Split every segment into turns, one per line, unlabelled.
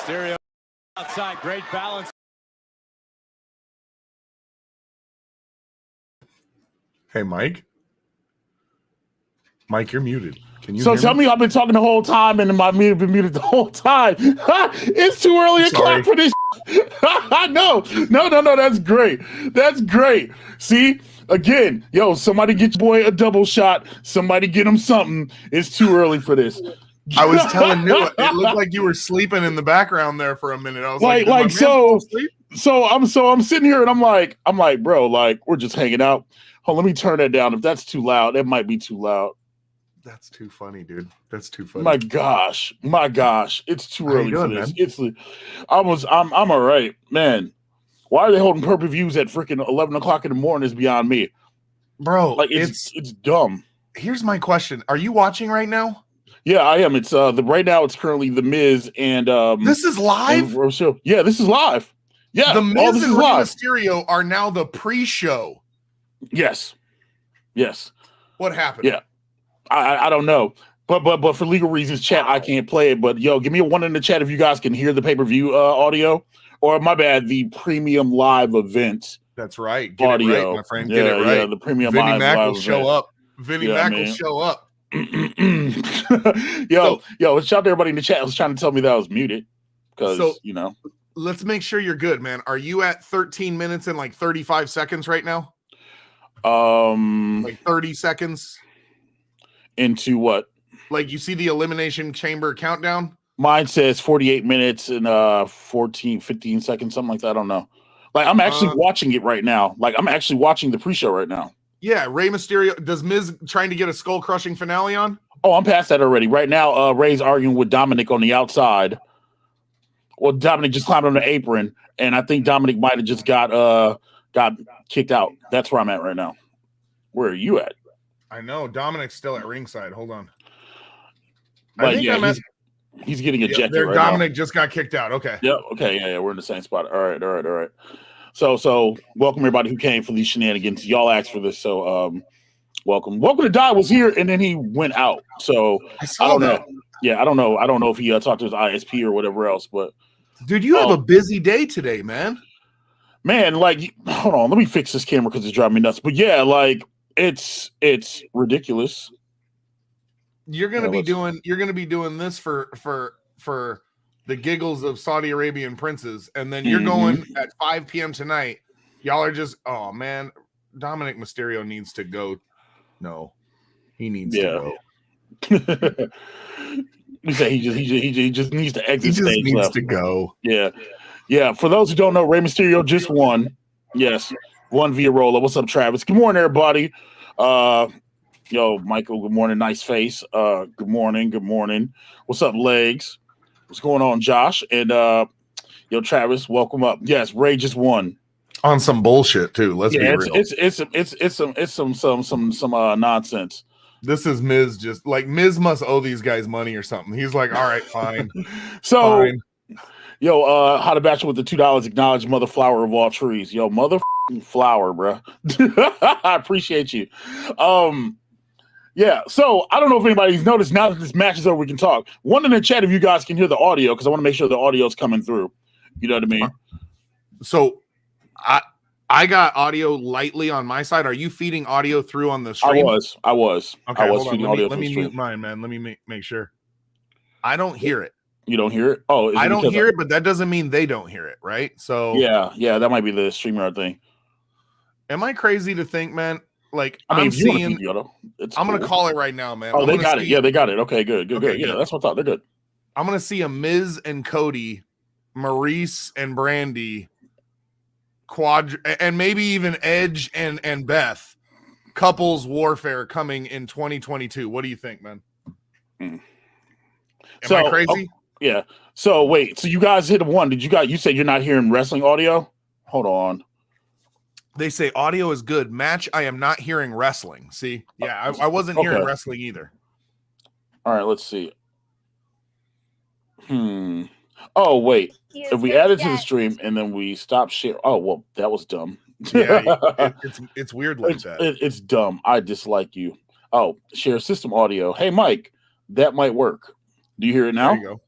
Mysterio outside, great balance.
Hey, Mike. Mike, you're muted. Can you?
So tell me, I've been talking the whole time, and my mute been muted the whole time. It's too early to clap for this. No. That's great. That's great. See, again, yo, somebody get your boy a double shot. Somebody get him something. It's too early for this.
I was telling you, it looked like you were sleeping in the background there for a minute. I was like
so I'm sitting here and I'm like, bro, like we're just hanging out. Oh, let me turn that down. If that's too loud, that might be too loud.
That's too funny, dude. That's too funny.
My gosh, it's too early for this.
Man?
I'm all right, man. Why are they holding pay-per-views at freaking 11 o'clock in the morning is beyond me,
bro.
Like it's dumb.
Here's my question: are you watching right now?
Yeah, I am. It's right now. It's currently The Miz and
this is live.
Yeah, this is live. Yeah,
The Miz and Rey Mysterio are now the pre-show.
Yes.
What happened?
Yeah. I don't know, but for legal reasons, chat, I can't play it. But yo, give me a 1 in the chat if you guys can hear the pay-per-view audio, or my bad, the premium live event.
That's right. Get
audio,
it right, my friend. Get it right.
Yeah, the premium
Vinnie
live.
Mac will
event.
show up. Vinnie Mac will show up.
Yo, shout out to everybody in the chat who's trying to tell me that I was muted because
Let's make sure you're good, man. Are you at 13 minutes and like 35 seconds right now? Like 30 seconds.
Into what?
Like you see the Elimination Chamber countdown?
Mine says 48 minutes and 15 seconds, something like that. I don't know. Like I'm actually watching it right now. Like I'm actually watching the pre-show right now.
Yeah, Rey Mysterio. Does Miz trying to get a skull-crushing finale on?
Oh, I'm past that already. Right now, Rey's arguing with Dominic on the outside. Well, Dominic just climbed on the apron, and I think Dominic might have just got kicked out. That's where I'm at right now. Where are you at?
I know Dominic's still at ringside. Hold on.
But yeah, he's getting ejected. Right
Dominic
now.
Just got kicked out. Okay.
Yeah. Okay. Yeah. We're in the same spot. All right. So welcome everybody who came for these shenanigans. Y'all asked for this, so welcome. Welcome to Die was here, and then he went out. So I don't know. Yeah, I don't know. I don't know if he talked to his ISP or whatever else. But
dude, you have a busy day today, man.
Man, like, hold on. Let me fix this camera because it's driving me nuts. But yeah, like. It's ridiculous.
You're gonna be doing this for the giggles of Saudi Arabian princes, and then you're going at 5 p.m. tonight. Y'all are just man, Dominic Mysterio needs to go. No, he needs to go.
You say he just needs to exit.
He just needs to go.
Yeah. For those who don't know, Rey Mysterio just won. Yes. One via roller. What's up, Travis? Good morning, everybody. Yo, Michael, good morning. Nice face. Good morning. What's up, Legs? What's going on, Josh? And yo, Travis, welcome up. Yes, Ray just won.
On some bullshit, too. Let's be real.
It's some nonsense.
This is Miz just like Miz must owe these guys money or something. He's like, all right, fine.
So
fine.
Yo, how to bachelor with the $2 acknowledge mother flower of all trees. Yo, mother flower, bro. I appreciate you. Yeah, so I don't know if anybody's noticed. Now that this match is over, we can talk. One in the chat if you guys can hear the audio, because I want to make sure the audio is coming through. You know what I mean?
So I got audio lightly on my side. Are you feeding audio through on the stream?
I was.
Okay,
I was
feeding audio. Let me mute mine, man. Let me make sure. I don't hear it.
You don't hear it? Oh,
I don't hear it, but that doesn't mean they don't hear it, right? So
yeah, that might be the StreamYard thing.
Am I crazy to think, man? Like
I mean,
I'm seeing. I'm
cool.
gonna call it right now, man.
Oh, they got it. Yeah, they got it. Okay, good. Yeah, that's what I thought. They're good.
I'm gonna see a Miz and Cody, Maurice and Brandy, and maybe even Edge and Beth, couples warfare coming in 2022. What do you think, man? Am I crazy?
Yeah. So wait. So you guys hit one. You said you're not hearing wrestling audio? Hold on.
They say audio is good. Match, I am not hearing wrestling. See? Yeah, I wasn't hearing wrestling either.
All right, let's see. Oh, wait. If we add it to the stream and then we stop share. Oh, well, that was dumb.
Yeah, it's weird like that.
It's dumb. I dislike you. Oh, share system audio. Hey, Mike, that might work. Do you hear it now?
There you go.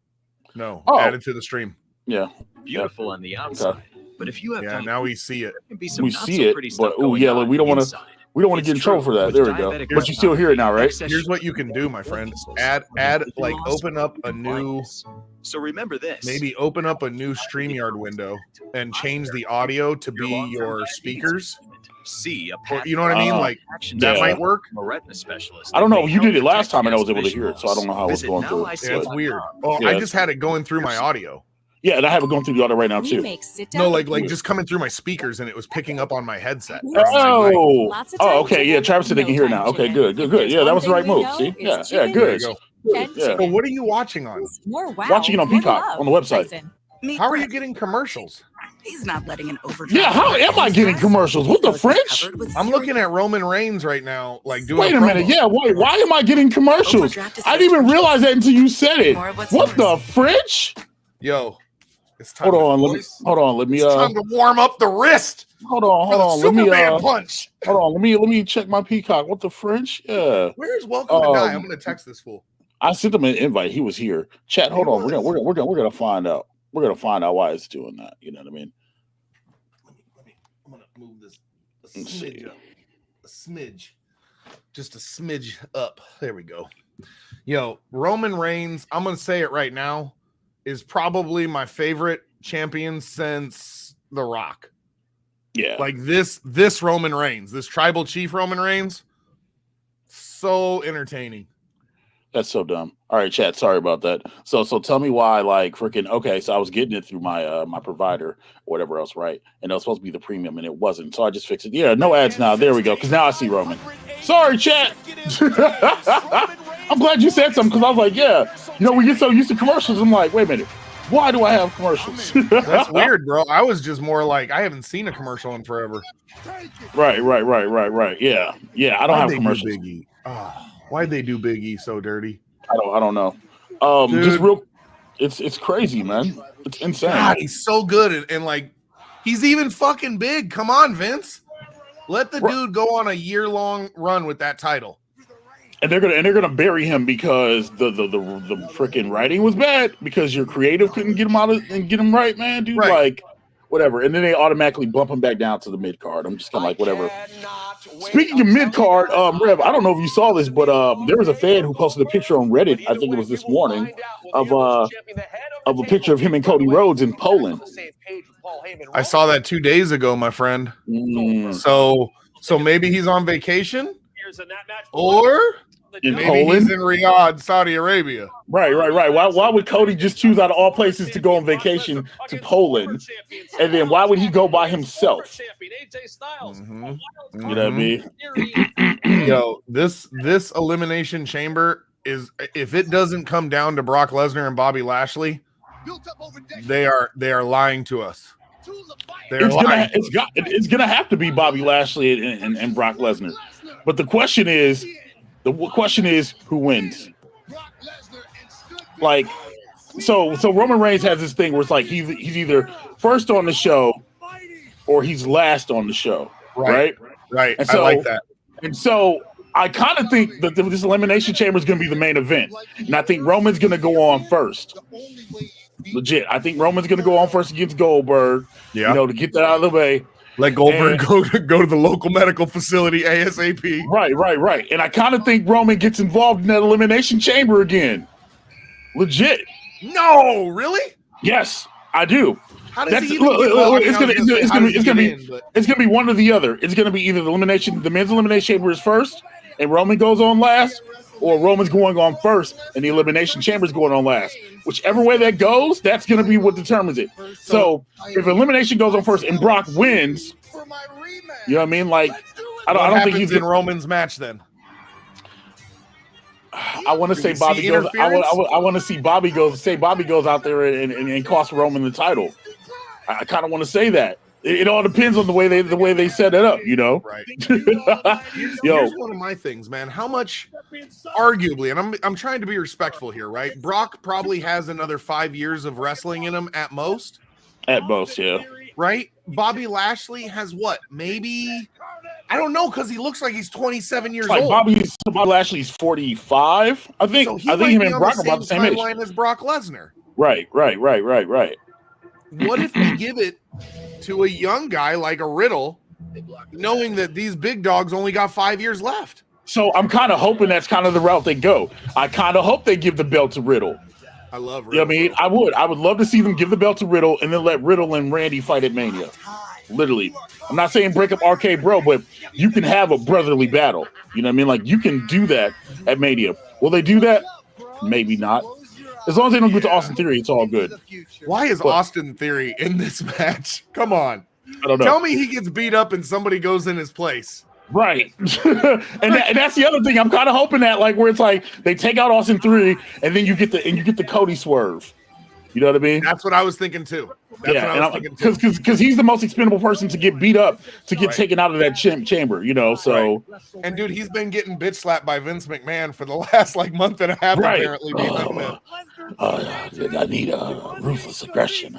No, add it to the stream.
Yeah.
Beautiful on the outside. But if you have time,
now we see it.
there can be some
We
not
see
so
it,
pretty
but
stuff going
look,
on
we don't want to.
inside.
We don't want to
It's
get in trouble
true,
for that.
with
There we go.
diabetic
But you still hear it now, right?
excess
Here's what
sugar
you can do, my friend.
levels
Add like open up a new
So remember this.
maybe open up a new StreamYard window and change the audio to be your speakers.
See a
Or, you know what I mean? Like that
yeah.
might work.
a retina specialist.
I don't know.
that may
You did
help
it last
detect
time and I was
against
able to
vision
hear it, so I don't know how
loss.
it's going
Visit
through.
Yeah, it's
nowic.com.
weird. Oh,
Yeah,
I just had it going through my audio.
Yeah, and I have it going through the audio right now
We
too.
make sit
No,
down
like just coming through my speakers and it was picking up on my headset.
Oh,
Lots of
oh,
time,
okay. Yeah,
chicken?
Travis said they
No
can hear
time,
now. Okay,
chicken.
good, good,
If
good.
there's
Yeah, that
one
was the
thing
right
we
move.
know,
See,
it's
yeah,
chicken.
yeah, good.
There you
And
Yeah.
So
chicken.
what are you watching on?
More wow.
Watching it on
more
Peacock
love.
on the website.
Tyson.
Meet
How are
Brett.
you getting commercials?
He's not letting an overdraft.
Yeah, how am I getting commercials? What the French?
I'm looking at Roman Reigns right now, like doing.
Wait a minute. Yeah, wait. Why am I getting commercials?
Overdraft is
I didn't even
first.
realize that until you said it.
More of what's
What the
yours.
French?
Yo, it's time.
Hold on.
to,
Let me. Hold on. Let me.
It's time to warm up the wrist.
Hold on.
For
Hold
the
on. Let me.
Superman punch.
Hold on. Let me check my Peacock. What the French? Yeah.
Where's Welcome to Die? I'm gonna text this fool.
I sent him an invite. He was here. Chat. Hold
He
on.
was.
We're gonna find out. We're gonna find out why it's doing that. You know what I mean?
I'm gonna move this a
Let's see.
smidge up. A smidge. Just a smidge up. There we go. Yo, Roman Reigns, I'm gonna say it right now, is probably my favorite champion since The Rock.
Yeah.
Like this Roman Reigns, this tribal chief Roman Reigns, so entertaining.
That's so dumb. All right, chat. Sorry about that. So tell me why, like, freaking. Okay, so I was getting it through my my provider or whatever else, right? And it was supposed to be the premium, and it wasn't. So I just fixed it. Yeah, no ads now. There we go. Because now I see Roman. Sorry, chat. I'm glad you said something because I was like, yeah. You know, we get so used to commercials. I'm like, wait a minute. Why do I have commercials?
That's weird, bro. I was just more like, I haven't seen a commercial in forever.
Right. Yeah. I don't have commercials.
Big E? Why'd they do Big E so dirty?
I don't know.
Dude.
Just real. It's crazy, man. It's insane.
God, he's so good, and like, he's even fucking big. Come on, Vince. Let the dude go on a year-long run with that title.
And they're gonna bury him because the freaking writing was bad because your creative couldn't get him out and get him right, man. Dude,
Right.
like whatever. And then they automatically bump him back down to the mid card. I'm just kind of like whatever. Speaking of mid card, Rev, I don't know if you saw this, but there was a fan who posted a picture on Reddit. I think it was this morning of a picture of him and Cody Rhodes in Poland.
I saw that 2 days ago, my friend. So maybe he's on vacation, or
In
maybe
Poland.
he's in Riyadh, Saudi Arabia.
Right. Why would Cody just choose out of all places to go on vacation to Poland? And then why would he go by himself?
Mhm.
You know what I mean?
Yo, this elimination chamber is, if it doesn't come down to Brock Lesnar and Bobby Lashley, they are lying to us. They're lying.
It's gonna have to be Bobby Lashley and Brock Lesnar. But the question is who wins? Like, so Roman Reigns has this thing where it's like he's either first on the show or he's last on the show, right?
Right.
And
I like that.
And so I kind of think that this elimination chamber is going to be the main event, and I think Roman's going to go on first. Legit, I think Roman's going to go on first against Goldberg.
Yeah.
You know, to get that out of the way.
Let Goldberg go to the local medical facility ASAP.
Right. And I kind of think Roman gets involved in that elimination chamber again. Legit.
No, really?
Yes, I do.
How does he even get involved?
It's gonna be one or the other. It's gonna be either the men's elimination chamber is first, and Roman goes on last, or Roman's going on first, and the elimination chamber is going on last. Whichever way that goes, that's gonna be what determines it. So if elimination goes on first and Brock wins, you know what I mean? Like, I don't think he's
in Roman's match then.
I want to say Bobby goes. I want to see Bobby goes. Say Bobby goes out there and costs Roman the title. I kind of want to say that. It all depends on the way they set it up, you know.
Right. Here's one of my things, man. How much, arguably, and I'm trying to be respectful here, right? Brock probably has another 5 years of wrestling in him at most.
At most, yeah.
Right. Bobby Lashley has what? Maybe, I don't know, because he looks like he's 27 years old.
Bobby Lashley's 45. I think.
So
I think him and Brock are about the same age.
Timeline as Brock Lesnar.
Right.
what if we give it to a young guy like a Riddle, knowing that these big dogs only got 5 years left?
So I'm kind of hoping that's kind of the route they go. I kind of hope they give the belt to Riddle.
I love Riddle.
You know what I mean? I would love to see them give the belt to Riddle and then let Riddle and Randy fight at Mania. Literally. I'm not saying break up RK Bro, but you can have a brotherly battle. You know what I mean? Like, you can do that at Mania. Will they do that? Maybe not. As long as they don't get to Austin Theory, it's all good.
Why is Austin Theory in this match? Come on.
I don't know.
Tell me he gets beat up and somebody goes in his place.
Right. and that's the other thing. I'm kind of hoping that, like, where it's like they take out Austin Theory and then you get the Cody swerve. You know what I mean?
That's what I was thinking too. Because
he's the most expendable person to get beat up, to get taken out of that chamber, you know. So,
and dude, he's been getting bitch slapped by Vince McMahon for the last like month and a half. Apparently,
I need ruthless aggression.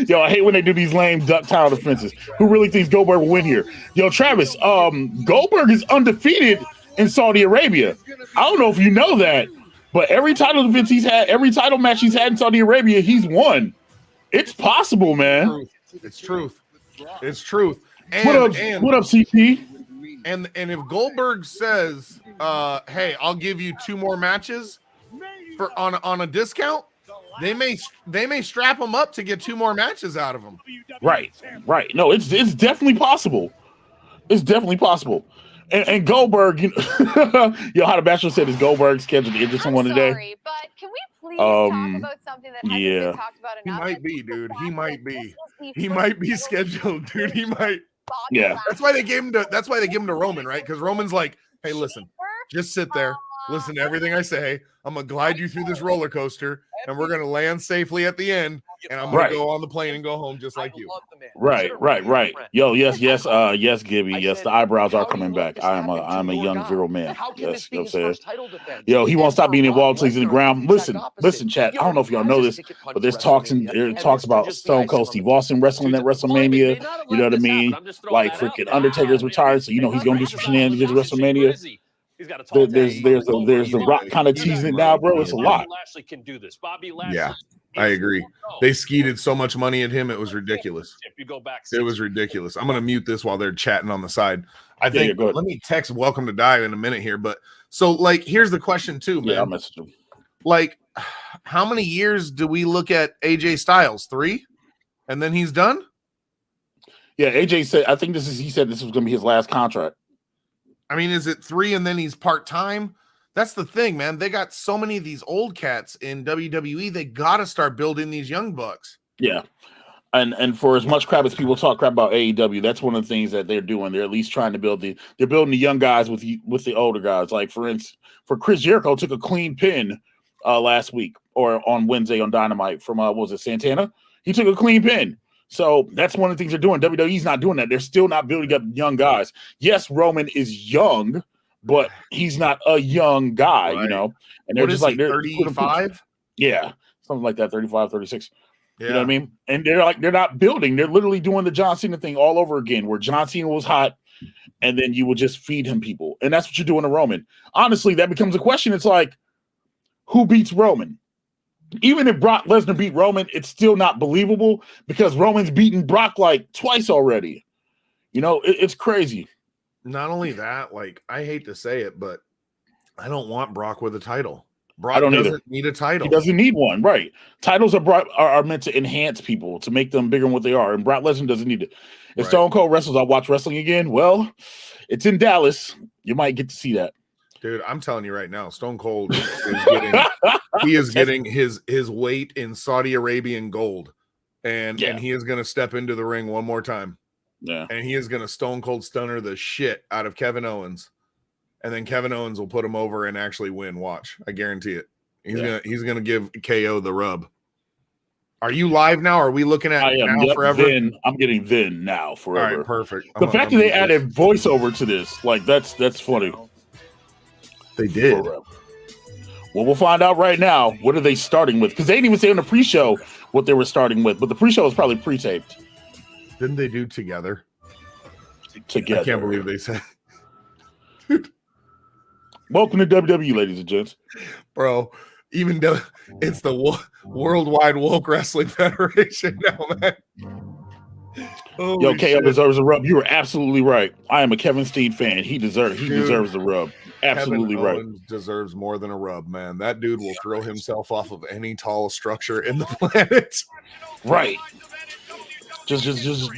Yo, I hate when they do these lame duck title defenses. Who really thinks Goldberg will win here? Yo, Travis, Goldberg is undefeated in Saudi Arabia. I don't know if you know that. But every title defense he's had, every title match he's had in Saudi Arabia, he's won. It's possible, man.
It's truth. It's truth. And,
what up, CP?
And if Goldberg says, "Hey, I'll give you 2 more matches for on a discount," they may strap him up to get 2 more matches out of him.
Right. No, it's definitely possible. It's definitely possible. And Goldberg, you know, how the Bachelor said, is Goldberg scheduled to injure someone today?
Sorry, but can we please talk about something that hasn't been talked about enough?
He might be, dude. He might be. He might be scheduled, dude. He might.
Yeah.
That's why they gave him to Roman, right? Because Roman's like, hey, listen, just sit there, listen to everything I say. I'm gonna glide you through this roller coaster, and we're gonna land safely at the end, and I'm gonna go on the plane and go home just like you.
Right. Yo, yes, Gibby. Yes, the eyebrows are coming back. I'm a young virile man. Yes, you know what I'm saying? Yo, he won't stop being involved until he's in the ground. Listen, chat. I don't know if y'all know this, but there's talks about Stone Cold Steve Austin wrestling at WrestleMania. You know what I mean? Like freaking Undertaker's retired, so you know he's gonna do some shenanigans at WrestleMania. There's the Rock kind of teasing it now, bro. It's a lot.
Yeah, I agree. They skeeted so much money at him, it was ridiculous. It was ridiculous. I'm gonna mute this while they're chatting on the side. I think let me text Welcome to Die in a minute here. But so, like, here's the question too, man.
Yeah, I'll message him.
Like, how many years do we look at AJ Styles? 3, and then he's done?
Yeah, AJ said. I think he said this was gonna be his last contract.
I mean, is it 3 and then he's part-time? That's the thing, man. They got so many of these old cats in WWE. They got to start building these young bucks.
Yeah. And for as much crap as people talk crap about AEW, that's one of the things that they're doing. They're at least trying to they're building the young guys with the older guys. Like, for instance, for Chris Jericho took a clean pin last week or on Wednesday on Dynamite from, what was it, Santana? He took a clean pin. So that's one of the things they're doing. WWE's not doing that. They're still not building up young guys. Yes, Roman is young, but he's not a young guy, you know. And they're just like, they're
35?
Yeah, something like that, 35, 36.
Yeah.
You know what I mean? And they're not building. They're literally doing the John Cena thing all over again, where John Cena was hot, and then you would just feed him people. And that's what you're doing to Roman. Honestly, that becomes a question. It's like, who beats Roman? Even if Brock Lesnar beat Roman, it's still not believable because Roman's beaten Brock like twice already. You know, it's crazy.
Not only that, like, I hate to say it, but I don't want Brock with a title. Brock doesn't need a title.
He doesn't need one, right? Titles are meant to enhance people, to make them bigger than what they are, and Brock Lesnar doesn't need it. If Stone Cold wrestles, I'll watch wrestling again. Well, it's in Dallas. You might get to see that.
Dude, I'm telling you right now, Stone Cold is getting his weight in Saudi Arabian gold, and he is going to step into the ring one more time.
Yeah,
and he is going to Stone Cold Stunner the shit out of Kevin Owens, and then Kevin Owens will put him over and actually win. Watch, I guarantee it. He's gonna give KO the rub. Are you live now? Are we looking at now forever?
I'm getting then now forever.
All right, perfect.
The fact that they added voiceover to this, like, that's funny.
They did.
Forever. Well, we'll find out right now. What are they starting with? Because they didn't even say on the pre-show what they were starting with, but the pre-show was probably pre-taped.
Didn't they do together?
Together.
I can't believe they said.
Welcome to WWE, ladies and gents.
Bro, Even though it's the Worldwide Woke Wrestling Federation now, man.
Yo, KO deserves a rub. You were absolutely right. I am a Kevin Steen fan. He deserves the rub. Absolutely
Kevin
right.
Owens deserves more than a rub, man. That dude will throw himself off of any tall structure in the planet.
Right. Just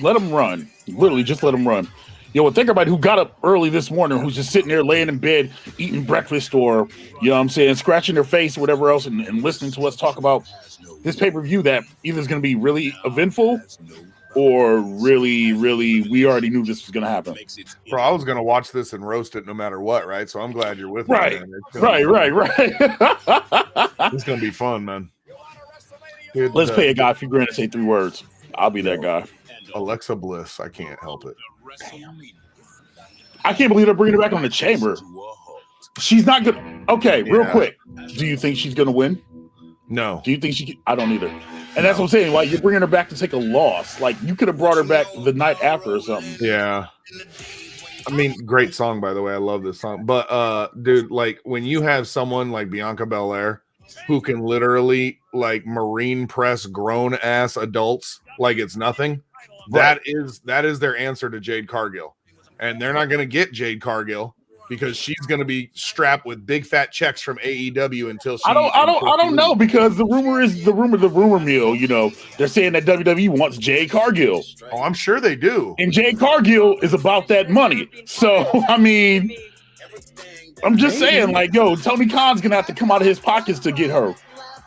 let him run. Literally, just let him run. Yo, think about who got up early this morning, who's just sitting there laying in bed, eating breakfast, or, you know what I'm saying, scratching their face or whatever else, and listening to us talk about this pay-per-view that either is going to be really eventful or really, we already knew this was going to happen.
Bro, I was going to watch this and roast it no matter what, right? So I'm glad you're with
right.
me, man.
Right.
It's going to be fun, man. Dude,
let's pay a guy $50 grand to say 3 words. I'll be that guy.
Alexa Bliss, I can't help it.
Damn. I can't believe they're bringing her back on the chamber. She's not good. Okay, real quick. Do you think she's going to win?
No.
Do you think she? I don't either. And that's what I'm saying. Like, you're bringing her back to take a loss. Like, you could have brought her back the night after or something.
Yeah. I mean, great song, by the way. I love this song. But, dude, like, when you have someone like Bianca Belair who can literally, like, marine press grown-ass adults like it's nothing, right. that is their answer to Jade Cargill. And they're not going to get Jade Cargill because she's going to be strapped with big fat checks from AEW until she. I
don't know, because the rumor mill. You know, they're saying that WWE wants Jade Cargill.
Oh, I'm sure they do.
And Jade Cargill is about that money. So I mean, I'm just saying, like, yo, Tony Khan's gonna have to come out of his pockets to get her,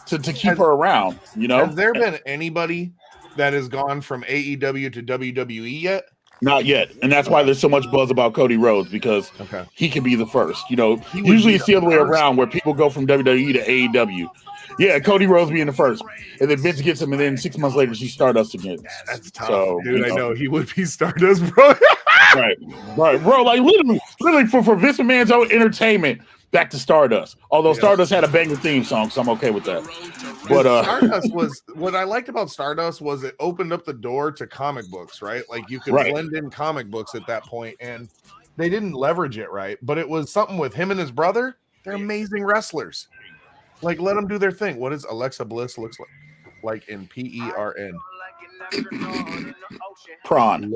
to keep her around. You know,
has there been anybody that has gone from AEW to WWE yet?
Not yet, and that's why there's so much buzz about Cody Rhodes, because he can be the first. You know, usually it's the other way around, where people go from WWE to AEW. Yeah, Cody Rhodes being the first, and then Vince gets him, and then 6 months later she's Stardust again.
That's tough,
so,
dude. I know he would be Stardust, bro.
right, bro. Like literally for Vince McMahon's own entertainment, back to Stardust. Although Stardust had a banger theme song, so I'm okay with that. But
Stardust was, what I liked about Stardust was it opened up the door to comic books, right? Like you could blend in comic books at that point, and they didn't leverage it right. But it was something with him and his brother. They're amazing wrestlers. Like, let them do their thing. What does Alexa Bliss looks like in PERN?
Prawn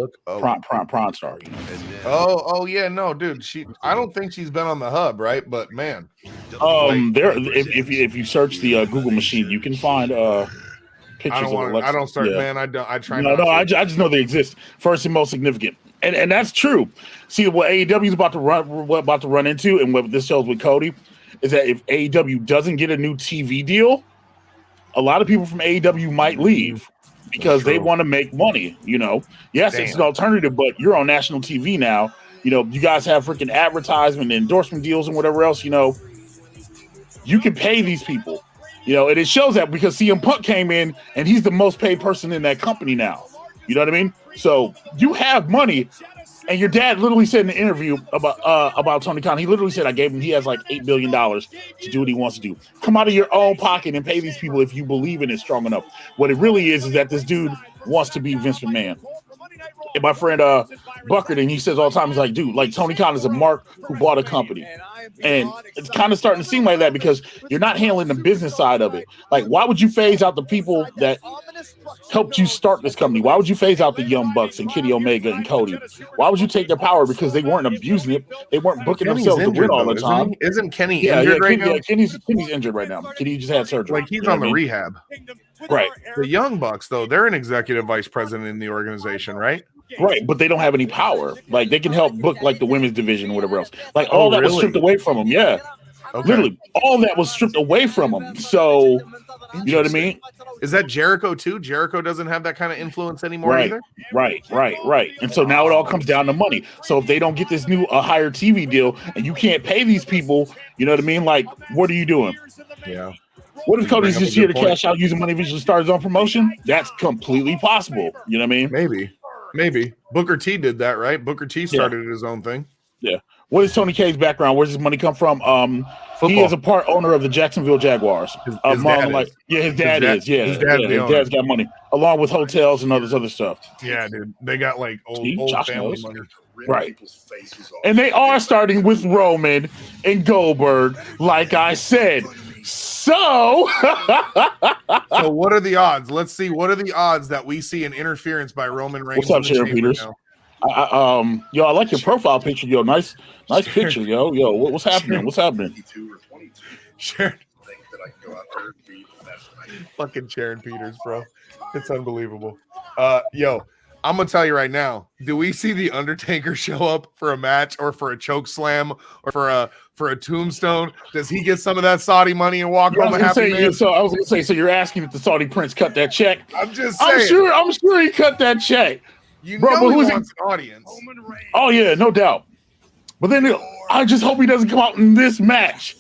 star. You know.
Oh yeah, no, dude. I don't think she's been on the hub, right? But man,
if you search the Google machine, you can find pictures of Alexa.
I don't start, man. I try.
No, I just know they exist. First and most significant, and that's true. See, what AEW is about to run into, and what this shows with Cody, is that if AEW doesn't get a new TV deal, a lot of people from AEW might leave because they want to make money. You know, yes, it's an alternative, but you're on national TV now. You know, you guys have freaking advertisement, endorsement deals, and whatever else. You know, you can pay these people. You know, and it shows that because CM Punk came in and he's the most paid person in that company now. You know what I mean? So you have money. And your dad literally said in an interview about Tony Khan, he literally said, he has like $8 billion to do what he wants to do. Come out of your own pocket and pay these people if you believe in it strong enough. What it really is that this dude wants to be Vince McMahon. And my friend Buckerton, he says all the time, he's like, dude, like Tony Khan is a mark who bought a company. And it's kind of starting to seem like that because you're not handling the business side of it. Like, why would you phase out the people that helped you start this company? Why would you phase out the Young Bucks and Kenny Omega and Cody? Why would you take their power? Because they weren't abusing it. They weren't booking themselves to win all the time.
Isn't Kenny injured right now?
Yeah, Kenny's injured right now. Kenny just had surgery.
Like, he's on the rehab.
Right.
The Young Bucks, though, they're an executive vice president in the organization, right?
Right, but they don't have any power. Like, they can help book like the women's division or whatever else. Like, all that was stripped away from them. Yeah, literally, all that was stripped away from them. So, you know what I mean?
Is that Jericho too? Jericho doesn't have that kind of influence anymore either.
Right. And so now it all comes down to money. So if they don't get this new higher TV deal and you can't pay these people, you know what I mean? Like, what are you doing?
Yeah.
What if Cody's just here to cash out using money visually start his own promotion? That's completely possible. You know what I mean?
Maybe. Booker T did that, right? Booker T started his own thing.
Yeah. What is Tony K's background? Where's his money come from? He is a part owner of the Jacksonville Jaguars. His dad is. His dad's got money, along with hotels and other stuff.
Yeah, dude. They got like old family money.
Right. And they are starting with Roman and Goldberg, like I said. So,
so what are the odds? Let's see. What are the odds that we see an interference by Roman Reigns?
What's up, Sharon Peters? Yo, I like your profile picture. Yo, nice picture. Yo, what's happening? What's happening?
Sharon. Fucking Sharon Peters, bro. It's unbelievable. Yo, I'm gonna tell you right now. Do we see the Undertaker show up for a match or for a choke slam or for a tombstone? Does he get some of that Saudi money and walk home a happy man?
So I was gonna say, so you're asking if the Saudi prince cut that check?
I'm just saying.
I'm sure he cut that check.
You know he wants an audience.
Oh yeah, no doubt. But then I just hope he doesn't come out in this match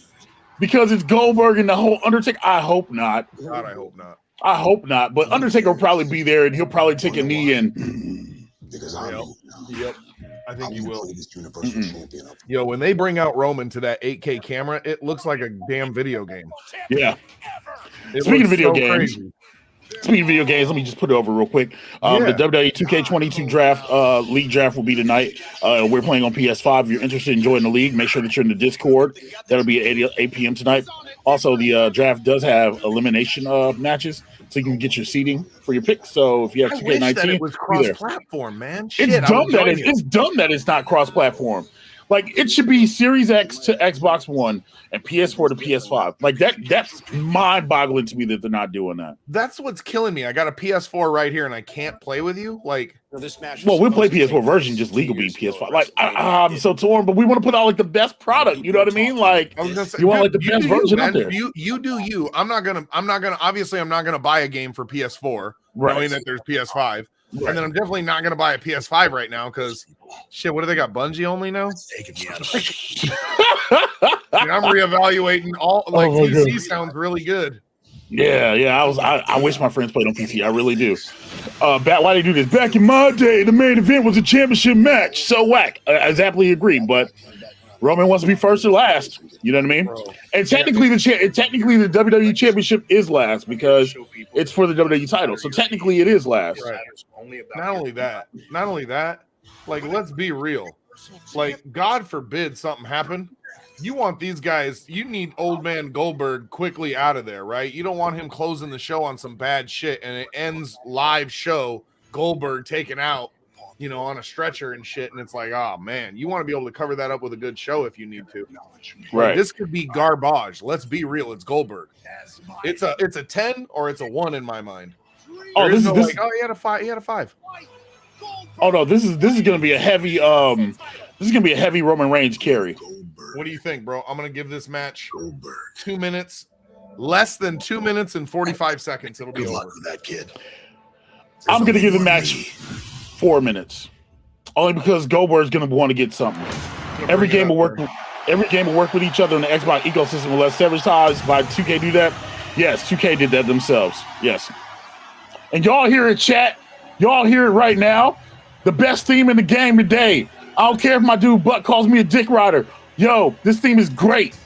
because it's Goldberg and the whole Undertaker. I hope not.
God, I hope not.
I hope not. But Undertaker will probably be there and he'll probably take a knee in.
Yep. I think he will. Yo, when they bring out Roman to that 8K camera, it looks like a damn video game.
Yeah. Speaking of video games. Speaking of video games, let me just put it over real quick. The WWE 2K22 draft, league draft will be tonight. We're playing on PS5. If you're interested in joining the league, make sure that you're in the Discord. That'll be at 8 p.m. tonight. Also, the draft does have elimination matches, so you can get your seating for your picks. So if you have 2K19,
it was cross-platform, man.
It's dumb that it's not cross-platform. Like, it should be Series X to Xbox One and PS4 to PS5. Like, that's mind-boggling to me that they're not doing that.
That's what's killing me. I got a PS4 right here, and I can't play with you. Like,
well, we'll play PS4 version, just legal be PS5. Like, I'm so torn, but we want to put out, like, the best product. You know what I mean? Like, you want, like, the best version out there.
You do you. I'm not gonna, obviously, I'm not gonna buy a game for PS4, knowing that there's PS5. Right. And then I'm definitely not going to buy a PS5 right now because, shit, what do they got? Bungie only now? I'm reevaluating all. Like, PC sounds really good.
Yeah. I wish my friends played on PC. I really do. Why they do this? Back in my day, the main event was a championship match. So whack. I exactly agree. But Roman wants to be first or last. You know what I mean? Bro. And technically, the WWE Championship is last because it's for the WWE title. So technically, it is last.
Right. Not only that, like, let's be real. Like, God forbid something happen. You want these guys, you need old man Goldberg quickly out of there, right? You don't want him closing the show on some bad shit and it ends live show, Goldberg taken out, you know, on a stretcher and shit. And it's like, oh man, you want to be able to cover that up with a good show if you need to.
Right.
Like, this could be garbage. Let's be real. It's Goldberg. It's a 10 or it's a 1 in my mind. He had a 5. He had a 5.
Oh no, this is gonna be a heavy Roman Reigns carry.
What do you think, bro? I'm gonna give this match 2 minutes, less than 2 minutes and 45 seconds. It'll be over.
That kid.
I'm gonna give the match 4 minutes, only because Goldberg's gonna want to get something. Every game will work with each other in the Xbox ecosystem unless severed ties by 2K do that. Yes, 2K did that themselves. Yes. And y'all hear it, chat. Y'all hear it right now. The best theme in the game today. I don't care if my dude Buck calls me a dick rider. Yo, this theme is great.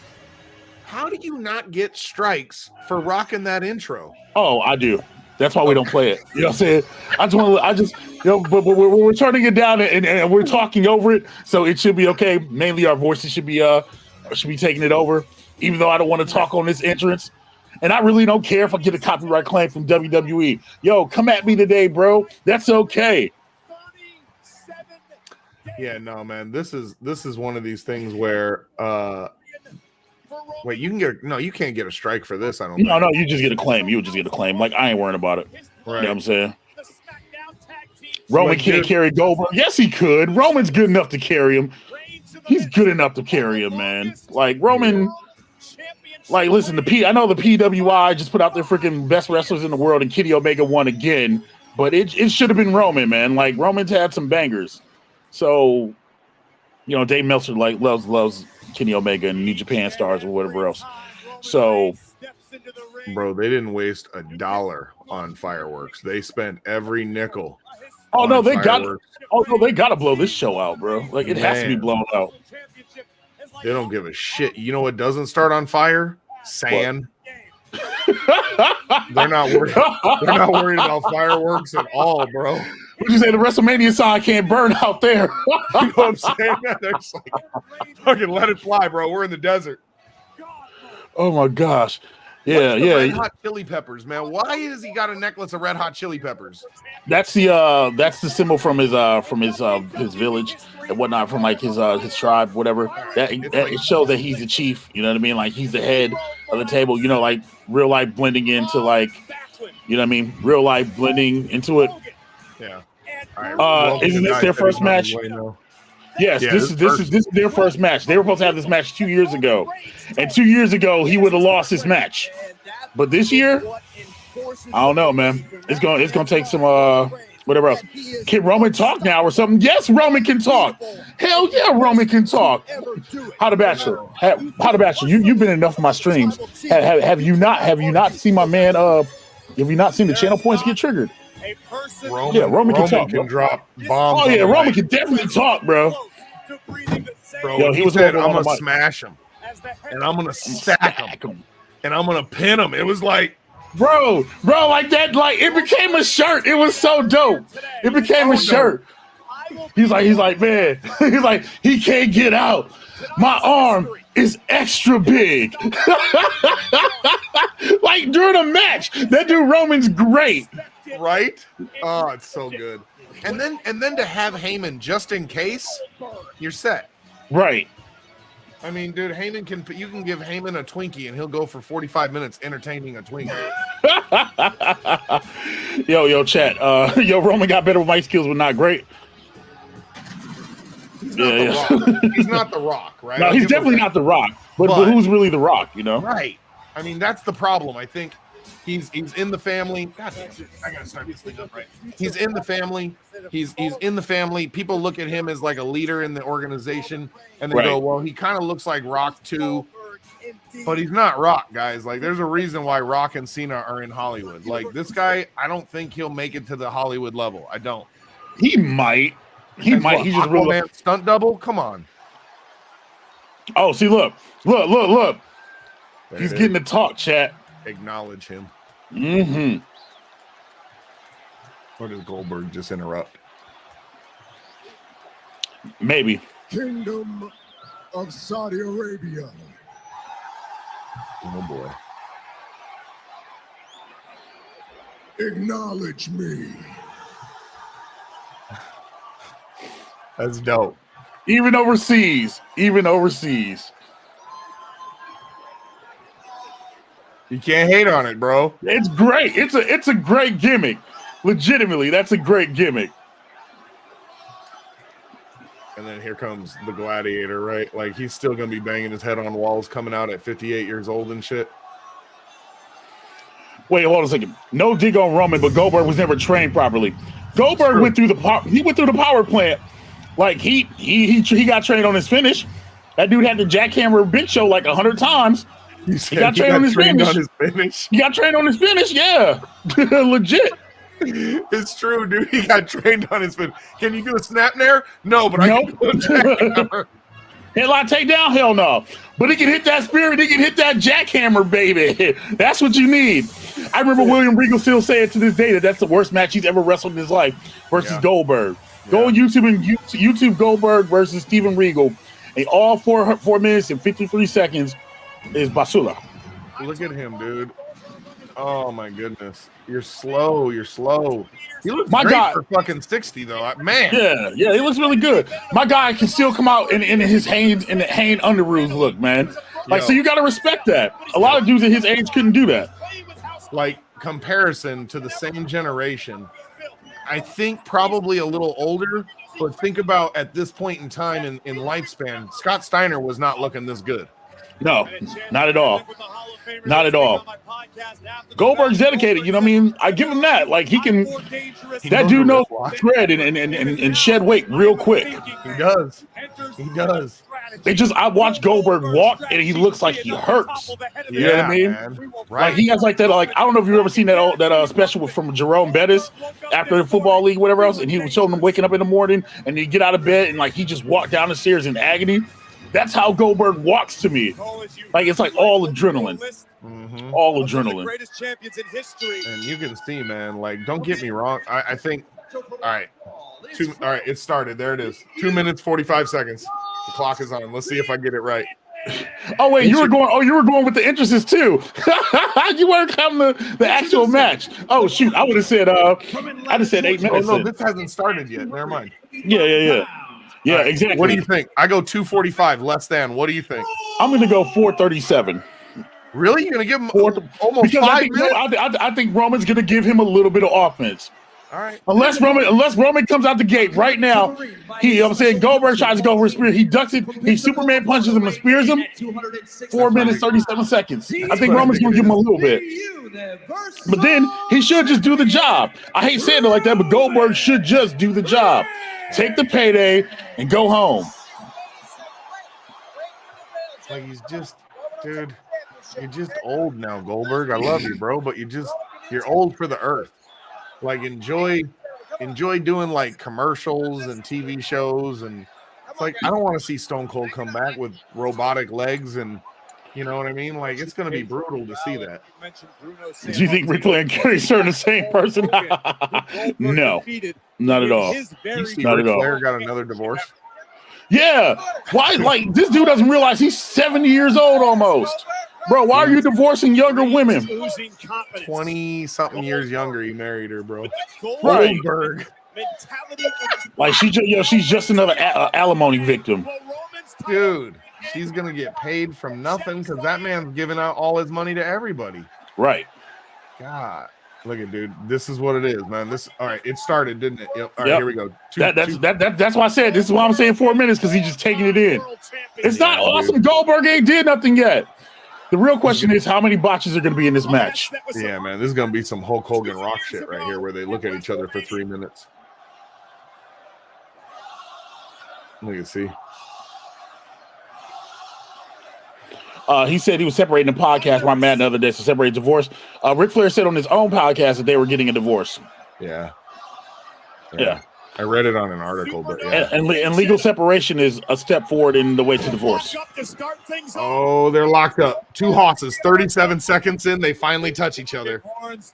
How do you not get strikes for rocking that intro?
Oh, I do. That's why we don't play it. You know what I'm saying? But we're turning it down and we're talking over it, so it should be okay. Mainly our voices should be taking it over, even though I don't want to talk on this entrance. And I really don't care if I get a copyright claim from WWE. Yo, come at me today, bro. That's okay.
Yeah, no, man. This is one of these things where wait, you can't get a strike for this. I don't know.
No, you just get a claim. You just get a claim. Like, I ain't worrying about it. Right. You know what I'm saying? Roman can't carry Goldberg. Yes, he could. Roman's good enough to carry him. He's good enough to carry him, man. Like, Roman. Like, listen, I know the PWI just put out their freaking best wrestlers in the world, and Kenny Omega won again, but it should have been Roman, man. Like, Roman's had some bangers. So, you know, Dave Meltzer loves Kenny Omega and New Japan Stars or whatever else. So,
bro, they didn't waste $1 on fireworks. They spent every nickel.
Oh no, they got to blow this show out, bro. Like, it has to be blown out.
They don't give a shit. You know what doesn't start on fire? Sand. They're not worried about fireworks at all, bro.
Would you say the WrestleMania sign can't burn out there?
You know what I'm saying? They're just like, fucking let it fly, bro. We're in the desert.
Oh my gosh. Yeah,
What's the
yeah.
Red Hot Chili Peppers, man. Why has he got a necklace of Red Hot Chili Peppers?
That's the symbol from his village and whatnot, from like his tribe, whatever. It shows that he's the chief. You know what I mean? Like he's the head of the table. You know, like real life blending into like, you know what I mean? Real life blending into it.
Yeah. All right,
isn't this their first match? Yes,
yeah,
this is their first match. They were supposed to have this match 2 years ago, and 2 years ago he would have lost this match. But this year, I don't know, man. It's gonna take some whatever else. Can Roman talk now or something? Yes, Roman can talk. Hell yeah, Roman can talk. How the Bachelor? How the Bachelor? You've been in enough of my streams. Have you not seen my man? Have you not seen the channel points get triggered? Roman can
drop bombs.
Oh yeah, Roman can definitely talk, bro.
Yo, he said, "I'm gonna smash him, and I'm gonna stack him, and I'm gonna pin him." It was like,
bro, like that, like it became a shirt. It was so dope. It became a shirt. He's like, man, he's like, he can't get out. My arm is extra big. Like during a match, that dude Roman's great.
Right? Oh, it's so good. And then to have Heyman just in case, you're set.
Right.
I mean, dude, you can give Heyman a Twinkie and he'll go for 45 minutes entertaining a Twinkie.
yo, chat. Roman got better with mic skills, but not great.
He's not the Rock, right?
No, he's definitely not the Rock. But who's really the Rock, you know?
Right. I mean, that's the problem. I think he's in the family. God damn it. I gotta start this thing up right. He's in the family. He's in the family. People look at him as like a leader in the organization, and they go, "Well, he kind of looks like Rock too." But he's not Rock, guys. Like, there's a reason why Rock and Cena are in Hollywood. Like, this guy, I don't think he'll make it to the Hollywood level. I don't.
He might. He might. He's just real
stunt double. Come on.
Oh, see, look. He's getting to talk, chat.
Acknowledge him.
Mm-hmm.
Or does Goldberg just interrupt?
Maybe.
Kingdom of Saudi Arabia.
Oh boy.
Acknowledge me.
That's dope.
Even overseas.
You can't hate on it, bro.
It's great. It's a great gimmick. Legitimately, that's a great gimmick.
And then here comes the Gladiator, right? Like, he's still gonna be banging his head on walls coming out at 58 years old and shit.
Wait, hold on a second. No dig on Roman, but Goldberg was never trained properly. Goldberg went through the power plant. Like he got trained on his finish. That dude had the jackhammer Big Show like 100 times. He got trained on his finish. He got trained on his finish, yeah. Legit.
It's true, dude. He got trained on his finish. Can you do a snap nair? No, but I can do a jackhammer.
Headlock takedown? Hell no. But he can hit that spirit. He can hit that jackhammer, baby. That's what you need. I remember William Regal still saying to this day that that's the worst match he's ever wrestled in his life versus Goldberg. Go on YouTube and YouTube Goldberg versus Steven Regal. And all 4 minutes and 53 seconds is basura.
Look at him, dude. Oh my goodness. You're slow. He looks great for fucking 60 though. Man.
Yeah, he looks really good. My guy can still come out in his Hanes underoos look, man. Like, so you gotta respect that. A lot of dudes at his age couldn't do that.
Like, comparison to the same generation, I think probably a little older, but think about at this point in time in lifespan, Scott Steiner was not looking this good.
No, not at all. Not at all. Goldberg's dedicated, you know what I mean? I give him that. Like, that dude knows shred and shed weight real quick.
He does.
I watch Goldberg walk and he looks like he hurts. You know what I mean?
Man. Right.
Like, he has like that, like, I don't know if you've ever seen that special from Jerome Bettis after the football league, whatever else, and he was showing him waking up in the morning and he'd get out of bed and like he just walked down the stairs in agony. That's how Goldberg walks to me. Like, it's like all adrenaline.
Mm-hmm.
All adrenaline.
Greatest champions in history.
And you can see, man, like, don't get me wrong. I think, all right, it started. There it is. 2 minutes, 45 seconds. The clock is on. Let's see if I get it right.
Oh wait, you were going with the entrances too. You weren't counting the actual match. Oh shoot, I would have said I'd have said 8 minutes.
Oh no, this hasn't started yet. Never mind.
Yeah, right. Exactly.
What do you think? I go 2:45 less than. What do you think?
I'm gonna go 4:37.
Really? You're gonna give him almost
because
5 minutes?
I think Roman's gonna give him a little bit of offense.
All right.
Unless Roman comes out the gate right now, I'm saying Goldberg tries to go for a spear. He ducks it. He Superman punches him and spears him. 4 minutes, 37 seconds. I think Roman's going to give him a little bit. But then he should just do the job. I hate saying it like that, but Goldberg should just do the job. Take the payday and go home.
Like he's just, dude, you're just old now, Goldberg. I love you, bro, but you're old for the earth. Like enjoy doing like commercials and TV shows, and it's like I don't want to see Stone Cold come back with robotic legs, and you know what I mean. Like it's gonna be brutal to see that.
Do you think Ric Flair and Kerry are the same person? No, not at all.
Not at all. Flair got another divorce.
Yeah, why? Like this dude doesn't realize he's 70 years old almost. Bro, why are you divorcing younger women?
20-something years younger, he married her, bro.
Right.
Goldberg.
Like she's just another alimony victim.
Dude, she's gonna get paid from nothing because that man's giving out all his money to everybody.
Right.
God, look at dude. This is what it is, man. All right. It started, didn't it? Yep. All right, here we go.
That's why I said this is why I'm saying 4 minutes because he's just taking it in. It's not awesome. Dude. Goldberg ain't did nothing yet. The real question is how many botches are going to be in this match?
Yeah, man, this is going to be some Hulk Hogan Rock shit right here where they look at each other for 3 minutes. Look at see.
He said he was separating the podcast. My man the other day, so separate divorce. Ric Flair said on his own podcast that they were getting a divorce.
Yeah.
Yeah.
I read it on an article, but yeah.
And legal separation is a step forward in the way to divorce.
Oh, they're locked up. Two hosses. 37 seconds in, they finally touch each other.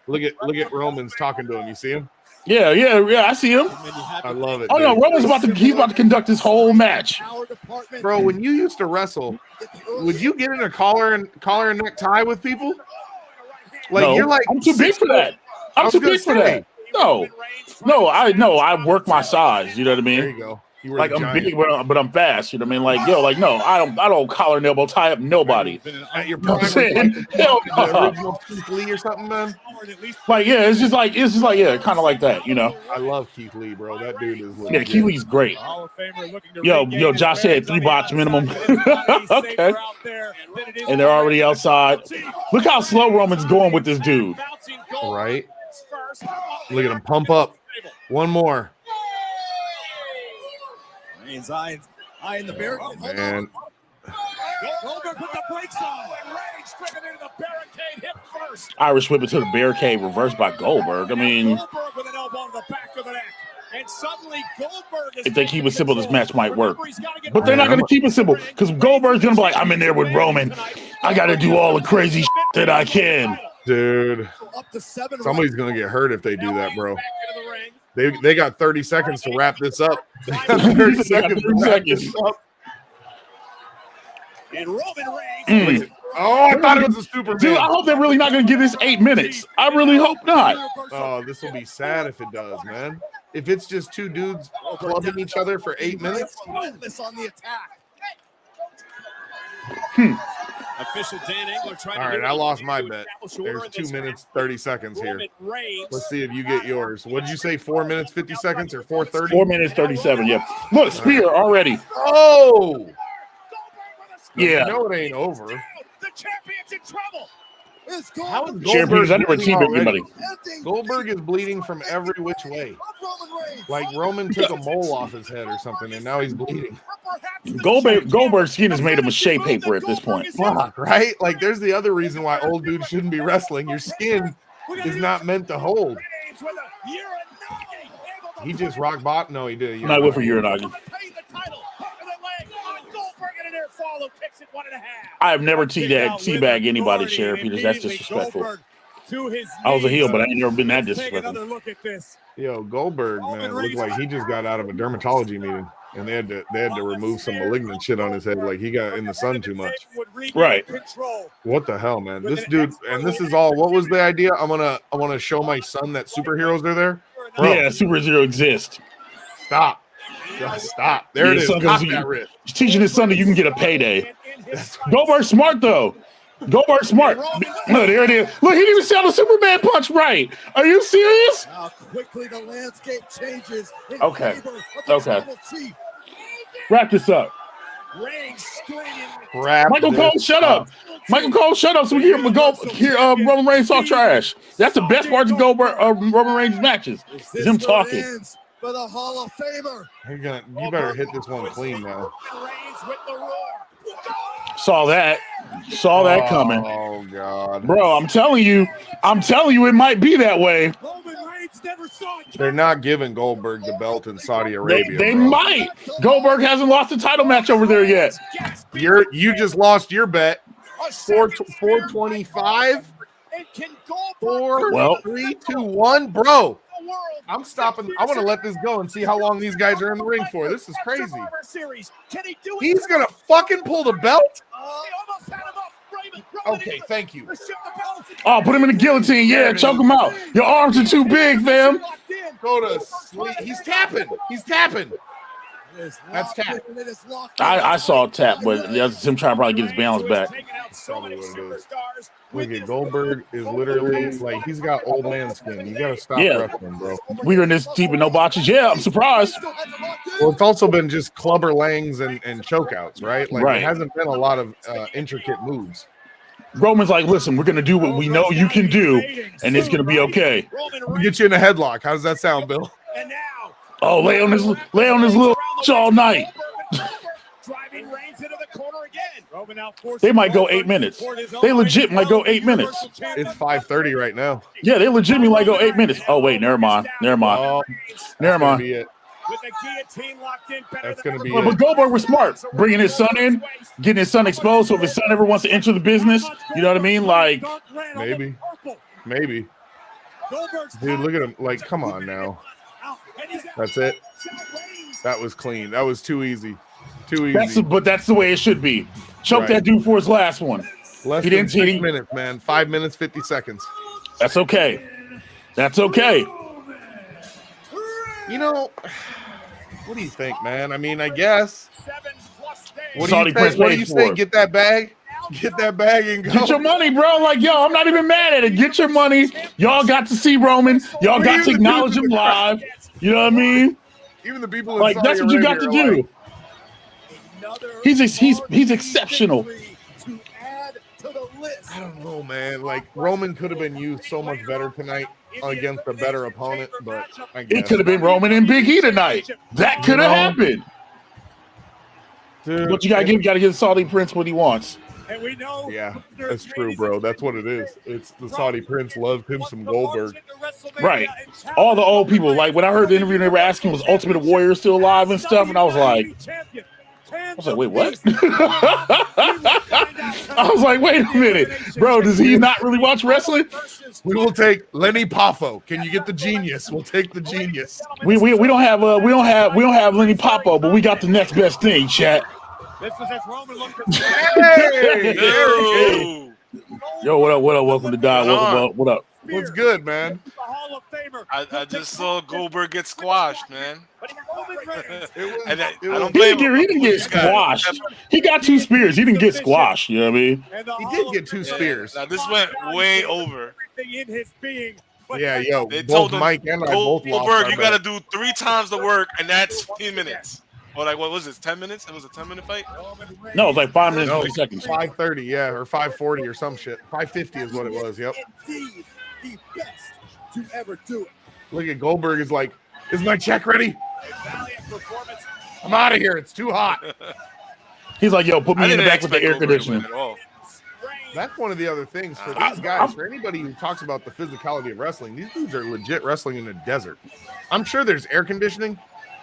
Look at Roman's talking to him. You see him?
Yeah. I see him.
I love it.
Oh no, Roman's about to conduct his whole match.
Bro, when you used to wrestle, would you get in a collar and neck tie with people? Like
no,
you're like
I'm too big for that. I'm too big for that. No, I work my size. You know what I mean?
There you go.
Like I'm big, but I'm fast. You know what I mean? Like no, I don't collar and elbow tie up nobody.
At your
prime, hell no.
Original Keith Lee or something, man.
Like it's just like kind of like that. You know.
I love Keith Lee, bro. That dude is.
Yeah, Keith Lee's great. Yo, Josh said 3 bots minimum. Okay. And they're already outside. Look how slow Roman's going with this dude.
Right. Look at him pump up. One more.
Eye in the barricade.
Man.
Goldberg put the brakes on. Reigns driven into the barricade, hip first.
Irish whip into the barricade, reversed by Goldberg. I mean,
Goldberg with an elbow to the back of the neck. And suddenly Goldberg is
if they keep it simple, this match might work. But they're not going to keep it simple because Goldberg's going to be like, I'm in there with Roman. I got to do all the crazy shit that I can.
Dude, somebody's going to get hurt if they do that, bro. They got 30 seconds to wrap this up. They got 30 seconds to wrap this up.
And Roman Reigns.
Oh, I thought it was a Superman.
Dude, I hope they're really not going to give this 8 minutes. I really hope not.
Oh, this will be sad if it does, man. If it's just two dudes clubbing each other for 8 minutes.
On the attack.
Official Dan Engler trying
all right, I lost my bet. There's 2 minutes, 30 seconds here. Let's see if you get yours. What did you say, 4 minutes, 50 seconds, or 4:30?
4 minutes, 37, yeah. Look, spear already.
Oh!
Yeah.
You know it ain't over.
The champion's in trouble.
How is
Champion's under a team, everybody.
Goldberg is bleeding from every which way. Like Roman took a mole off his head or something, and now he's bleeding.
Goldberg's skin is made of mache paper at this point.
Fuck, right? Like, there's the other reason why old dudes shouldn't be wrestling. Your skin is not meant to hold. He just rock bottom. No, he did.
Not good for Uranagi. I have never teabag anybody, Sheriff Peters. That's disrespectful. I was a heel, but I ain't never been that disrespectful.
Yo, Goldberg, man, looked like he just got out of a dermatology meeting. And they had to remove some malignant shit on his head, like he got in the sun too much.
Right.
What the hell, man? This dude, and this is all. What was the idea? I want to show my son that superheroes are there. Bro,
Yeah, superhero exists.
stop. Just stop. There it is. Stop that wrist.
He's teaching his son that you can get a payday. Goldberg's smart though. Goldberg's smart. Look, there it is. Look, he didn't even sell the Superman punch right. Are you serious?
How quickly the landscape changes.
Okay. Okay. Wrap this up. Michael Cole, shut up. Michael Cole, shut up so we hear Roman Reigns talk trash. That's the best part of Goldberg Roman Reigns matches. Is him talking.
For the Hall of Famer.
You better hit this one clean now.
Saw that coming.
Oh God,
bro! I'm telling you, it might be that way.
They're not giving Goldberg the belt in Saudi Arabia.
They might. Goldberg hasn't lost a title match over there yet.
You just lost your bet. 425. 4, 3, 2, 1, bro. I'm stopping. I want to let this go and see how long these guys are in the ring for. This is crazy. He's gonna fucking pull the belt. Okay, thank you.
Oh, put him in the guillotine. Yeah, choke him out. Your arms are too big, fam.
Go to sleep. He's tapping. That's tap.
I saw a tap, but that's him trying to probably get his balance back.
Probably what it is. Look at Goldberg is literally like he's got old man skin. You gotta stop wrestling, bro.
We are in this deep and no botches. Yeah, I'm surprised.
Well, it's also been just clubber langs and chokeouts, right? Like
right.
It hasn't been a lot of intricate moves.
Roman's like, listen, we're gonna do what we know you can do, and it's gonna be okay.
We'll get you in a headlock. How does that sound, Bill?
Oh, lay on this little all night. They might go 8 minutes. They legit might go 8 minutes.
It's 5:30 right now.
Yeah, they legitimately might go 8 minutes. Oh wait, never mind.
Oh,
never mind.
That's gonna be
But Goldberg was smart, bringing his son in, getting his son exposed. So if his son ever wants to enter the business, you know what I mean? Like
maybe. Dude, look at him. Like, come on now. That's it. That was clean. That was too easy.
But that's the way it should be. Choke that dude for his last one.
Less than 6 minutes, man. 5 minutes, 50 seconds.
That's okay. That's okay.
You know, what do you think, man? I mean, I guess. What do you say? Get that bag? Get that bag and go.
Get your money, bro. Like, yo, I'm not even mad at it. Get your money. Y'all got to see Roman. Y'all got to acknowledge him live. You know what I mean?
Even the people in
like
Saudi
that's what you got to do.
Like,
he's exceptional.
I don't know, man. Like Roman could have been used so much better tonight against a better opponent, but I guess.
It could have been Roman and Big E tonight. That could have happened.
Dude,
but you gotta give Saudi Prince what he wants.
And we know
that's true, bro. That's what it is. It's the Saudi Prince loved him some Goldberg.
Right. All the old people. Like when I heard the interview, they were asking, was Ultimate Warrior still alive and stuff? And I was like, wait, what? I was like, wait a minute, bro. Does he not really watch wrestling?
We will take Lenny Poffo. Can you get the genius? We'll take the genius.
We don't have Lenny Poffo, but we got the next best thing, chat.
Hey,
yo, what up? Welcome to Die. What up?
What's good, man?
I just saw Goldberg get squashed, man.
He didn't get squashed. He got 2 spears. He didn't get squashed. You know what I mean?
He did get 2 spears.
Now, this went way over.
Yeah, yo,
they
both
told him,
Mike and I both lost.
Goldberg, you got to do 3 times the work, and that's 15 minutes. Or like, what was this? 10 minutes? It was a 10-minute fight.
No, it was like 5 minutes, 30 seconds.
5:30, yeah, or 5:40 or some shit. 5:50 is what it was. Yep.
Indeed, the best to ever do it.
Look at Goldberg is like, is my check ready? I'm out of here. It's too hot.
He's like, yo, put me in the back with the air conditioning.
That's one of the other things for these guys. For anybody who talks about the physicality of wrestling, these dudes are legit wrestling in a desert. I'm sure there's air conditioning,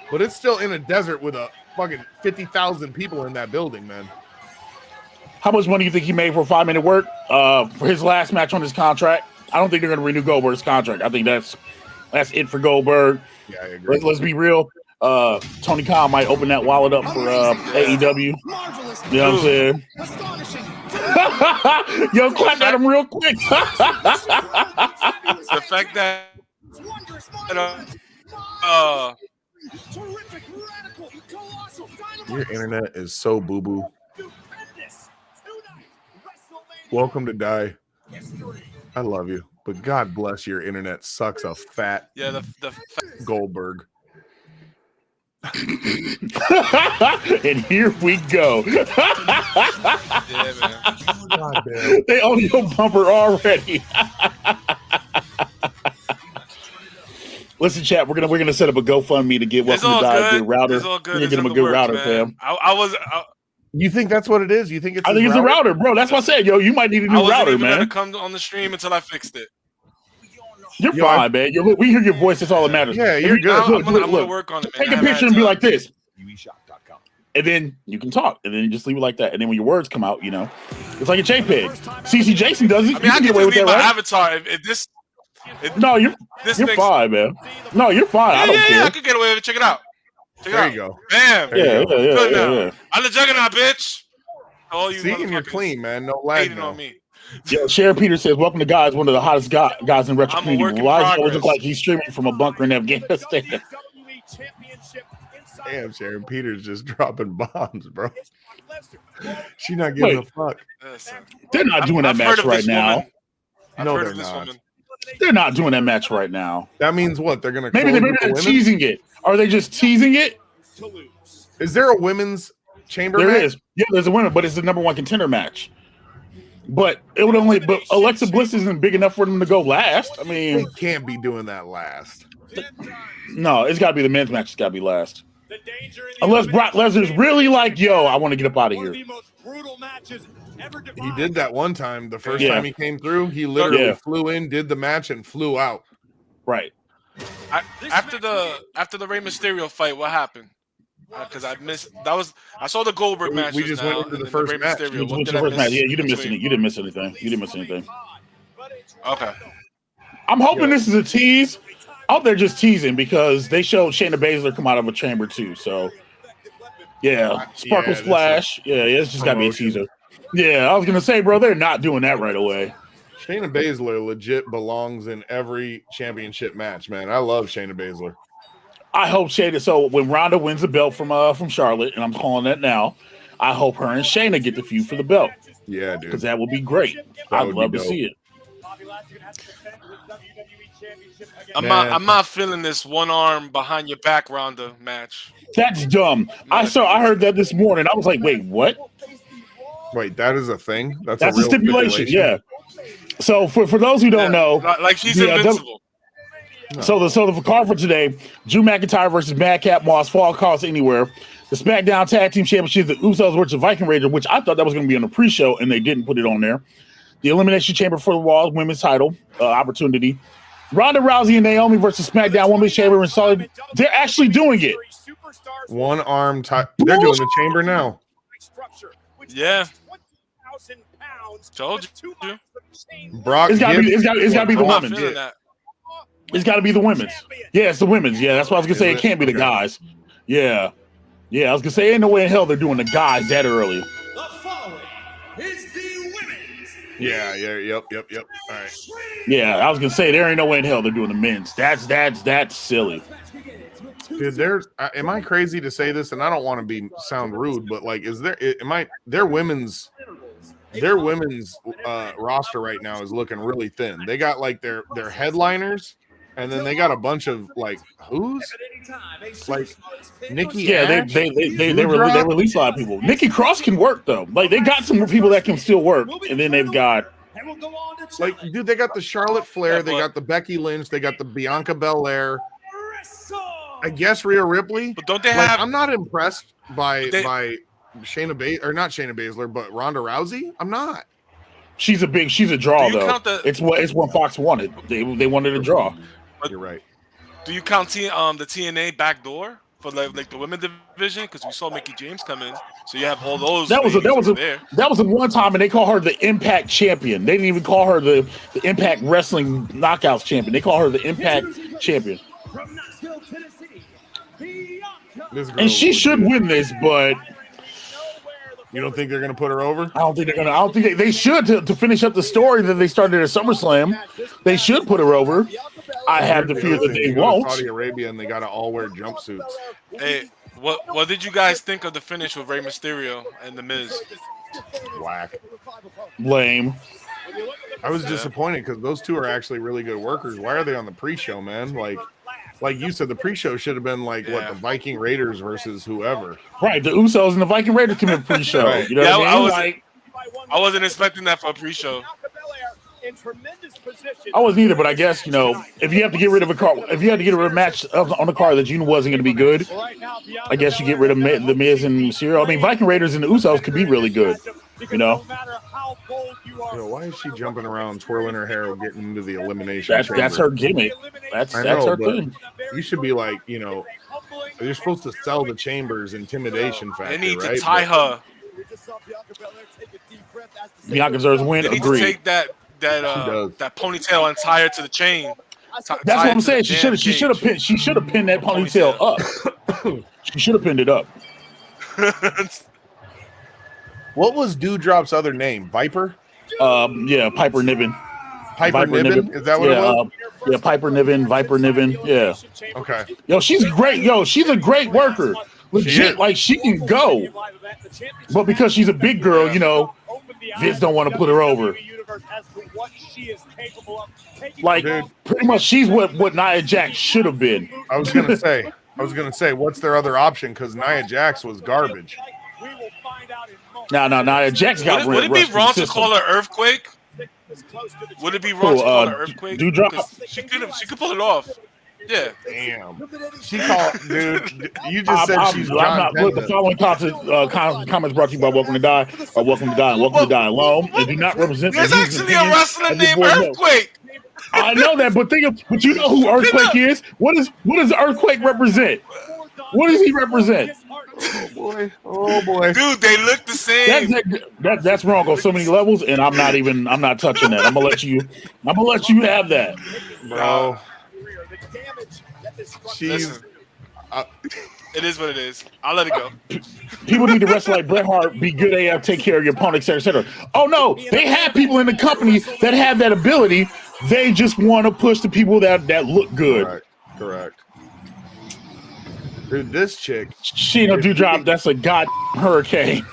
but it's still in a desert with a fucking 50,000 people in that building, man.
How much money do you think he made for 5-minute work for his last match on his contract? I don't think they're going to renew Goldberg's contract. I think that's it for Goldberg.
Yeah, I agree.
Let's be real. Tony Khan might open that wallet up for AEW. You know what I'm saying? Yo, clap at him real quick.
The fact that
your internet is so boo-boo. Welcome to die. I love you, but God bless your internet sucks a fat Goldberg.
And here we go.
Yeah, man.
God damn.
They own your bumper already. Listen, chat. We're gonna set up a GoFundMe to get Welcome to Die good router.
It's all good.
We're gonna get him a good router, fam.
You think that's what it is? You think it's?
I think it's a router, bro. That's what I said. Yo, you might need a new router, man.
Gonna come on the stream until I fixed it.
You're fine, man. We hear your voice. That's all that matters.
Yeah, you're good.
I'm gonna work on it, man.
Take a picture and be like this. And then you can talk, and then you just leave it like that. And then when your words come out, it's like a JPEG. CC Jason does it.
I mean, I can
get away with that,
my
right?
avatar.
No, you're fine, man. No, you're fine. I don't care.
I could get away with it. Check it out.
There you go.
Bam.
Yeah.
I'm the juggernaut, bitch. Oh, you
See, and you're clean, man. No lag
on me.
Yeah, Sharon Peter says, "Welcome to guys, one of the hottest guys in retro community. Why does it always look like he's streaming from a bunker in Afghanistan?"
Damn, Sharon Peters just dropping bombs, bro. She's not giving a fuck.
They're not doing that match right now.
No, they're not.
They're not doing that match right now.
That means what? They're gonna
maybe they're teasing it. Are they just teasing it?
Is there a women's chamber match?
There is. Yeah, there's a women, but it's the number one contender match. But it would only. But Alexa Bliss isn't big enough for them to go last. I mean,
they can't be doing that last.
No, it's got to be the men's match. It's got to be last. Unless Brock Lesnar's really like, yo, I want to get up out of here.
He did that one time. The first time he came through, he literally flew in, did the match, and flew out.
Right.
After the Rey Mysterio fight, what happened? Because I missed. I saw the Goldberg match.
We just went into the first match.
Yeah, you didn't miss any. You didn't miss anything.
Okay.
I'm hoping this is a tease. I hope they're just teasing because they showed Shayna Baszler come out of a chamber too. So, yeah, Sparkle Splash. It's just got to be a teaser. Yeah, I was going to say, bro, they're not doing that right away.
Shayna Baszler legit belongs in every championship match, man. I love Shayna Baszler.
I hope Shayna. So when Ronda wins the belt from Charlotte, and I'm calling that now, I hope her and Shayna get the feud for the belt.
Yeah, dude.
Because that would be great. I'd love to see it.
I'm not feeling this one arm behind your back Ronda match.
That's dumb. I heard that this morning. I was like, wait, what?
Wait, that is a thing? That's
a stipulation. Yeah. So for those who don't know,
like she's invincible.
So the card for today: Drew McIntyre versus Madcap Moss, Fall Cost Anywhere. The SmackDown Tag Team Championship, the Usos versus Viking Raiders, which I thought that was going to be on the pre-show, and they didn't put it on there. The Elimination Chamber for the Raw Women's Title opportunity. Ronda Rousey and Naomi versus SmackDown Women's Chamber and Solid. They're actually doing it.
One arm tie. They're doing the chamber now.
Yeah. Told you.
Brock.
It's got to be the women's. It's got to be the women's. Yeah, it's the women's. Yeah, that's what I was gonna say. It can't be the guys. Yeah, I was gonna say, ain't no way in hell they're doing the guys that early.
The following is the women's.
Yeah. Yep. All right.
Yeah, I was gonna say there ain't no way in hell they're doing the men's. That's silly.
Dude, am I crazy to say this? And I don't want to sound rude, but like, their women's roster right now is looking really thin. They got like their headliners, and then they got a bunch of like who's like Nikki.
Yeah,
Ash,
they release a lot of people. Nikki Cross can work though. Like they got some people that can still work, and then they've got
like, dude, they got the Charlotte Flair, they got the Becky Lynch, they got the Bianca Belair. I guess Rhea Ripley.
But don't they have?
I'm not impressed by Shayna Baszler, or not Shayna Baszler, but Ronda Rousey. I'm not.
She's a draw though. It's what Fox wanted. They wanted a draw.
You're right.
Do you count the TNA back door for like the women's division? Because we saw Mickie James come in, so you have all those. That was
a one time, and they call her the Impact Champion. They didn't even call her the Impact Wrestling Knockouts Champion. They call her the Impact Champion.
From Knoxville, Tennessee, Bianca
And she should win this, but
you don't think they're gonna put her over?
I don't think they're gonna. I don't think they should to finish up the story that they started at SummerSlam. They should put her over. I have the fear that they won't.
Saudi Arabia and they gotta all wear jumpsuits.
Hey, what did you guys think of the finish with Rey Mysterio and The Miz?
Whack.
Lame.
I was disappointed because those two are actually really good workers. Why are they on the pre-show, man? Like you said, the pre-show should have been like what the Viking Raiders versus whoever.
Right, the Usos and the Viking Raiders came in pre-show.
Right.
You know what I mean?
I wasn't expecting that for a pre-show.
I wasn't either, but I guess if you have to get rid of a car, if you had to get rid of a match on the card that you knew wasn't going to be good, I guess you get rid of the Miz and Mysterio. I mean, Viking Raiders and the Usos could be really good.
Why is she jumping around, twirling her hair, getting into the elimination?
That's her gimmick. That's her thing.
You should be like, you're supposed to sell the Chambers intimidation factor.
They need to
right?
tie her.
Bianca deserves a win.
They need
Agreed.
to take that ponytail and tie her to the chain.
That's what I'm saying. She should have pinned that ponytail up. She should have pinned it up.
What was Dewdrop's other name? Viper?
Yeah, Piper Niven.
Piper Niven? Is that what it was?
Yeah, Piper Niven, Viper Niven. Yeah.
Okay.
Yo, she's great. Yo, she's a great worker. Legit, like she can go. But because she's a big girl, Vince don't want to put her over. Like, pretty much she's what Nia Jax should have been.
I was gonna say, what's their other option? Because Nia Jax was garbage.
No, Nia Jax got
Would it be wrong to call her Earthquake? Would it be wrong to call her Earthquake?
Dewdrop?
She could pull it off. Yeah.
Damn. She called, dude. You just said she's not.
Look, the following comments brought to you by Welcome to Die, or Welcome to Die, and Welcome to Die alone, and do not represent.
There's actually a wrestler named Earthquake.
I know that, but you know who Earthquake is? What does Earthquake represent? What does he represent?
Oh boy,
dude, they look the same.
That's wrong on so many levels, and I'm not touching that. I'm gonna let you have that,
bro.
It is what it is. I'll let it go.
People need to wrestle like Bret Hart, be good AF, take care of your opponent, etc. Oh no, they have people in the company that have that ability. They just want to push the people that look good.
Correct. Dude, this chick.
She no Dewdrop. That's a god hurricane.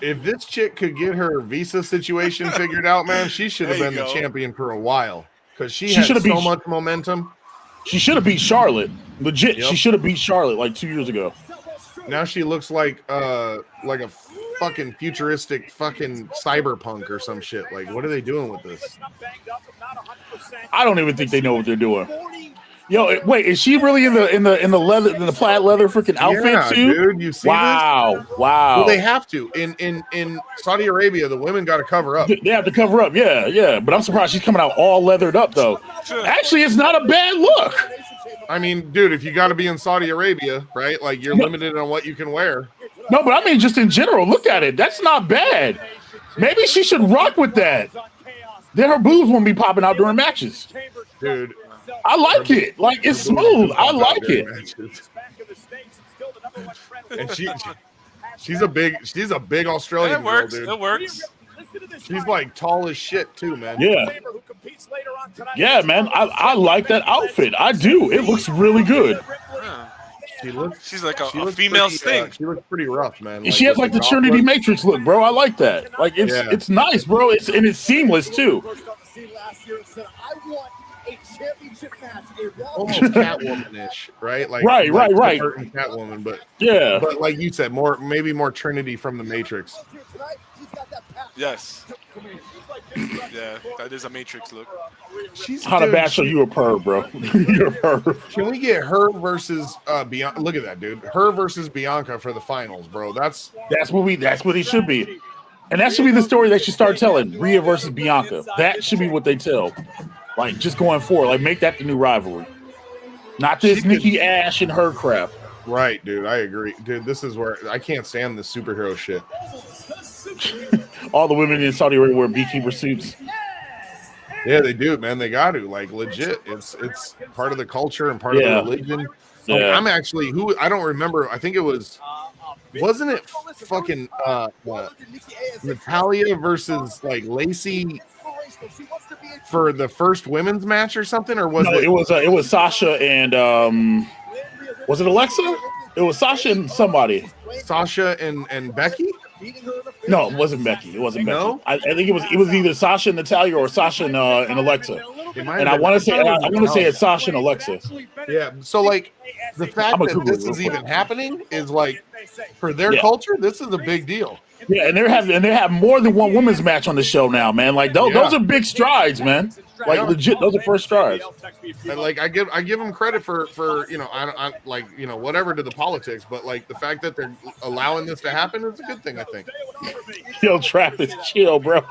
If this chick could get her visa situation figured out, man, she should have been the champion for a while because she had so much momentum.
She should have beat Charlotte. Legit, She should have beat Charlotte like 2 years ago.
Now she looks like a fucking futuristic fucking cyberpunk or some shit. Like, what are they doing with this?
I don't even think they know what they're doing. Yo, wait, is she really in the leather, in the plaid leather freaking outfit too?
Dude, you see this?
Wow.
Well, they have to. In Saudi Arabia, the women got to cover up.
They have to cover up, yeah. But I'm surprised she's coming out all leathered up though. Actually, it's not a bad look.
I mean, dude, if you got to be in Saudi Arabia, right? Like you're limited on what you can wear.
No, but I mean, just in general, look at it. That's not bad. Maybe she should rock with that. Then her boobs won't be popping out during matches.
Dude,
I like it. Like it's smooth. I like it.
And she's a big Australian girl, dude.
It works.
She's like tall as shit too, man.
Yeah, man. I like that outfit. I do. It looks really good.
She's like a female Sting.
She looks pretty rough, man.
She has like the Trinity Matrix look, bro. I like that. Like it's nice, bro. It's seamless too.
Almost Catwoman-ish, right? Like
right.
Catwoman, but like you said, maybe more Trinity from the Matrix.
Yes. Yeah, that is a Matrix look.
Bachelor, you a perv, bro. You're a perv.
Can we get her versus Bianca? Look at that, dude. Her versus Bianca for the finals, bro. That's what
it should be. And that should be the story they should start telling. Rhea versus Bianca. That should be what they tell. Like, just going forward. Like, make that the new rivalry. Not this Nikki Ash and her crap.
Right, dude. I agree. Dude, this is where I can't stand this superhero shit.
All the women in Saudi Arabia wear beekeeper suits.
Yeah, they do, man. They got to. Like, legit. It's part of the culture and part of the religion.
Yeah.
I'm actually I don't remember. I think it wasn't it fucking Natalia versus like Lacey for the first women's match or something, or was
it was Sasha and was it Alexa? It was Sasha and somebody.
Sasha and Becky?
No, it wasn't Becky. It wasn't Becky.
No?
I think it was either Sasha and Natalia or Sasha and Alexa. And I want to say it's Sasha and Alexa.
Yeah. So like the fact that this is even happening is like for their culture, this is a big deal.
Yeah, and they have more than one women's match on the show now, man. Like those are big strides, man. Like legit, those are first strides.
And like I give them credit for I like whatever to the politics, but like the fact that they're allowing this to happen is a good thing, I think.
Yo, Travis, chill, bro.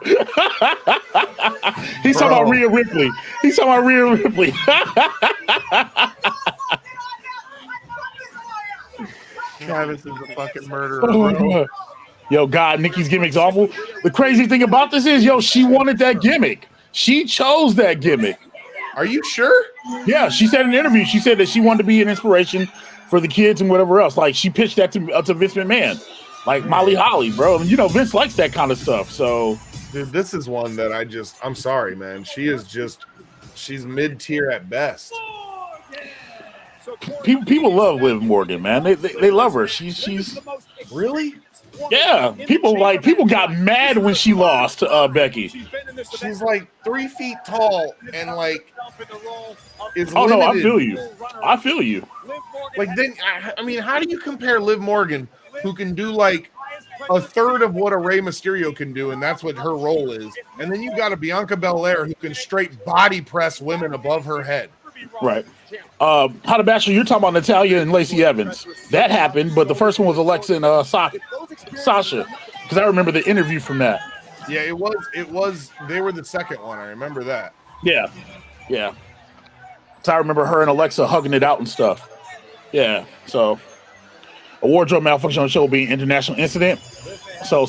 He's talking about Rhea Ripley.
Travis is a fucking murderer, bro.
Yo, God, Nikki's gimmick's awful. The crazy thing about this is, she wanted that gimmick. She chose that gimmick.
Are you sure?
Yeah, she said in an interview, she said that she wanted to be an inspiration for the kids and whatever else. Like, she pitched that to Vince McMahon. Like, Molly Holly, bro. And, Vince likes that kind of stuff, so.
Dude, this is one that I'm sorry, man. She's mid-tier at best.
People love Liv Morgan, man. They love her. She's
really?
Yeah, people got mad when she lost to Becky.
She's like 3 feet tall and like is
limited. No, I feel you.
Like then, I mean, how do you compare Liv Morgan, who can do like a third of what a Rey Mysterio can do, and that's what her role is, and then you got a Bianca Belair who can straight body press women above her head.
Right. How to Bachelor, you're talking about Natalia and Lacey Evans. That happened, but the first one was Alexa and Sasha, because I remember the interview from that.
Yeah, it was. They were the second one. I remember that.
Yeah. So I remember her and Alexa hugging it out and stuff. Yeah. So a wardrobe malfunction on the show will be an international incident. So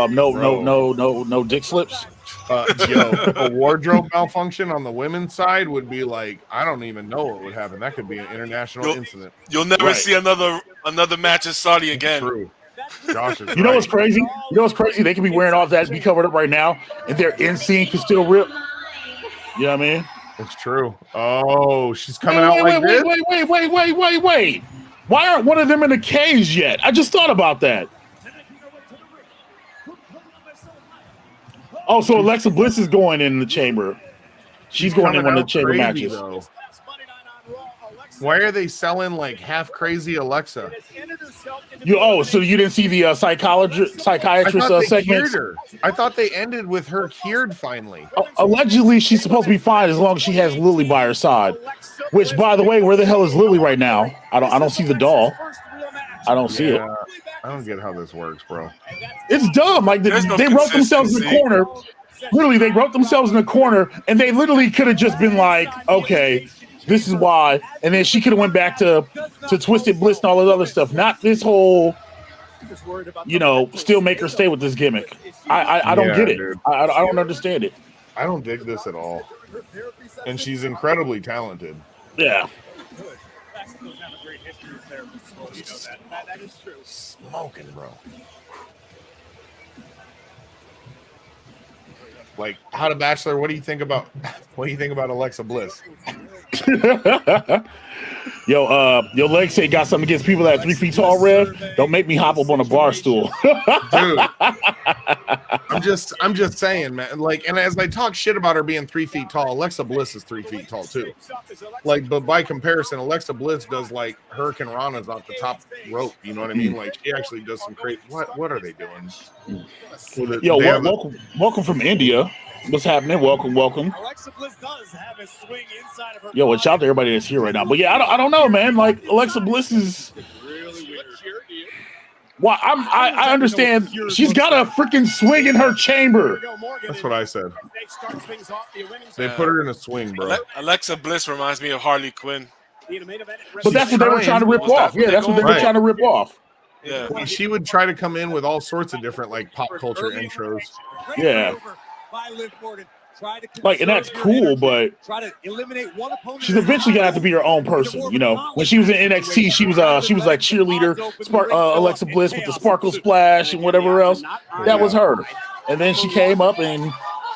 no dick slips.
A wardrobe malfunction on the women's side would be like, I don't even know what would happen. That could be an international incident.
You'll never see another match in Saudi again.
True. Josh is
what's crazy? They can be wearing all that to be covered up right now, and their NSYNC can still rip. You know what I mean?
It's true. Oh, she's coming out like this?
Wait. Why aren't one of them in the cage yet? I just thought about that. Oh, so Alexa Bliss is going in the chamber. She's going in one of the chamber matches.
Though. Why are they selling like half crazy Alexa?
So you didn't see the psychiatrist segment?
I thought they ended with her cured finally.
Allegedly, she's supposed to be fine as long as she has Lily by her side. Which, by the way, where the hell is Lily right now? I don't see the doll. I don't see it.
I don't get how this works, bro.
It's dumb. Like they wrote themselves in the corner. Literally, they wrote themselves in the corner, and they literally could have just been like, "Okay, this is why," and then she could have went back to Twisted Bliss and all that other stuff. Not this whole, still make her stay with this gimmick. I don't get it. I don't understand it.
I don't dig this at all. And she's incredibly talented.
Yeah.
Smoking, bro. Like, How to Bachelor, what do you think about Alexa Bliss?
Yo, leg say got something against people that are 3 feet tall, Rev. Don't make me hop up on a bar stool.
Dude. I'm just saying, man. Like, and as I talk shit about her being 3 feet tall, Alexa Bliss is 3 feet tall too. Like, but by comparison, Alexa Bliss does like Hurricane Rana's off the top rope. You know what I mean? Like, she actually does some crazy. What are they doing?
Yo, welcome from India. What's happening? Welcome.
Alexa Bliss does have a swing inside of her.
Yo, watch out to everybody that's here right now. But yeah, I don't know, man. Like Alexa Bliss is. Well, I understand. She's got a freaking swing in her chamber.
That's what I said. They put her in a swing, bro.
Alexa Bliss reminds me of Harley Quinn.
But that's what they were trying to rip off. Yeah, that's what they were trying to rip off.
Yeah,
she would try to come in with all sorts of different like pop culture intros.
Yeah.
By Liv Morgan.
Like, and that's cool, but she's eventually gonna have to be her own person. You know, when she was in NXT, she was like cheerleader, Alexa Bliss with the sparkle splash and whatever else. That was her. And then she came up and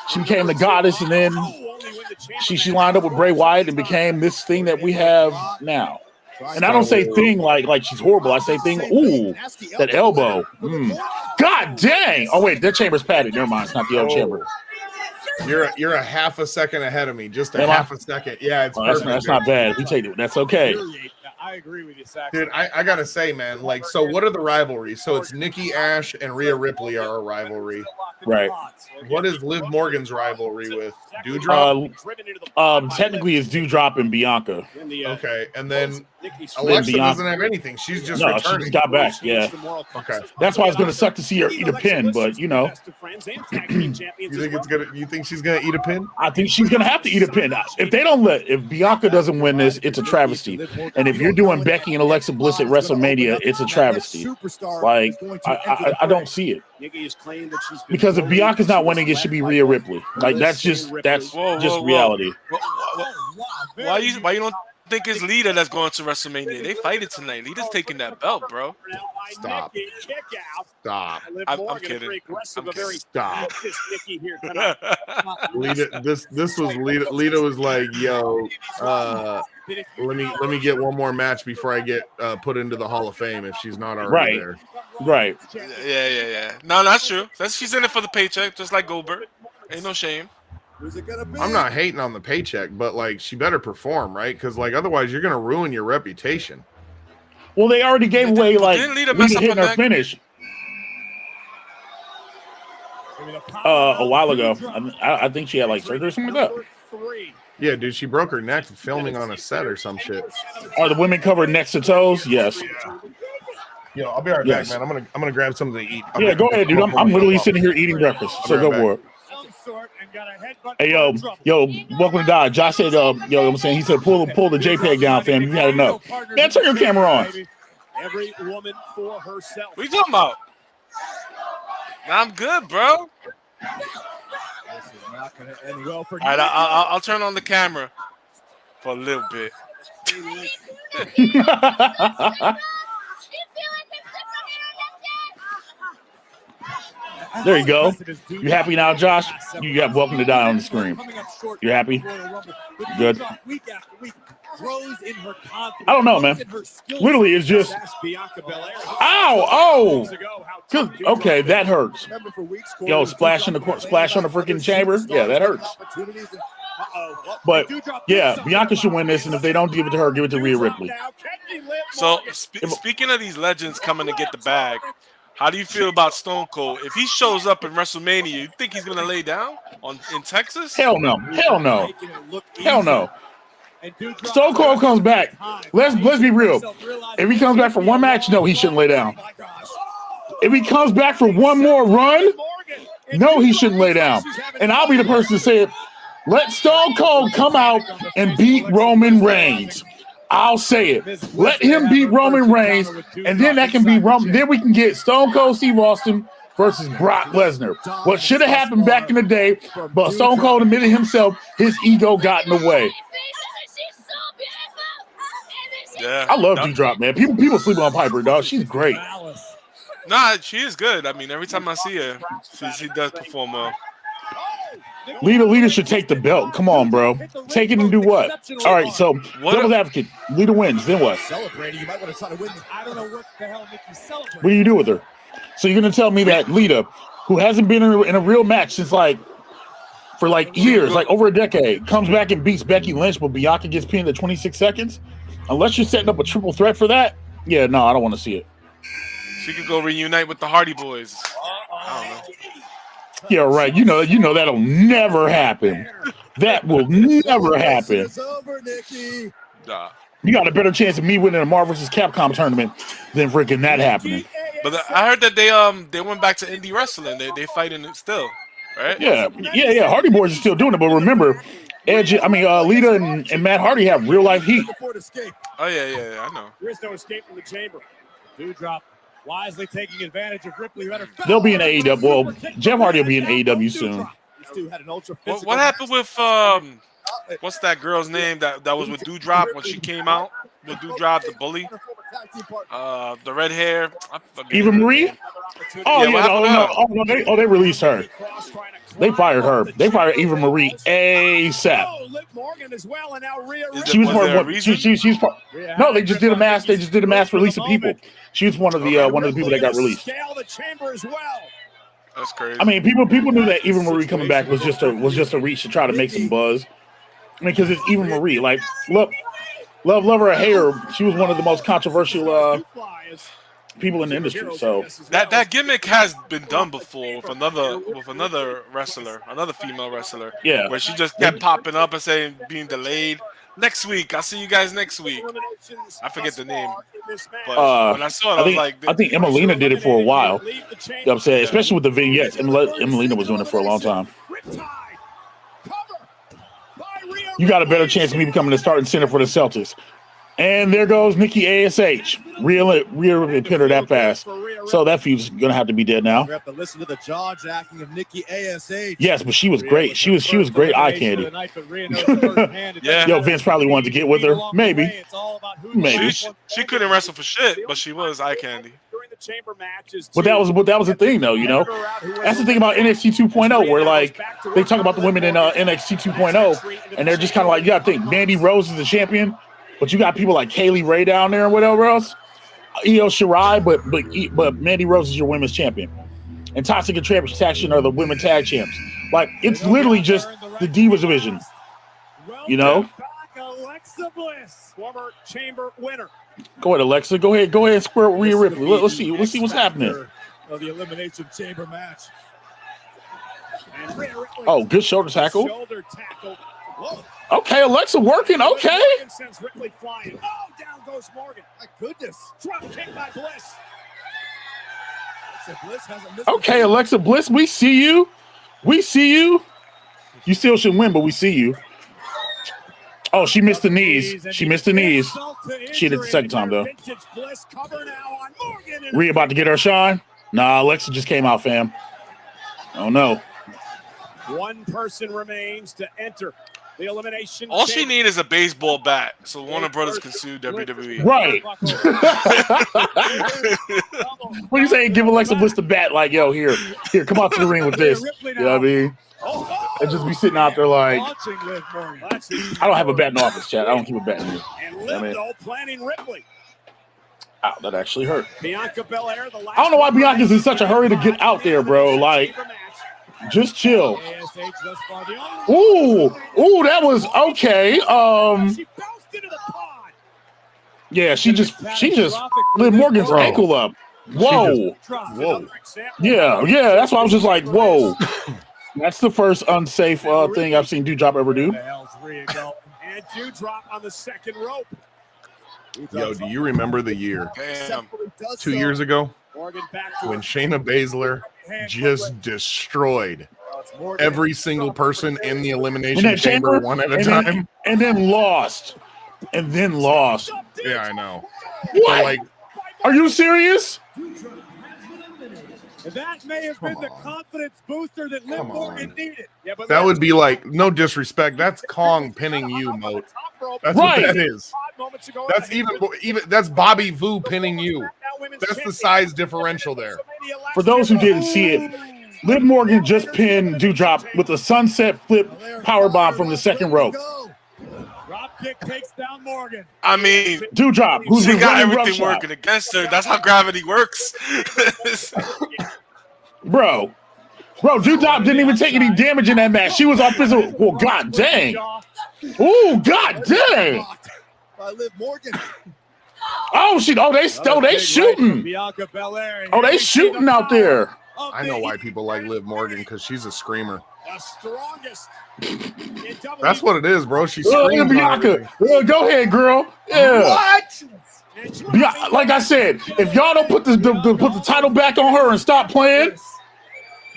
she became the goddess, and then she lined up with Bray Wyatt and became this thing that we have now. And I don't say thing like she's horrible. I say thing, ooh, that elbow. God dang. Oh, wait, that chamber's padded. Never mind. It's not the old chamber.
You're a half a second ahead of me. Just a half a second. Yeah, it's perfect.
That's not bad. We take it. That's okay.
I agree with you, Sax.
Dude, I gotta say, man, like, so what are the rivalries? So it's Nikki Ash and Rhea Ripley are a rivalry.
Right.
What is Liv Morgan's rivalry with? Doudrop?
Technically it's Doudrop and Bianca.
Okay, and then Alexa doesn't have anything. She's just returning.
She just got back, yeah.
Okay.
That's why it's gonna suck to see her eat a pin, but you know.
You think she's gonna eat a pin?
I think she's gonna have to eat a pin. If Bianca doesn't win this, it's a travesty. And if you're doing Becky and Alexa Bliss at WrestleMania, it's a travesty. Like, I don't see it. Because if Bianca's not winning, it should be Rhea Ripley. Like, that's just reality.
Why you don't think it's Lita that's going to WrestleMania? They fight it tonight. Lita's taking that belt, bro.
Stop.
I'm kidding.
Stop. Lita, this was Lita. Lita was like, yo, let me get one more match before I get put into the Hall of Fame if she's not already there.
Right.
Yeah. No, that's true. She's in it for the paycheck, just like Goldberg. Ain't no shame.
I'm not hating on the paycheck, but like, she better perform, right? Because like, otherwise you're gonna ruin your reputation.
Well, they already gave away like
Lita hitting
her finish a while ago. I think she had like surgery or something like that.
Yeah, dude, she broke her neck filming on a set or some shit.
Are the women covered next to toes? Yes.
Yo, I'll be right back, man. I'm gonna grab something to eat.
Go ahead, dude. I'm literally sitting here eating breakfast. So go for it. Hey, yo, welcome to God. Josh said, I'm saying, he said, pull the JPEG down, fam. You had enough. Man, turn your camera on.
Every woman for herself.
What are you talking about? I'm good, bro.
This is not going to end well for
all right, I'll turn on the camera for a little bit.
There you go. You happy now, Josh? You got welcome to die on the screen. You happy? Good. I don't know, man. Literally, it's just. Ow! Oh! Okay, that hurts. Yo, splash on the freaking chamber. Yeah, that hurts. But yeah, Bianca should win this, and if they don't give it to her, give it to Rhea Ripley.
So speaking of these legends coming to get the bag, how do you feel about Stone Cold? If he shows up in WrestleMania, you think he's gonna lay down in Texas?
Hell no. Hell no. Hell no. Stone Cold comes back. Let's be real. If he comes back for one match, no, he shouldn't lay down. If he comes back for one more run, no, he shouldn't lay down. And I'll be the person to say it. Let Stone Cold come out and beat Roman Reigns. I'll say it. Let him beat Roman Reigns, and then that can be Roman. Then we can get Stone Cold Steve Austin versus Brock Lesnar. What should have happened back in the day, but Stone Cold admitted himself his ego got in the way.
Yeah,
I love Doudrop, man. People sleep on Piper, dog. She's great.
Nah, she is good. I mean, every time I see her, she does perform well.
Lita should take the belt. Come on, bro. Take it and do what? All right, so devil's advocate. Lita wins. Then what? What do you do with her? So you're gonna tell me that Lita, who hasn't been in a real match since for years, like over a decade, comes back and beats Becky Lynch, but Bianca gets pinned at 26 seconds? Unless you're setting up a triple threat for that, yeah, no, I don't want to see it.
She could go reunite with the Hardy Boys. I don't know.
Yeah, right. You know that'll never happen. That will never happen.
Nah.
You got a better chance of me winning a Marvel vs. Capcom tournament than freaking that happening.
But I heard that they went back to indie wrestling. They fighting it still, right?
Yeah. Hardy Boys are still doing it, but remember, Lita and Matt Hardy have real life heat.
Oh yeah, I know.
There is no escape from the chamber. Doudrop wisely taking advantage of Ripley.
They'll be in AEW. Well, Jeff Hardy will be in AEW soon.
What happened with what's that girl's name that was with Dewdrop when she came out? With Dewdrop, the bully, the red hair.
Eva Marie. Oh yeah, they released her. They fired her. They fired Eva Marie ASAP. She was part of what? She's part. No, they just did a mass. They just did a mass release of people. She was one of the people that got released.
That's crazy.
I mean, people knew that Eva Marie coming back was just a reach to try to make some buzz. I mean, because it's Eva Marie. Like, look, love her or hate her, she was one of the most controversial people in the industry. So
that gimmick has been done before with another wrestler, another female wrestler.
Yeah,
where she just kept popping up and saying being delayed. Next week, I'll see you guys next week. I forget the name, but when I saw it,
I think Emelina did it for a while. You know what I'm saying, especially with the vignettes. Emelina was doing it for a long time. You got a better chance of me becoming the starting center for the Celtics. And there goes Nikki ASH. Real pin her that fast. So that feud's gonna have to be dead now.
We have to listen to the jaw jacking of Nikki ASH.
Yes, but she was great. She was great eye candy.
Yeah.
Yo, Vince probably wanted to get with her. Maybe.
She couldn't wrestle for shit, but she was eye candy.
But that was the thing, though. You know, that's the thing about NXT 2.0, where like they talk about the women in NXT 2.0, and they're just kind of like, you gotta think Mandy Rose is the champion. But you got people like Kaylee Ray down there and whatever else. Io Shirai, but Mandy Rose is your women's champion. And Toxic and Traction are the women tag champs. Like, it's literally just the Divas division. You know?
Alexa Bliss, former chamber winner.
Go ahead, Alexa. Go ahead and square Rhea Ripley. Let's see what's happening.
Of the Elimination Chamber match.
Oh, good shoulder tackle.
Shoulder tackle. Whoa.
Okay, Alexa working. Okay.
Ripley flying. Oh, down goes Morgan. My goodness. Drop kick by Bliss.
Okay, Alexa Bliss, we see you. We see you. You still should win, but we see you. Oh, she missed the knees. She missed the knees. She did it the second time, though. Rhea about to get her shine? Nah, Alexa just came out, fam. Oh, no.
One person remains to enter the elimination.
All she needs is a baseball bat, so Warner Brothers can sue WWE.
Right. What do you say? Give Alexa Bliss the bat, like, yo, here, come out to the ring with this. You know what I mean? And just be sitting out there like, I don't have a bat in the office, chat. I don't keep a bat in here.
And Lindo planning Ripley.
Ow, that actually hurt.
Bianca Belair,
I don't know why Bianca's in such a hurry to get out there, bro. Like, just chill. Ooh, that was okay. Yeah, she just Liv Morgan's ankle up. Whoa. Yeah, that's why I was just like, whoa. That's the first unsafe thing I've seen Dewdrop ever do.
And Dewdrop on the second rope.
Yo, do you remember the year?
Damn.
2 years ago when Shayna Baszler just destroyed every single person in the elimination chamber one at a time,
and then lost.
Yeah, I know.
What?
So, like,
are you serious?
That may have been the confidence booster that Liv Morgan needed. Yeah, but
that would be like, no disrespect, that's Kong pinning you, Moat. That's right. What that is. That's even that's Bobby Vu pinning you. That's the size differential there.
For those who didn't see it, Liv Morgan just pinned Dewdrop with a sunset flip powerbomb from the second rope.
Drop kick takes down Morgan.
I mean,
Dewdrop, who's
she got everything working against her. That's how gravity works.
Bro, Dewdrop didn't even take any damage in that match. She was offensive. Well, god dang. Ooh, god dang.
Liv Morgan.
Oh, they shooting. Oh, they shooting out there.
I know why people like Liv Morgan, because she's a screamer.
The strongest.
That's what it is, bro. She screams.
Bianca. Go ahead, girl. Yeah.
What?
Like I said, if y'all don't put the title back on her and stop playing,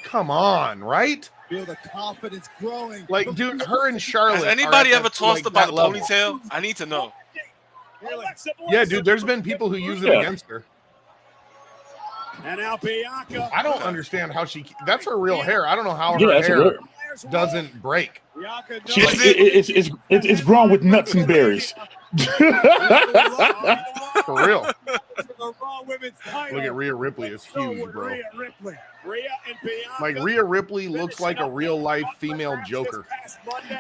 come on, right?
Feel the confidence growing.
Like, dude, her and Charlotte.
Has anybody ever tossed about the ponytail? I need to know.
Yeah, dude, there's been people who use it against her.
And now Bianca.
I don't understand how that's her real hair. I don't know how her hair doesn't break.
It's grown with nuts and berries.
For real. Look at Rhea Ripley. It's huge, bro. Like, Rhea Ripley looks like a real-life female Joker.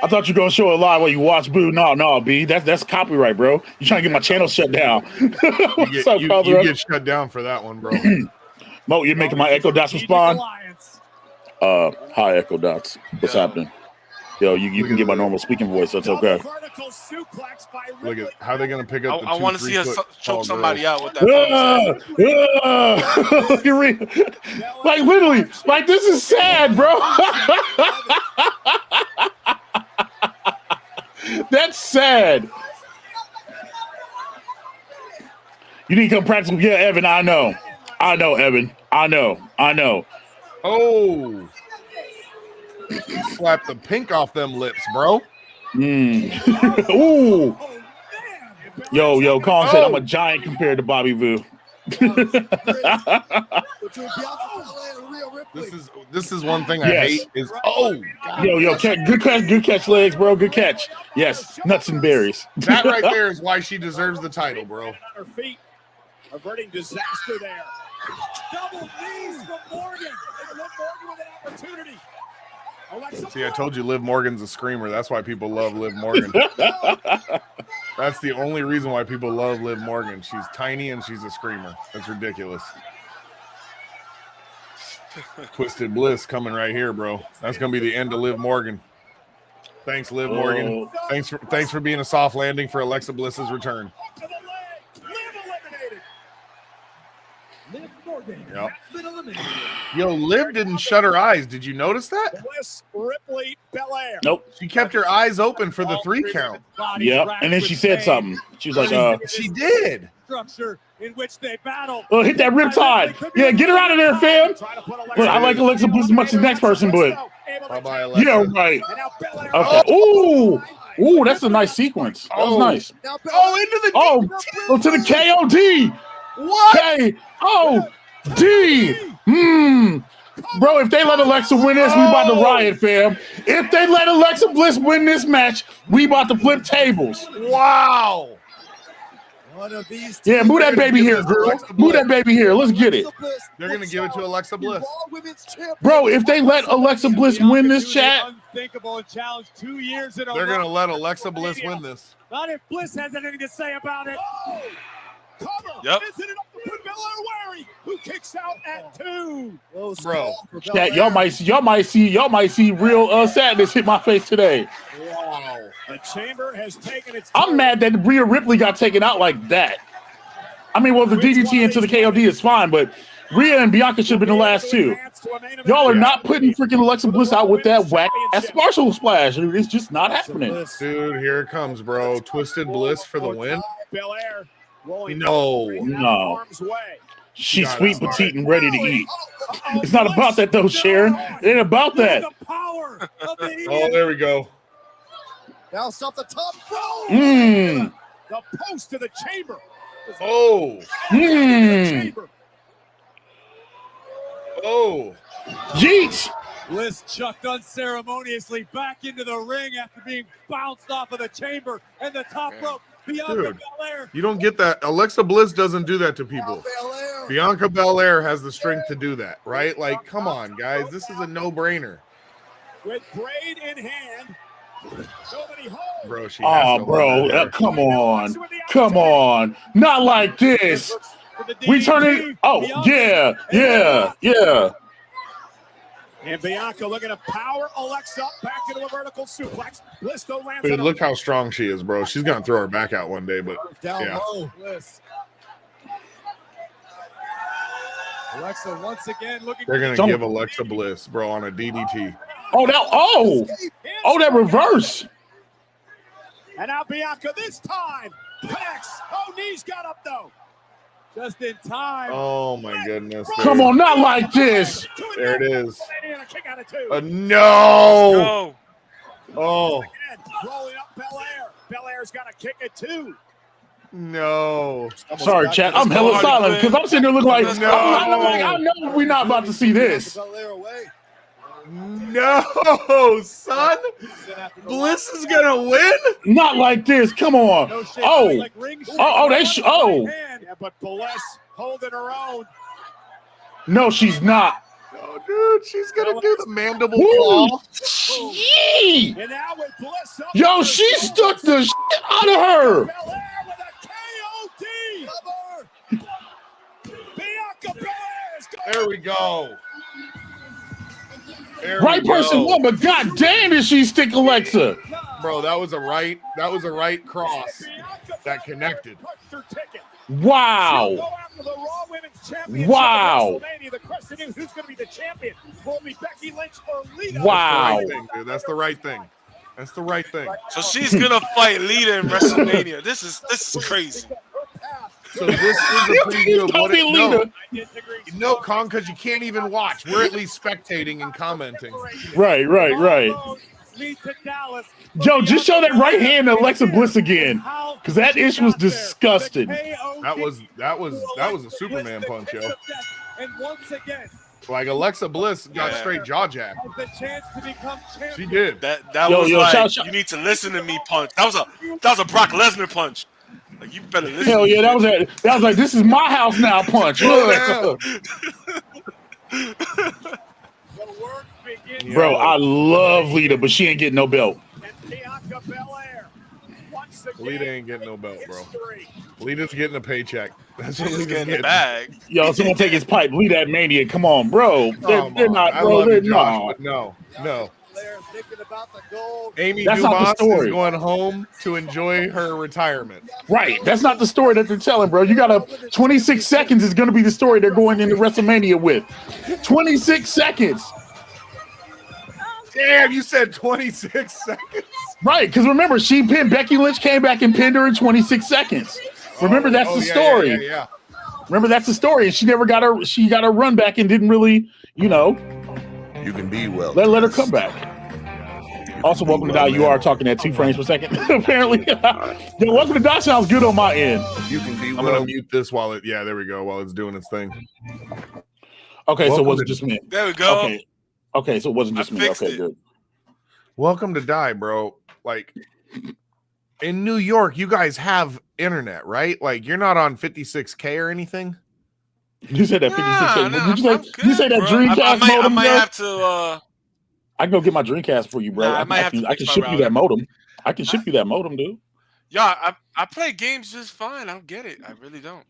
I thought you were going to show a lot while you watch Boo. No, B. That's copyright, bro. You trying to get my channel shut down.
You get shut down for that one, bro.
Mo, you're making my Echo Dots respond? Hi, Echo Dots. What's happening? Yo, you can get my normal speaking voice. That's okay.
Look at how they're going to pick up the
I want to see us choke somebody out with that.
Look at Rhea. Like, literally, like, this is sad, bro. That's sad. You need to come practice. Yeah, Evan, I know, Evan. I know.
Oh. Slap the pink off them lips, bro.
Ooh. Yo, Kong said I'm a giant compared to Bobby Vu.
This is one thing I hate is God.
Yo, good catch, legs, bro. Good catch. Yes, nuts and berries.
That right there is why she deserves the title, bro.
Averting disaster there. Double knees from Morgan. And Liv Morgan with an opportunity.
See, I told you Liv Morgan's a screamer. That's why people love Liv Morgan. That's the only reason why people love Liv Morgan. She's tiny and she's a screamer. That's ridiculous. Twisted Bliss coming right here, bro. That's gonna be the end of Liv Morgan. Thanks, Liv Morgan. Thanks for being a soft landing for Alexa Bliss's return. Yep. Yo, Liv didn't shut her eyes. Did you notice that?
Bliss, Ripley, Belair.
Nope.
She kept her eyes open for the 3 count.
Yep. And then she said something. She was like,
she did.
Structure in which they battle.
Oh, hit that riptide. Yeah, get her out of there, fam. But I like Alexa Bliss as much as the next person, but
bye-bye, Alexa.
Yeah, right. Okay. Ooh, that's a nice sequence. That was nice.
Into the
to the KOD.
What?
KOD. Bro, if they let Alexa win this, we about to riot, fam. If they let Alexa Bliss win this match, we about to flip tables.
Wow.
One of these
move that baby here, girl. Move that baby here. Let's get it.
They're going to give it to Alexa Bliss.
Bro, if they let Alexa Bliss win this chat.
Unthinkable challenge 2 years in a row.
They're going to let Alexa Bliss win this.
Not if Bliss has anything to say about it.
Yep.
Who kicks out at 2?
Bro,
chat, y'all might see real sadness hit my face today.
Wow.
The chamber has taken its.
I'm mad that Rhea Ripley got taken out like that. I mean, well, the DDT into the KOD is fine, but Rhea and Bianca should have been the last 2. Y'all are not putting freaking Alexa Bliss out with that whack ass Marshall splash. It's just not happening.
Dude, here it comes, bro. Twisted Bliss for the win.
Belair.
No. She's sweet, petite, and ready to eat. It's not about that, though, Sharon. It ain't about that.
Oh, there we go.
Now stop the top.
The
post to the chamber.
Oh.
Yeet.
Bliss chucked unceremoniously back into the ring after being bounced off of the chamber and the top rope.
Dude, you don't get that. Alexa Bliss doesn't do that to people. Bianca Belair has the strength to do that, right? Like, come on, guys. This is a no-brainer.
With braid in hand.
Bro,
come on. Not like this. We turn it. Oh, yeah.
And Bianca looking to power Alexa back into a vertical suplex. Bliss though lands.
Dude, look how strong she is, bro. She's gonna throw her back out one day, but
down low. Bliss. Alexa once again looking.
They're gonna give Alexa Bliss, bro, on a DDT.
That reverse.
And now Bianca this time connects. Oh, knees got up though. Just in time.
Oh my goodness.
Come on, not like this.
There it is.
No.
Oh.
Rolling up Belair. Belair's got to kick it too.
No.
Sorry, chat. I'm hella silent because I'm sitting there looking like, I know we're not about to see this.
No, son. Bliss is gonna win.
Not like this. Come on.
No shake,
Oh.
like ring shake.
Oh, they oh.
Yeah, but Bliss holding her own.
No, she's not.
Oh, dude, she's gonna do the mandible
Woo.
claw.
Yee.
And now with Bliss up
Yo,
there,
she stuck the shit out of her.
Belair with a KOD. Bianca Belair is going.
There we go. There
Right
we go.
person won, but god damn did she stick Alexa.
Bro, that was a right cross that connected.
Wow.
Go after the Raw Women's Championship
Wow.
at WrestleMania. The question is, who's going to be the champion? Will it be Becky Lynch or Lita?
Wow.
That's the right thing. That's the right thing.
So she's gonna fight Lita in WrestleMania. This is crazy.
So this is a preview of
Don't
what
be
it no,
Lita.
no, Con, because you can't even watch. We're at least spectating and commenting.
Right.
Lead to Dallas.
Yo, just show that right hand to Alexa Bliss again. Because that ish was disgusting.
That was a Superman punch, yo.
And once again,
Like Alexa Bliss got
Yeah.
straight jaw jack.
the chance to become champion.
She did.
That
Yo,
was
yo,
like
shout-
you need to listen to me punch. That was a Brock Lesnar punch. Like you better listen.
Hell yeah, that was like, this is my house now punch. Look.
The work begins.
Bro, I love Lita, but she ain't getting no belt.
And Bianca Belair. Once again,
Lita ain't getting no belt, bro.
history.
Lita's getting a paycheck. That's what
She's
Lita's
getting the
getting.
bag.
Yo, someone take his pipe. Lita at Mania. Come on, bro. They're not,
I
bro.
love
They're
you, Josh,
not.
but no.
Blair thinking about the gold.
Amy
That's not the
Dubas
story.
is going home to enjoy her retirement.
Right. That's not the story that they're telling, bro. You got 26 seconds is going to be the story they're going into WrestleMania with. 26 seconds.
Damn, you said 26 seconds.
Right. Because remember, she pinned Becky Lynch, came back and pinned her in 26 seconds. Remember, that's the
yeah,
story.
Yeah.
Remember, that's the story. And she never got her. She got her run back and didn't really,
You can be well.
let her come back. Also, welcome to Die. You are talking at 2 frames per second. Apparently, yo, welcome to Die sounds good on my end.
You can be
I'm
well.
gonna mute this while it. Yeah, there we go. While it's doing its thing.
Okay, so it
Welcome
wasn't
to-
just me.
There we go.
Okay, so it wasn't just
I
me.
fixed
Okay,
it.
good.
Welcome to Die, bro. Like in New York, you guys have internet, right? Like you're not on 56K or anything.
You said that 56K.
Nah,
Did you say,
I'm good,
you say that
bro.
Dreamcast
I
modem,
might
bro?
have to.
I can go get my Dreamcast for you, bro.
Nah, I
I
might have to
can
fix my
ship you
router.
that modem. I can ship you that modem, dude.
Yeah, I play games just fine. I don't get it. I really don't.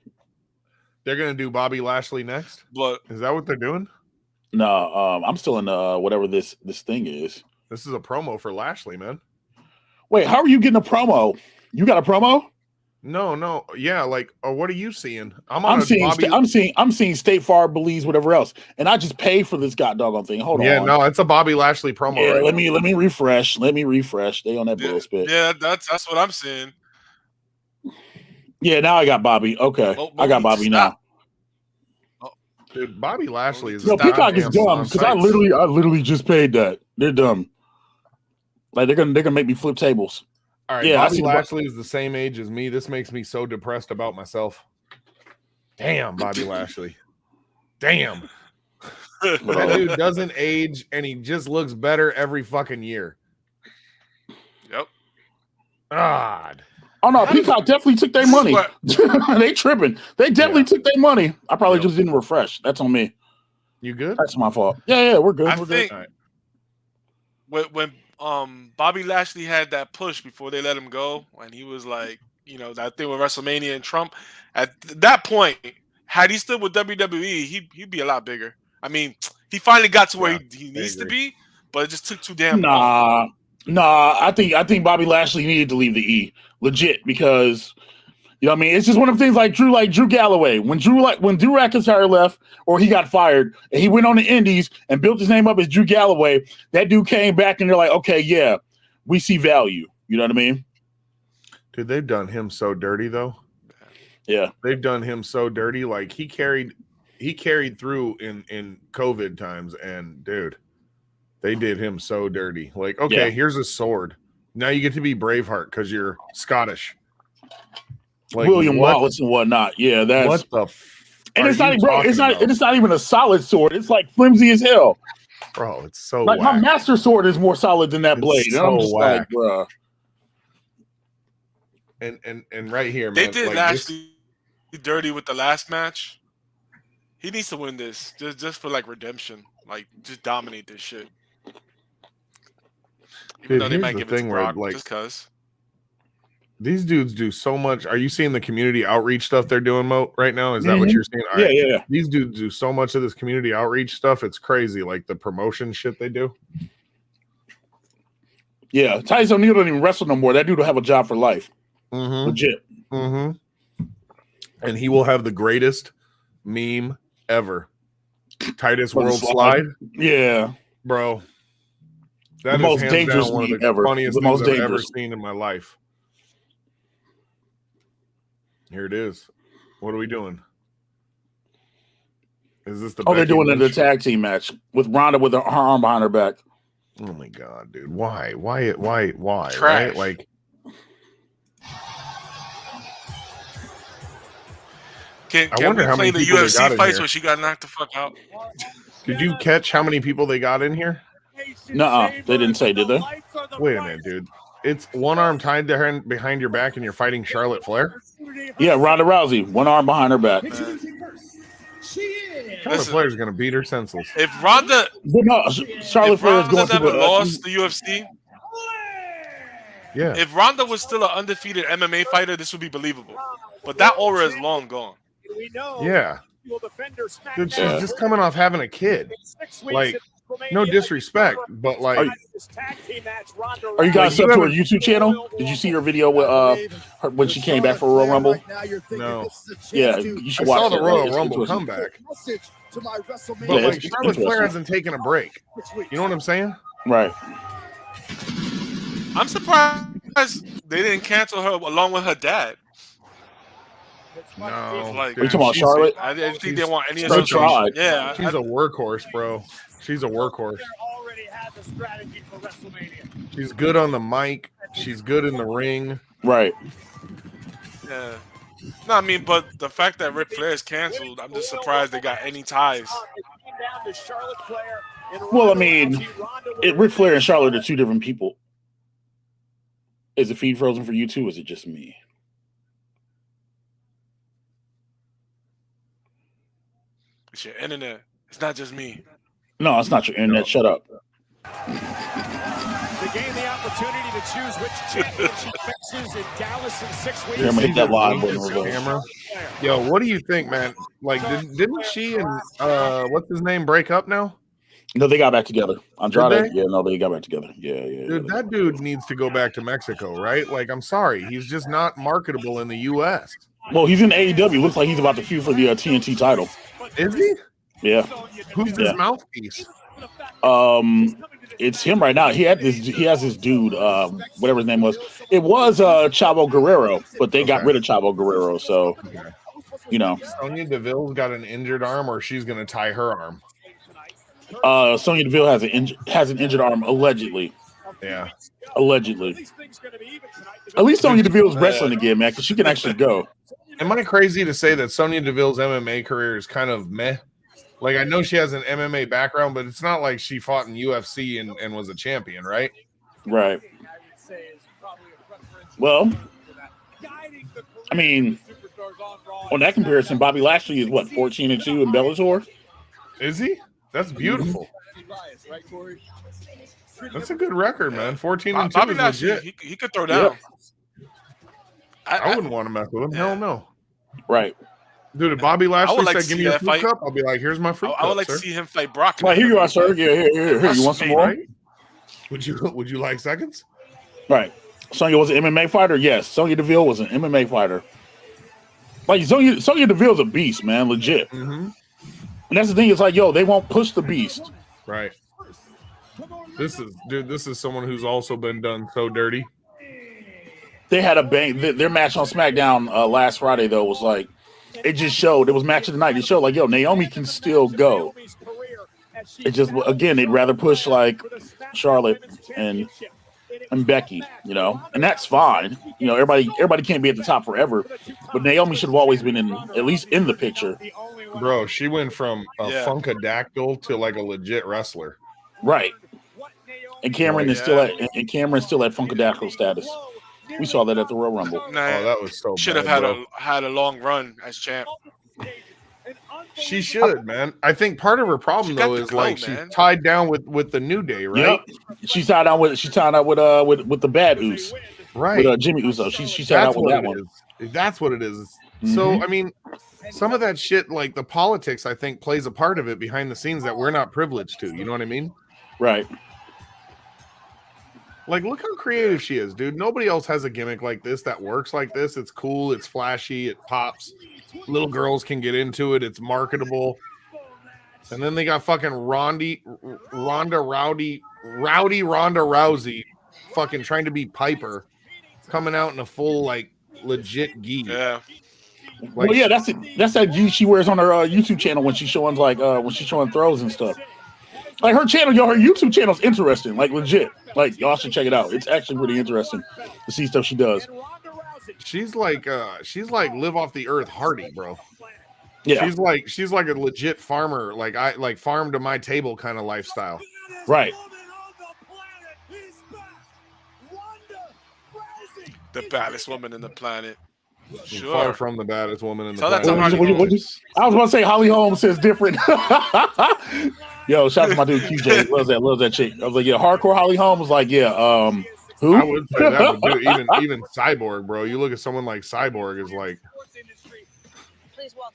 They're gonna do Bobby Lashley next.
But
Is that what they're doing?
No, I'm still in whatever this thing is.
This is a promo for Lashley, man.
Wait, how are you getting a promo? You got a promo?
No. Yeah, like, what are you seeing?
I'm seeing State Farm believes whatever else, and I just pay for this doggone thing. Hold on.
Yeah, no, it's a Bobby Lashley promo.
Yeah,
right
let
now.
me refresh. Let me refresh. They on that bullspit.
yeah, that's what I'm saying.
Yeah, now I got Bobby. Okay,
Oh,
I got Bobby now.
Dude, Bobby Lashley is.
No, Peacock is dumb because I literally just paid that. They're dumb. Like they're gonna make me flip tables.
All right,
Yeah, I
Bobby
see the-
Lashley is the same age as me. This makes me so depressed about myself. Damn, Bobby Lashley. Damn. That dude doesn't age and he just looks better every fucking year.
Yep.
God.
Oh no, Peacock definitely took their money. They tripping. They definitely took their money. I probably just didn't refresh. That's on me.
You good?
That's my fault. Yeah, we're good.
I
We're
think
good.
when Bobby Lashley had that push before they let him go, and he was like, that thing with WrestleMania and Trump. At that point, had he stood with WWE, he'd be a lot bigger. I mean, he finally got to where he needs to be, but it just took too damn long.
Nah. I think Bobby Lashley needed to leave the E, legit, because you know what I mean. It's just one of the things like Drew Galloway. When Drew McIntyre left or he got fired and he went on the Indies and built his name up as Drew Galloway, that dude came back and they're like, okay, yeah, we see value. You know what I mean?
Dude, they've done him so dirty though.
Yeah,
they've done him so dirty. Like he carried through in COVID times, and dude, they did him so dirty. Like, okay, here's a sword. Now you get to be Braveheart because you're Scottish. Like
William Wallace and whatnot. Yeah, that's
what the.
And it's not, bro. It's not even a solid sword. It's like flimsy as hell.
Bro, it's so
like
whack.
my master sword is more solid than that
It's
blade.
so
And I'm just
whack.
like, bro.
And right here,
They
man.
did
like
Lashley dirty with the last match. He needs to win this just for like redemption. Like just dominate this shit. Even though they
here's
might
the
give it to
thing where,
Brock,
like,
just cause.
these dudes do so much. Are you seeing the community outreach stuff they're doing, Mo, right now? Is that what you're seeing? All right.
Yeah.
These dudes do so much of this community outreach stuff. It's crazy. Like the promotion shit they do.
Yeah. Titus O'Neil don't even wrestle no more. That dude will have a job for life.
Mm-hmm.
Legit.
Mm-hmm. And he will have the greatest meme ever. Titus World Slide.
Yeah.
Bro. That
The
is
most
hands
dangerous
down one of the
meme ever.
funniest
The
things
most
I've ever
dangerous.
seen in my life. Here it is. What are we doing? Is this the
they're
Becky
doing
Lynch?
the tag team match with Ronda with her arm behind her back.
Oh my god, dude. Why? Why?
Trash.
Right? Like
Can
wonder
we
how
play
many
the
people they got
UFC
in
fights
here.
where she got knocked the fuck out?
did you catch how many people they got in here?
Nuh-uh. They didn't say, did they?
Wait a minute, dude. It's one arm tied behind your back and you're fighting Charlotte Flair?
Yeah, Ronda Rousey, one arm behind her back.
Charlotte Flair's gonna beat her senseless.
If Ronda,
But no, Charlotte Flair is going
never
to
lost the UFC,
Yeah.
if Ronda was still an undefeated MMA fighter, this would be believable. But that aura is long gone.
Yeah. Dude, she's just coming off having a kid. Like, no disrespect, but like,
Are you guys
Like,
up
you
to her YouTube channel? Did you see her video with her, when she came back for Royal Rumble?
no.
Yeah, you should
I
watch
saw the
that.
Royal
It's
Rumble
interesting.
comeback. But
Yeah,
like,
it's
Charlotte Flair
interesting.
hasn't taken a break. You know what I'm saying?
Right.
I'm surprised they didn't cancel her along with her dad.
No.
Like,
Are you talking about
she's-
Charlotte?
I didn't think they want any
They
association.
tried.
Yeah,
She's a workhorse, bro. She's a workhorse. She's good on the mic. She's good in the ring.
Right.
yeah. No, I mean, but the fact that Ric Flair is canceled, I'm just surprised they got any ties.
Well, I mean, Ric Flair and Charlotte are two different people. Is the feed frozen for you too? Or is it just me?
It's your internet. It's not just me.
No, it's not your internet. Shut up.
They gain the opportunity to choose which champion she faces in Dallas in 6 weeks.
Here, I'm gonna hit that live button.
This
real quick.
camera. Yo, what do you think, man? Like, didn't she and what's his name break up now?
No, they got back together. Andrade?
they?
Yeah, no, they got back together. Yeah.
Dude, that dude needs to go back to Mexico, right? Like, I'm sorry, he's just not marketable in the U.S.
Well, he's in AEW. Looks like he's about to feud for the TNT title.
Is he?
Yeah.
Who's his mouthpiece?
It's him right now. He has this dude, whatever his name was. It was Chavo Guerrero, but they got rid of Chavo Guerrero. So, you know,
Sonya Deville's got an injured arm, or she's gonna tie her arm.
Sonya Deville has an injured arm allegedly.
Yeah.
Allegedly. At least Sonya Deville's wrestling again, man, because she can actually go.
Am I crazy to say that Sonya Deville's MMA career is kind of meh? Like, I know she has an MMA background, but it's not like she fought in UFC and was a champion, right?
Right. Well, I mean, on that comparison, Bobby Lashley is what, 14-2 in Bellator?
Is he? That's beautiful. That's a good record, man. 14-2
Bobby
is
Lashley,
legit.
he could throw down.
I wouldn't want to mess with him. Hell no.
Right.
Dude, if Bobby Lashley
like to
said, give
see
me a
that
fruit
fight.
cup, I'll be like, here's my fruit cup,
I would like
sir.
to see him fight Brock.
Right, here you are, sir. Yeah, here. You want some more?
Right? Would you like seconds?
Right. Sonya was an MMA fighter? Yes. Sonya Deville was an MMA fighter. Like, Sonya Deville's a beast, man. Legit.
Mm-hmm.
And that's the thing. It's like, yo, they won't push the beast.
Right. This is someone who's also been done so dirty.
They had a bang. Their match on SmackDown last Friday, though, was like, it just showed. It was match of the night. It showed, like, yo, Naomi can still go. It just, again, they'd rather push, like, Charlotte and Becky, you know, and that's fine. You know, everybody can't be at the top forever, but Naomi should have always been at least in the picture.
Bro, she went from a funkadactyl to like a legit wrestler.
Right. And Cameron is still at Funkadactyl status. We saw that at the Royal Rumble.
Nah,
Oh, that was so
should
bad,
have
bro.
had a long run as champ.
She should, man. I think part of her problem though is like she's tied down with the New Day, right?
Yep. She's tied out with the bad Uso.
Right.
With Jimmy Uso. She's tied out with that one.
That's what it is. So I mean, some of that shit, like the politics, I think plays a part of it behind the scenes that we're not privileged to. You know what I mean?
Right.
Like, look how creative she is, dude. Nobody else has a gimmick like this that works like this. It's cool. It's flashy. It pops. Little girls can get into it. It's marketable. And then they got fucking Ronda Rousey fucking trying to be Piper coming out in a full, like, legit gi.
Yeah.
Like, well, yeah, that's it. That's that gi she wears on her YouTube channel when she's showing throws and stuff. Like her channel, her YouTube channel is interesting, like legit. Like y'all should check it out. It's actually pretty interesting to see stuff she does.
She's like live off the earth Hardy, bro.
Yeah.
She's like a legit farmer, like farm to my table kind of lifestyle.
Right.
The baddest woman in the planet. Sure.
Far from the baddest woman in the planet.
I was about to say Holly Holm says different. Yo, shout out to my dude QJ. Loves that chick. I was like, yeah, hardcore Holly Holm was like, yeah, who?
I would say that, but dude, even Cyborg, bro. You look at someone like Cyborg is like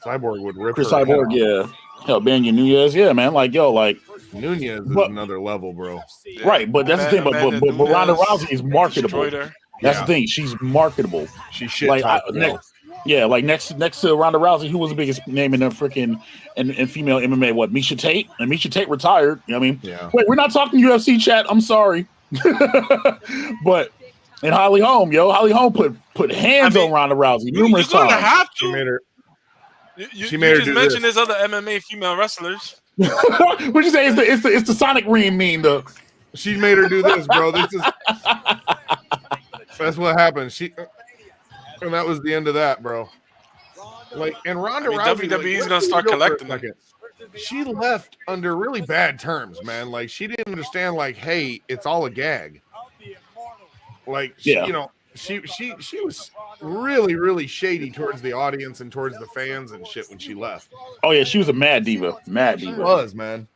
Cyborg would rip
Chris
her
Cyborg, yeah. Hell, Banya Nunez, yeah, man. Like, yo, like
Nunez is another level, bro.
Right, but that's the thing. But Ronda Rousey is marketable. That's the thing. She's marketable.
She's shit.
Like next to Ronda Rousey, who was the biggest name in the freaking in female MMA? What, Miesha Tate? And Miesha Tate retired. You know what I mean?
Yeah.
Wait, we're not talking UFC chat. I'm sorry, but and Holly Holm, Holly Holm put hands on Ronda Rousey numerous times.
Have to.
She made her.
She made her just mentioned there's other MMA female wrestlers.
What you say? It's the Sonic Ream meme though.
She made her do this, bro. That's what happened. And that was the end of that, bro. Like, and Ronda Rousey,
WWE's gonna start collecting them.
She left under really bad terms, man. Like, she didn't understand. Like, hey, it's all a gag. Like, she was really, really shady towards the audience and towards the fans and shit when she left.
Oh yeah, she was a mad diva. Mad diva.
She was, man.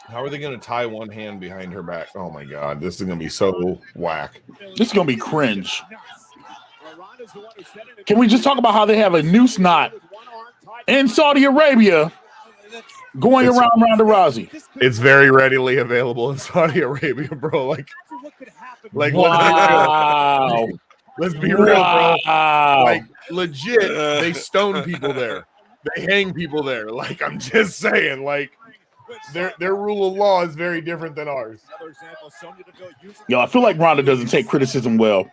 How are they going to tie one hand behind her back? Oh, my God. This is going to be so whack.
This is going to be cringe. Can we just talk about how they have a noose knot in Saudi Arabia going around Ronda Rousey?
It's very readily available in Saudi Arabia, bro. Like
wow.
Let's be real, bro. Like, legit, they stone people there. They hang people there. Like, I'm just saying, like, their rule of law is very different than ours.
Yo, I feel like Ronda doesn't take criticism well.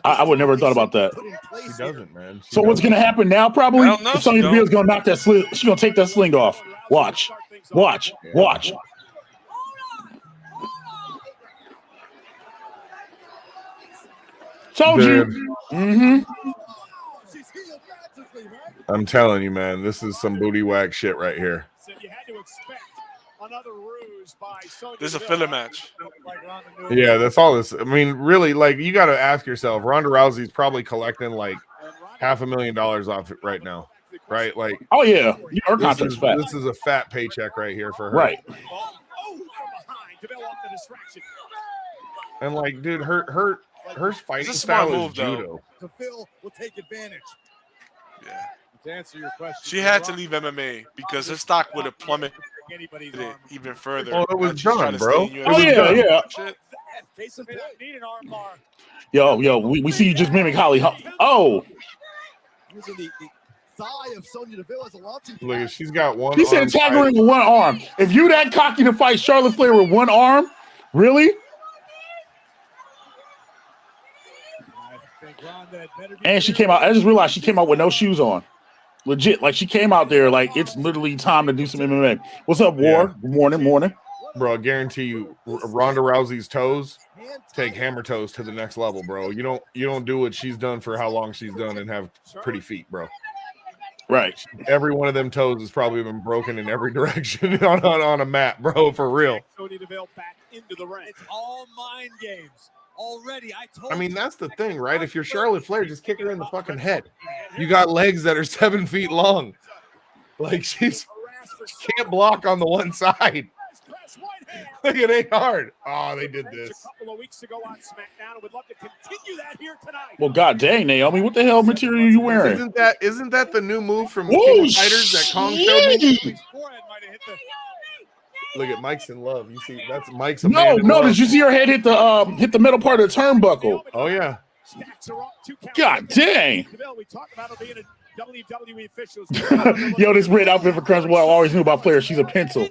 I would never have thought about that.
She doesn't, man.
So what's going to happen now? Probably Sonya Deville's going to knock that sling. She's going to take that sling off. Watch. Told you. Mm-hmm.
I'm telling you, man. This is some booty whack shit right here.
This is a filler match.
Yeah, that's all this. I mean, really, like, you got to ask yourself, Ronda Rousey's probably collecting like $500,000 off it right now, right? Like,
oh yeah, her contract's fat.
This is a fat paycheck right here for her,
right?
And like, dude, her fighting style is judo.
Phil will take advantage.
Yeah.
To answer your question,
she had to leave MMA because her stock would have plummeted even further.
Oh, it was done, bro.
Oh yeah. Yo, we see you just mimic Holly. Oh.
Using the thigh of Sonya Deville as a launching pad.
Look, she's got one.
He said tag her in with one arm. If you that cocky to fight Charlotte Flair with one arm, really? And she came out. I just realized she came out with no shoes on. Legit, like she came out there like it's literally time to do some MMA. What's up, War? Yeah. Good morning.
Bro, I guarantee you, Ronda Rousey's toes take hammer toes to the next level, bro. You don't do what she's done for how long she's done and have pretty feet, bro.
Right.
Every one of them toes has probably been broken in every direction on a mat, bro, for real.
Back into the ring. It's all mind games. Already,
I mean, that's the thing, right? If you're Charlotte Flair, just kick her in the fucking head. You got legs that are 7 feet long. Like, she can't block on the one side. Like, it ain't hard. Oh, they did this.
A couple of weeks ago on SmackDown, and would love to continue that here tonight.
Well, god dang, Naomi, what the hell material are you wearing?
Isn't that the new move from King of Fighters that Kong showed me? Look at Mike's in love. You see, that's Mike's.
No. Did you see her head hit the middle part of the turnbuckle?
Oh yeah.
God dang.
We talked about it being a WWE officials.
Yo, this red outfit for Crunch. Well, I always knew about Flair. She's a pencil.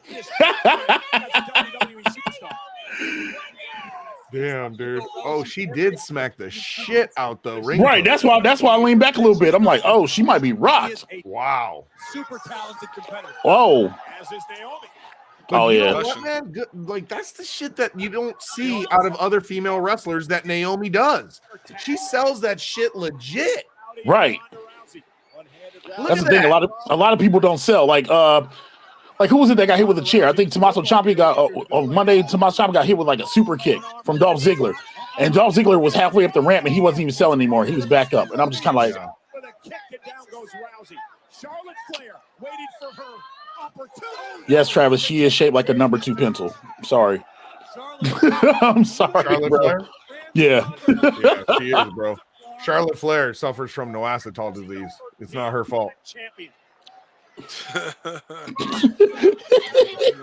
Damn, dude. Oh, she did smack the shit out the ring.
Right. That's why I leaned back a little bit. I'm like, oh, she might be rocked.
Wow.
Super talented competitor.
Oh.
As is Naomi.
But
oh, yeah.
What, man? Good. Like, that's the shit that you don't see out of other female wrestlers that Naomi does. She sells that shit legit.
Right. That's the thing. A lot of people don't sell. Like who was it that got hit with a chair? I think Tommaso Ciampa got on Monday. Tommaso Ciampa got hit with like a super kick from Dolph Ziggler, and Dolph Ziggler was halfway up the ramp and he wasn't even selling anymore. He was back up, and I'm just kind of like,
Charlotte Flair waited for her opportunity.
Yes, Travis, she is shaped like a number 2 pencil. Sorry. I'm sorry,
Charlotte
bro.
Flair?
Yeah.
Yeah, she is, bro. Charlotte Flair suffers from Noacetol disease. It's not her fault.
Champion.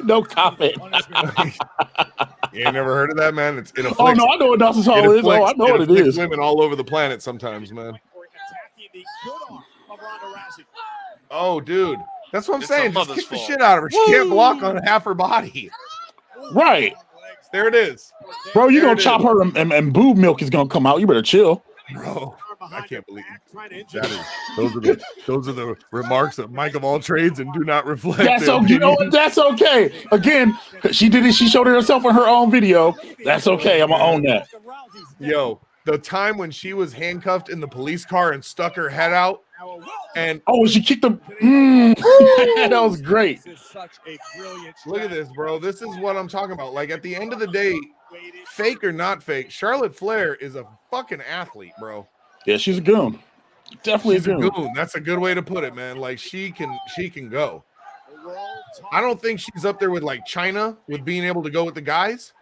No comment.
You ain't never heard of that, man? It afflicts,
oh no, I know what Noacetol is. Oh, I know what it is.
Women all over the planet sometimes, man. Oh, dude, that's what I'm saying. Just kick the shit out of her. She can't block on half her body.
Right.
There it is.
Bro, you're going to chop her and boob milk is going to come out. You better chill.
Bro, I can't believe it. Those are the remarks of Mike of all trades and do not reflect.
That's okay. You know what? That's okay. Again, she did it. She showed it herself in her own video. That's okay. I'm going to own that.
Yo, the time when she was handcuffed in the police car and stuck her head out. And
she kicked him. That was great.
Look at this, bro. This is what I'm talking about. Like, at the end of the day, fake or not fake, Charlotte Flair is a fucking athlete, bro.
Yeah, she's a goon. Definitely
she's a goon. That's a good way to put it, man. Like, she can go. I don't think she's up there with like China with being able to go with the guys,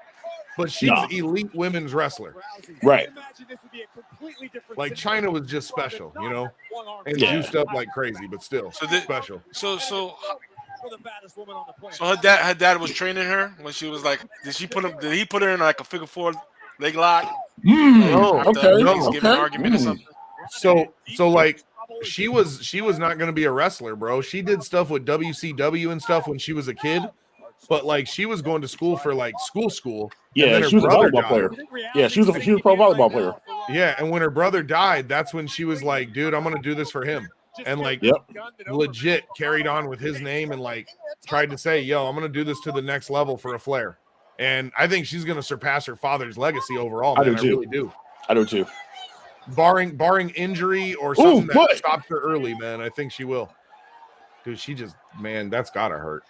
but she's elite women's wrestler.
Right.
Like, China was just special, you know, and juiced up like crazy, but still special.
So her dad was training her when she was like, did he put her in like a figure 4 leg lock?
Okay.
Giving an argument or something.
So like she was not going to be a wrestler, bro. She did stuff with WCW and stuff when she was a kid, but like she was going to school for like school.
Yeah, she was a volleyball player. Yeah, she was a pro volleyball player.
Yeah, and when her brother died, that's when she was like, dude, I'm going to do this for him. And like legit carried on with his name and like tried to say, yo, I'm going to do this to the next level for a Flair. And I think she's going to surpass her father's legacy overall. Man. I really do.
I do too.
Barring injury or something that stops her early, man. I think she will. Dude, she just, man, that's got to hurt.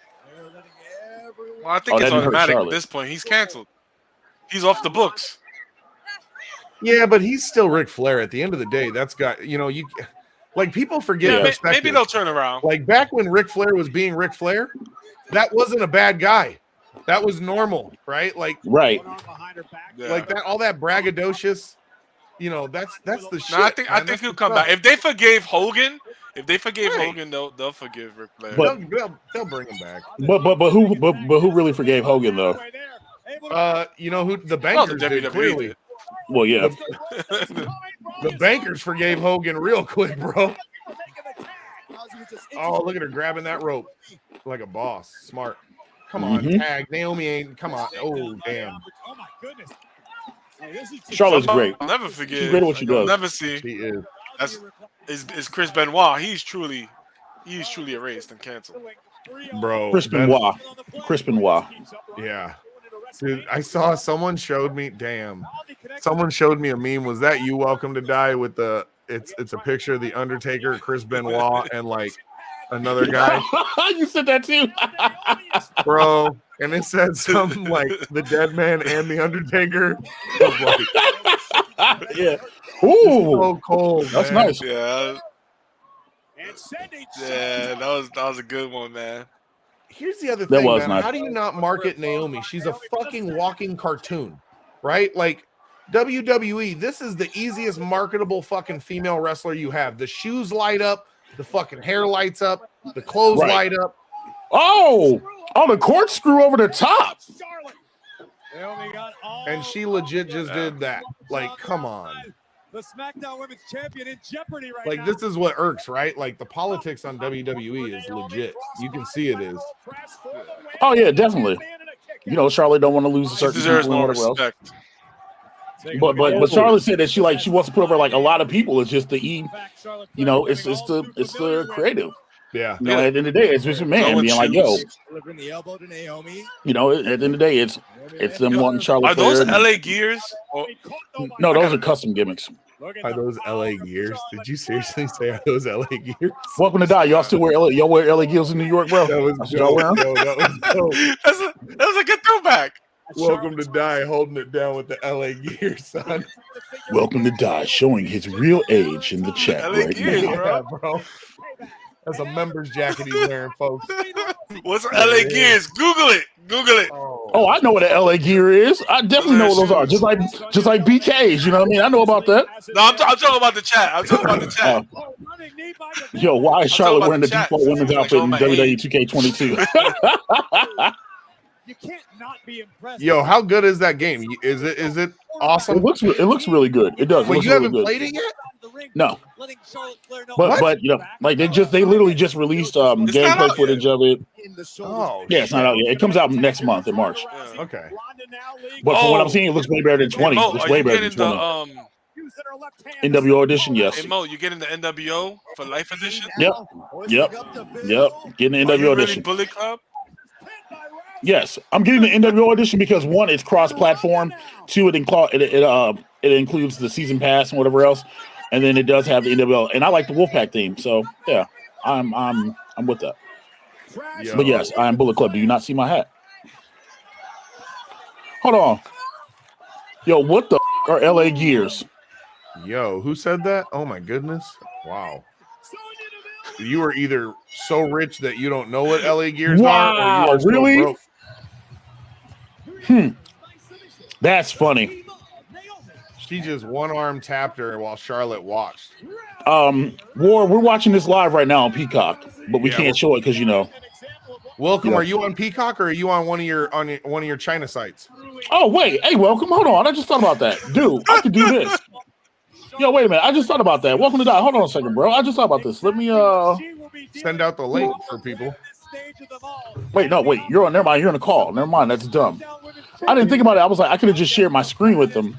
Well, I think it's automatic at this point. He's canceled. He's off the books.
Yeah, but he's still Ric Flair. At the end of the day, that's got, you know, you like people forget perspective.
Maybe they'll turn around.
Like back when Ric Flair was being Ric Flair, that wasn't a bad guy. That was normal, right? Like
right.
Like that, all that braggadocious, you know, that's the shit.
No, I think he'll come back. If they forgave Hogan, they'll forgive Ric Flair.
But they'll bring him back.
But who really forgave Hogan though?
You know who the bankers did clearly.
Well, yeah.
The bankers forgave Hogan real quick, bro. Oh, look at her grabbing that rope like a boss. Smart. Come on, tag. Naomi ain't. Come on. Oh, damn.
Oh my goodness.
Charlotte's great.
I'll never forget.
She's great at what she does.
Never see.
She is.
Is Chris Benoit. He's truly erased and canceled.
Bro.
Chris Benoit.
Yeah. Dude, I saw someone showed me. Damn. Someone showed me a meme. Was that You Welcome to Die with the? It's a picture of the Undertaker, Chris Benoit, and like another guy.
You said that too,
bro. And it said something like the Dead Man and the Undertaker.
Yeah. Ooh,
so cold.
That's
man.
nice.
Yeah, that was a good one, man.
Here's the other
That
thing,
was
man.
nice.
How do you not market Naomi? She's a fucking walking cartoon, right? Like WWE, this is the easiest marketable fucking female wrestler you have. The shoes light up, the fucking hair lights up, the clothes light up.
Oh, the corkscrew over the top.
And she legit just did that. Like, come on.
The SmackDown Women's Champion in jeopardy right
Like,
now.
this is what irks, right? Like, the politics on WWE is legit. You can see it is.
Oh yeah, definitely. You know, Charlotte don't want to lose a certain
Deserves
people
more
and whatever else.
respect.
But Charlotte said that she wants to put over like a lot of people. It's just the you know, it's the creative.
Yeah.
You know, at the end of the day, it's just a man being like, yo, you know, at the end of the day, it's them wanting Charlotte.
Are those
Flair
LA Gears?
No, those are custom gimmicks.
Are those LA Gears? Did you seriously say are those LA Gears?
Welcome to Die. Y'all still wear LA Gears in New York, bro?
That was dope.
That was a good throwback.
Welcome to Die, holding it down with the LA Gears, son.
Welcome to Die, showing his real age in the chat
LA
right
Gears,
now.
Yeah, bro. That's a member's jacket he's wearing, folks.
What's LA Gears? Google it.
Oh, I know what an LA gear is. I definitely know what those are. Just like BKs, you know what I mean? I know about that.
No, I'm talking about the chat.
Yo, why is Charlotte wearing the
chat.
default women's outfit in WWE 2K22?
You can't not be impressed.
Yo, how good is that game? Is it awesome?
It looks really good. It does.
Well, you haven't played it yet?
No. But you know, like they literally just released gameplay footage of it.
Oh,
yeah, it's not out yet. It comes out next month in March.
Yeah.
Okay.
But from what I'm seeing, it looks way better than 20.
Mo,
It's
are
way
you
better than
getting
20. NWO edition, yes.
Hey Mo, you getting the NWO for Life Edition?
Yep. Getting the
Are you
NWO
really
edition.
Bullet Club?
Yes, I'm getting the NWO edition because one, it's cross-platform. Two, it includes the season pass and whatever else, and then it does have the NWO. And I like the Wolfpack theme, so yeah, I'm with that.
Yo.
But yes, I am Bullet Club. Do you not see my hat? Hold on. Yo, what the are LA Gears?
Yo, who said that? Oh my goodness! Wow. You are either so rich that you don't know what LA Gears are, or you are so
really?
broke.
That's funny.
She just one arm tapped her while Charlotte watched.
War, we're watching this live right now on Peacock, but we can't show it because you know.
Welcome.
Yeah.
Are you on Peacock or are you on one of your China sites?
Oh wait, hey, welcome. Hold on, I just thought about that, dude. I could do this. Yo, wait a minute. I just thought about that. Welcome to Die. Hold on a second, bro. I just thought about this. Let me
send out the link for people.
Wait, you're on. Never mind. You're on a call. Never mind. That's dumb. I didn't think about it. I was like, I could have just shared my screen with them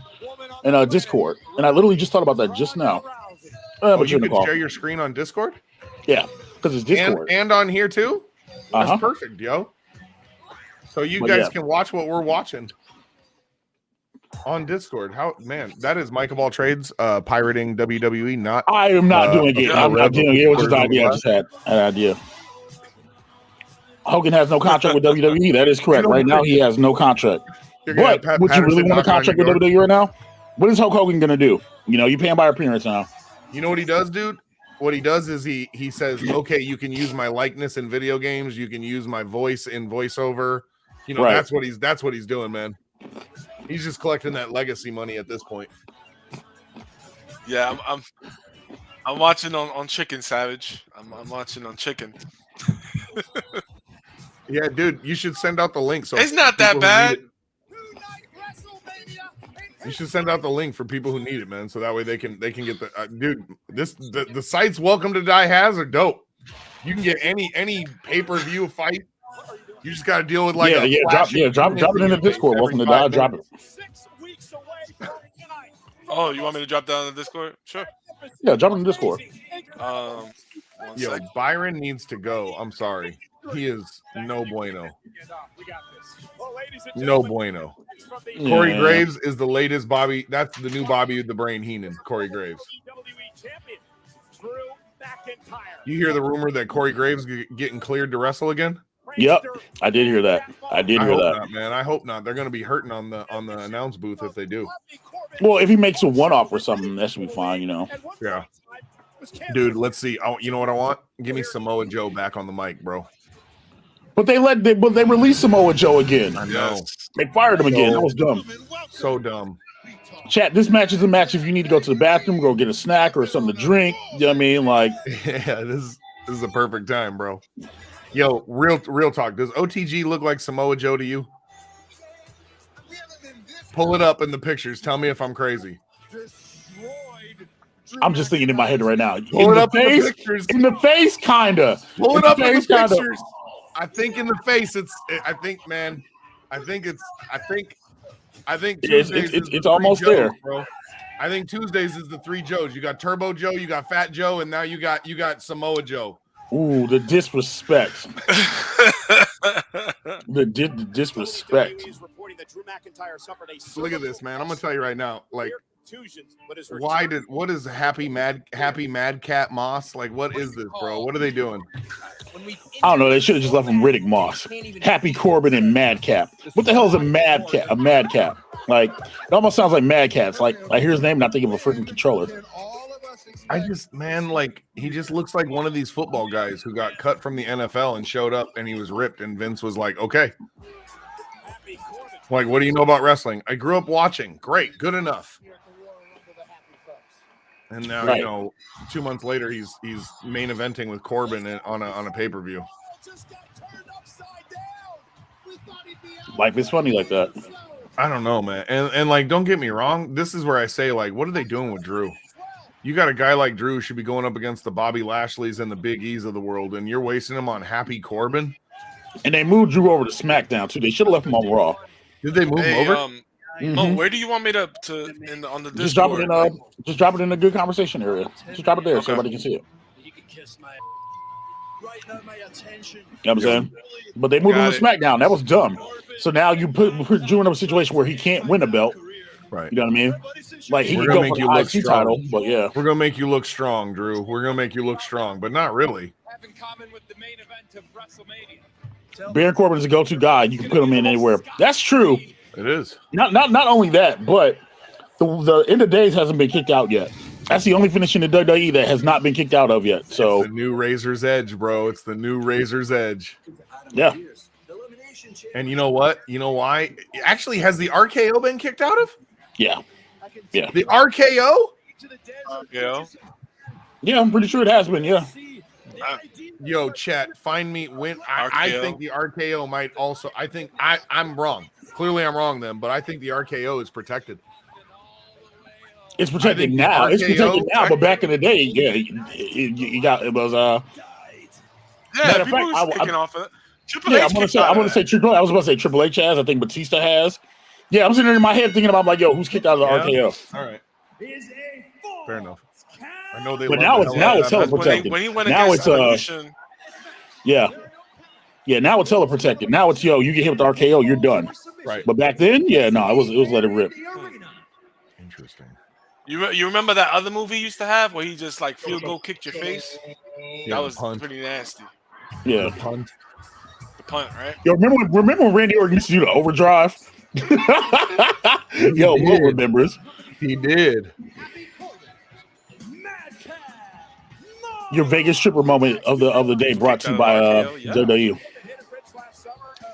in Discord, and I literally just thought about that just now. But
you can share your screen on Discord.
Yeah, because it's Discord
and on here too. That's
Uh-huh.
perfect, yo. So you guys can watch what we're watching on Discord. How, man, that is Mike of all trades pirating WWE. Not
I am not doing it. I'm not doing it. It was just an idea. I just had an idea. Hogan has no contract with WWE. That is correct. Right now, he has no contract. But would you really want a contract with WWE right now? What is Hulk Hogan going to do? You know, you pay him by appearance now.
You know what he does, dude? What he does is he says, okay, you can use my likeness in video games. You can use my voice in voiceover. You know, that's what he's doing, man. He's just collecting that legacy money at this point.
Yeah, I'm watching on Chicken Savage. I'm watching on Chicken.
Yeah, dude, you should send out the link. So
it's not that bad.
You should send out the link for people who need it, man. So that way they can get the dude. The sites Welcome to Die has are dope. You can get any pay-per-view fight. You just got to deal with like
drop it in the Discord. Welcome to Die. Drop it.
Oh, you want me to drop down in the Discord? Sure.
Yeah, drop it in the Discord.
Yo, Byron needs to go. I'm sorry. He is no bueno. No bueno.
Yeah.
Corey Graves is the latest Bobby. That's the new Bobby the Brain Heenan. Corey Graves. You hear the rumor that Corey Graves getting cleared to wrestle again?
Yep, I did hear that. I hope
not, man. I hope not. They're going to be hurting on the announce booth if they do.
Well, if he makes a one-off or something, that should be fine,
Yeah. Dude, let's see. Oh, you know what I want? Give me Samoa Joe back on the mic, bro.
But they released Samoa Joe again.
I know.
They fired him again. That was dumb.
So dumb.
Chat, this match is a match if you need to go to the bathroom, go get a snack or something to drink. You know what I mean? Like,
yeah, this is a perfect time, bro. Yo, real talk. Does OTG look like Samoa Joe to you? Pull it up in the pictures. Tell me if I'm crazy.
I'm just thinking in my head right now.
Pull it up in the pictures.
In the face, kinda.
Pull it up in the pictures. I think in the face, I think Tuesdays
it's almost
Joes,
there,
bro. I think Tuesdays is the 3 Joes. You got Turbo Joe, you got Fat Joe, and now you got Samoa Joe.
Ooh, the disrespect. the disrespect.
Look at this, man. I'm gonna tell you right now. Like, what is Happy Madcap Moss? Like, what is this, bro? What are they doing?
I don't know. They should have just left him Riddick Moss, Happy Corbin, and Madcap. What the hell is a Madcap? A Madcap? Like, it almost sounds like Mad Cats. Like, I hear his name, not thinking of a freaking controller.
He just looks like one of these football guys who got cut from the NFL and showed up and he was ripped, and Vince was like, okay. Like, what do you know about wrestling? I grew up watching. Great, good enough. And now,
right.
2 months later, he's main eventing with Corbin on a pay-per-view.
Life is funny like that.
I don't know, man. And like, don't get me wrong. This is where I say, like, what are they doing with Drew? You got a guy like Drew should be going up against the Bobby Lashleys and the Big E's of the world, and you're wasting him on Happy Corbin.
And they moved Drew over to SmackDown too. They should have left him on Raw.
Did they move him over?
Mo, where do you want me to on the Discord?
Just drop it in a good conversation area. Just drop it there so everybody can see it.
You can kiss my my attention.
You know what I'm saying? But they moved him to SmackDown. That was dumb. So now you put Drew in a situation where he can't win a belt.
Right.
You know what I mean? Like, he can go for the IC title, but yeah.
We're gonna make you look strong, Drew. We're gonna make you look strong, but not really.
Baron Corbin is a go-to guy. You can put him in anywhere. That's true.
It is.
Not only that, but the End of Days hasn't been kicked out yet. That's the only finish in the WWE that has not been kicked out of yet. So
it's the new Razor's Edge, bro. It's the new Razor's Edge.
Yeah.
And you know what? You know why? Actually, has the RKO been kicked out of?
Yeah. Yeah.
The RKO?
Yeah, I'm pretty sure it has been. Yeah.
Yo, chat, find me when I think the RKO might also. I think I'm wrong. Clearly, I'm wrong then, but I think the RKO is protected.
It's protected now. It's protected now, but back in the day, yeah, you got it was.
Yeah, people was kicking off of it.
I want to say Triple. I was about to say Triple H has. I think Batista has. Yeah, I'm sitting there in my head thinking about, like, yo, who's kicked out of the RKO?
All right, fair enough. I know they.
But now it's hella protected.
When he went
now
against
it's yeah. Now it's hella protected. Now it's, yo, you get hit with the RKO, you're done.
Right.
But back then, yeah, no, it was let it rip.
Interesting.
You remember that other movie he used to have where he just like field goal kicked your face? That was pretty nasty.
Yeah.
The punt,
right?
Yo, remember when Randy Orton used to do the overdrive? Yo, Will remembers.
He did.
Your Vegas stripper moment of the day brought to you by WWE.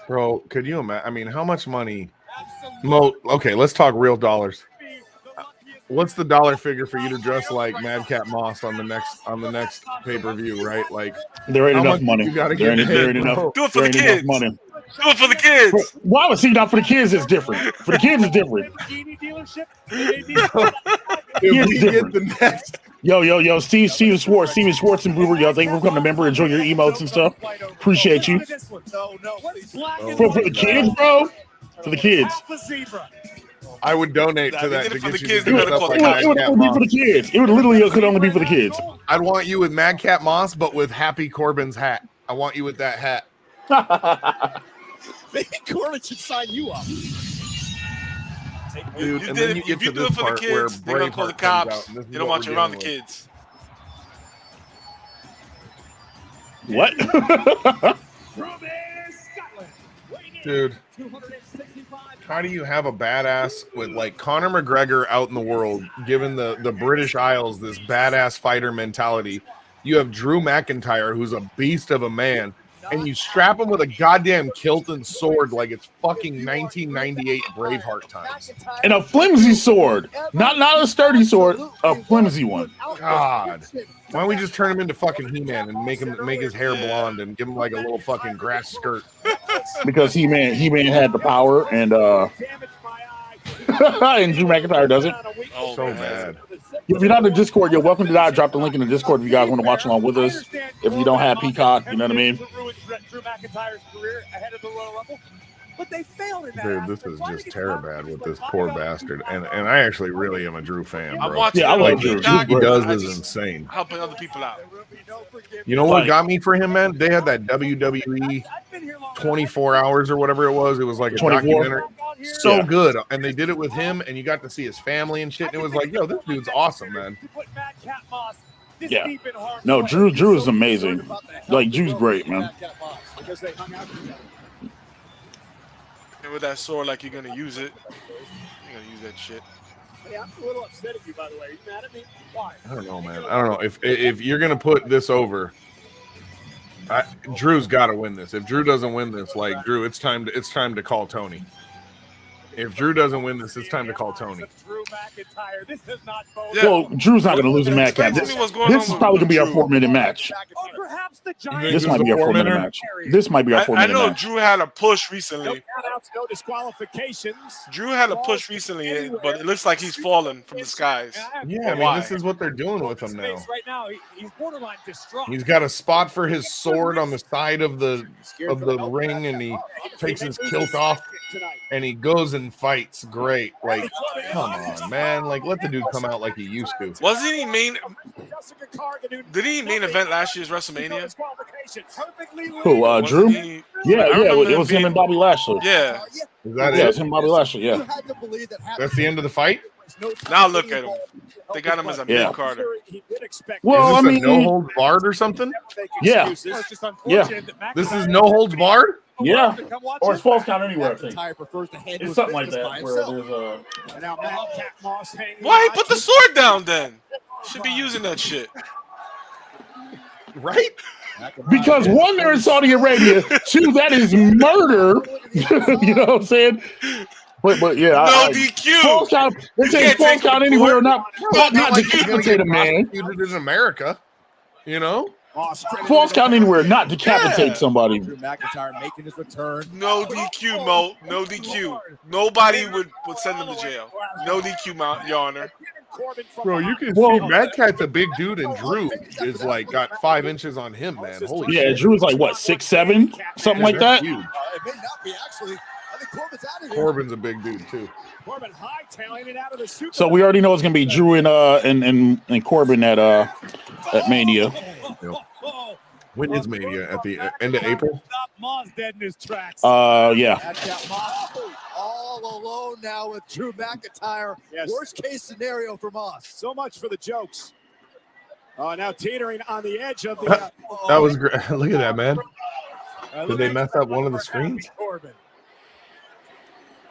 Bro, could you imagine? I mean, how much money? Okay, let's talk real dollars. What's the dollar figure for you to dress like Madcap Moss on the next pay-per-view, right? Like,
there ain't enough money.
You gotta
there
get
ain't enough.
Do it for the kids.
Money.
Do it for the kids.
Why would see not for the kids is different. For the kids is different.
Get the next.
Yo, Steven Schwartz and Brewer, y'all think we're coming to member, enjoy your emotes and stuff. Appreciate you. For the kids, bro. For the kids.
I would donate to that to get you
kids.
to
It would only be for the kids. It would literally could only be for the kids.
I'd want you with Madcap Moss, but with Happy Corbin's hat. I want you with that hat.
Maybe Corbin should sign you up.
Dude, and then you get to this part where
they're gonna call the cops. They don't want you around the kids.
What?
Dude, how do you have a badass with like Conor McGregor out in the world, given the British Isles this badass fighter mentality? You have Drew McIntyre, who's a beast of a man, and you strap him with a goddamn kilt and sword like it's fucking 1998 Braveheart times.
And a flimsy sword. Not a sturdy sword, a flimsy one.
God. Why don't we just turn him into fucking He-Man and make his hair blonde and give him like a little fucking grass skirt?
Because He-Man had the power and and Drew McIntyre doesn't.
Oh,
So
man.
bad.
If you're not in the Discord, you're welcome to drop the link in the Discord if you guys want to watch along with us. If you don't have Peacock, you know what I mean?
Drew McIntyre's career ahead of the Royal Rumble, but they failed in that.
Dude, this is just terrible with this poor bastard. And I actually really am a Drew fan,
I'm
bro.
watching.
Yeah, I like
Drew.
Drew.
What he does
I
is
just
insane.
helping other people out.
You know what got me for him, man? They had that WWE 24 hours or whatever it was. It was like a
24.
documentary. So
Yeah.
good. And they did it with him, and you got to see his family and shit. And it was like, yo, this dude's awesome, man.
Yeah. No, Drew is amazing. Like, Drew's great, man.
And with that sword, like you're gonna use it. You're gonna use that shit.
Hey, I'm a little upset at you, by the way. Are you mad at me? Why?
I don't know, man. I don't know. If you're gonna put this over, Drew's got to win this. If Drew doesn't win this, like Drew, it's time to call Tony. If Drew doesn't win this, it's time to call Tony.
Drew McIntyre. This is not
Yeah.
Well, Drew's not going to lose a Madcap.
Explain to me what's going
This
on
is
with
probably going to be a
Drew.
4-minute match.
Or perhaps the
think
Giants.
This
this
might
is
be
a
a 4-minute
4-minute?
match. This might be our
I
4-minute
know
match.
Drew had a push
No
recently.
countouts, no disqualifications.
Drew had a push recently, but it looks like he's fallen from the skies.
Yeah, I mean,
Why?
this is what they're doing with him now.
Right now, he's borderline distraught.
He's got a spot for his sword on the side of the ring, and he takes his kilt off, and he goes and fights. Great. Like, come on, man. Like, let the dude come out like he used to.
Wasn't he main? Did he main event last year's WrestleMania?
Who,
Wasn't
Drew?
he-
Yeah,
I
yeah.
remember
It was him
being-
and Bobby Lashley.
Yeah.
Is that
Yeah,
it?
it's him and Bobby Lashley, yeah.
That's the end of the fight?
Now look at him. They got him as a
Yeah.
mid-carder.
Well, I
Is this
mean,
a no holds barred or something?
Yeah. Yeah.
This is no holds barred?
Yeah. Or it's false count anywhere, I think.
prefers to handle
It's something like that. Where there's a...
And now Madcap Moss hanging
Why he
on.
put the sword down then? Should be using that shit.
Right?
Because one, they're in Saudi Arabia. Two, that is murder. You know what I'm saying? But yeah,
No DQ.
false count. They say
can't
false
take
count
the
anywhere or
bullet.
not
Like he's gonna
decapitate
get
a man.
prosecuted in America, you know?
False count anywhere, not decapitate
Yeah.
somebody.
Drew McIntyre making his return.
No DQ, Mo. No DQ. Nobody would send him to jail. No DQ, Your Honor.
Bro, you can
Well-
see Madcap's a big dude, and Drew is like got 5 inches on him, man. Holy
Yeah,
shit.
Drew was like what, 6'7", something like that.
Huge.
It may not be actually. I think Corbin's out of here.
Corbin's a big dude too.
Corbin hightailing it out of the super.
So we already know it's gonna be Drew and Corbin at Mania.
When is Mania? At the end of April?
Stop Moss dead in his tracks.
Yeah.
Madcap Moss all alone now with Drew McIntyre. Worst case scenario for Moss. So much for the jokes. Oh, now teetering on the edge of the.
That was great. Look at that, man. Did they mess up one of the screens?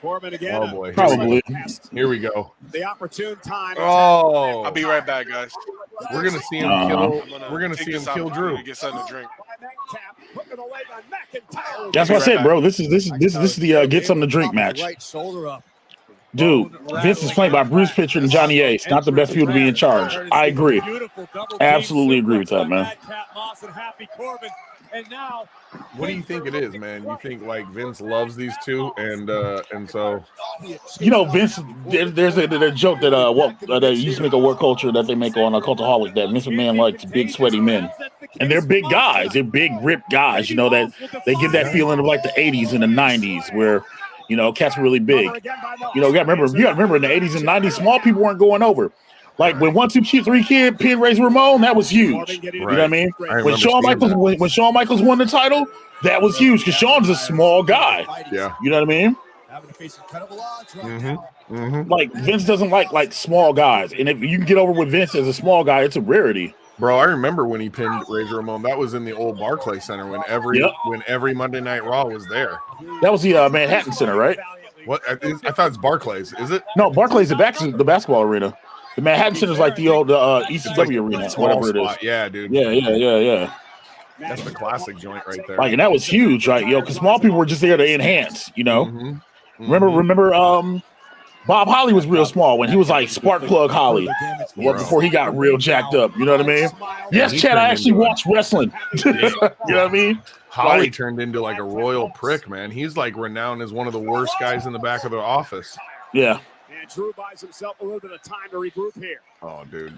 Corbin again.
Oh boy.
Probably.
Here we go.
The opportune time.
Oh,
I'll be right back, guys.
we're gonna see him
Uh-huh.
kill.
I'm
We're gonna
take
see him
this out
kill
and
Drew.
Get something to drink.
That's what I said, bro. This is the get something to drink match.
Right shoulder up.
Dude, Vince is played by Bruce Pritchard and Johnny Ace. Not the best people to be in charge. I agree. Absolutely agree with that, man.
And now,
What do you think it is, man? You think like Vince loves these two, and so
You know, Vince. There's a joke that they used to make a work culture that they make on a Cultaholic that Vince McMahon likes big sweaty men, and they're big guys. They're big ripped guys. You know that they give that feeling of like the '80s and the '90s where. You know, cats were really big. You know, you gotta remember in the 80s and 90s, small people weren't going over. Like when 1, 2, 3 Kid raised Ramon, that was huge. You know what I mean? When Shawn Michaels won the title, that was huge because Shawn's a small guy.
yeah.
You know what I mean? Like Vince doesn't like small guys, and if you can get over with Vince as a small guy, it's a rarity.
Bro, I remember when he pinned Razor Ramon. That was in the old Barclays Center when every Monday Night Raw was there.
That was the Manhattan Center, right?
What? I thought it's Barclays. Is it?
No, Barclays the basketball arena. The Manhattan Center is like the old ECW arena, whatever it is.
Yeah, dude.
Yeah.
That's the classic joint right there.
Like, and that was huge, right? Because small people were just there to enhance. Remember, Bob Holly was real small when he was like Spark Plug Holly. Before he got real jacked up. You know what I mean? Yes, Chad, I actually watched wrestling. You know what I mean?
Holly turned into like a royal prick, man. He's like renowned as one of the worst guys in the back of the office.
Yeah.
And Drew buys himself a little bit of time to regroup here.
Oh, dude.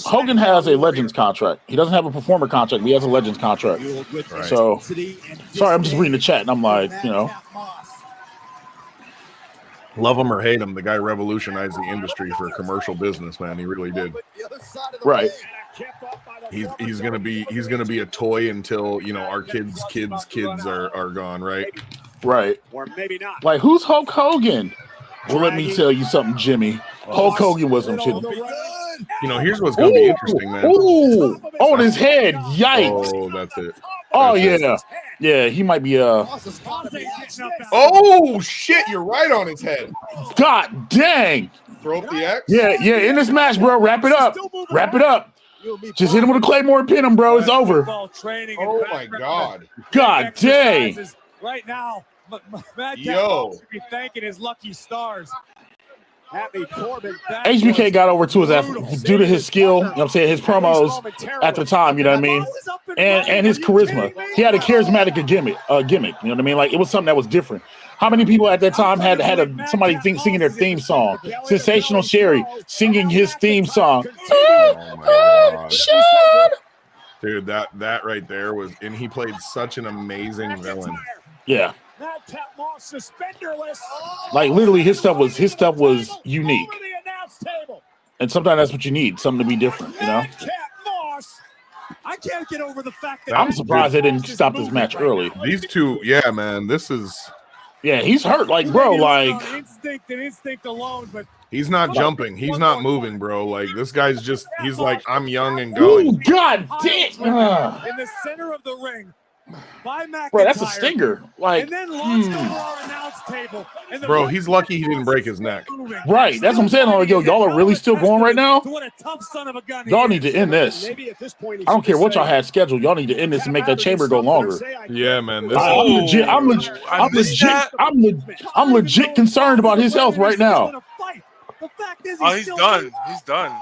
Hogan has a Legends contract. He doesn't have a performer contract, but he has a Legends contract. Right. So, sorry, I'm just reading the chat, and I'm like,
love him or hate him, the guy revolutionized the industry for commercial business, man. He really did.
Right.
He's gonna be a toy until our kids are gone, right?
Right.
Or maybe not.
Like, who's Hulk Hogan? Well, let me tell you something, Jimmy. Hulk Hogan was some shit.
Here's what's gonna be interesting, man.
Ooh, on his head. Yikes.
Oh, that's it.
Yeah, he might be
Oh shit, you're right on his head.
God dang.
Throw up the X?
Yeah, in this match, bro. Wrap it up. Just hit him with a Claymore and pin him, bro. It's over.
Oh my God.
God dang.
Right now,
Yo.
should be thanking his lucky stars.
HBK got over to his due to his skill, you know what I'm saying, his promos at the time, you know what I mean? And his charisma. He had a charismatic gimmick, you know what I mean? Like, it was something that was different. How many people at that time had somebody singing their theme song? Sensational Sherry singing his theme song.
Oh my God. Dude, that right there was, and he played such an amazing villain.
Yeah. Like, literally, his stuff was unique. And sometimes that's what you need, something to be different,
I can't get over the fact that
I'm surprised they didn't stop this match early.
These two, yeah, man, this is.
Yeah, he's hurt, like, bro, like.
Instinct alone, but
he's not jumping. He's not moving, bro. Like, this guy's just, he's like, I'm young and going.
Ooh, God damn.
In the center of the ring. By McIntyre,
bro, that's a stinger. Like,
and then launched over our announce table. And
bro, he's lucky he didn't break his neck.
Right, that's what I'm saying. I'm like, yo, y'all are really still going right now?
What a tough son of a gun.
Y'all need to end this. I don't care what y'all had scheduled. Y'all need to end this and make that chamber go longer.
Yeah, man.
I'm legit concerned about his health right now.
Oh, he's done. He's done.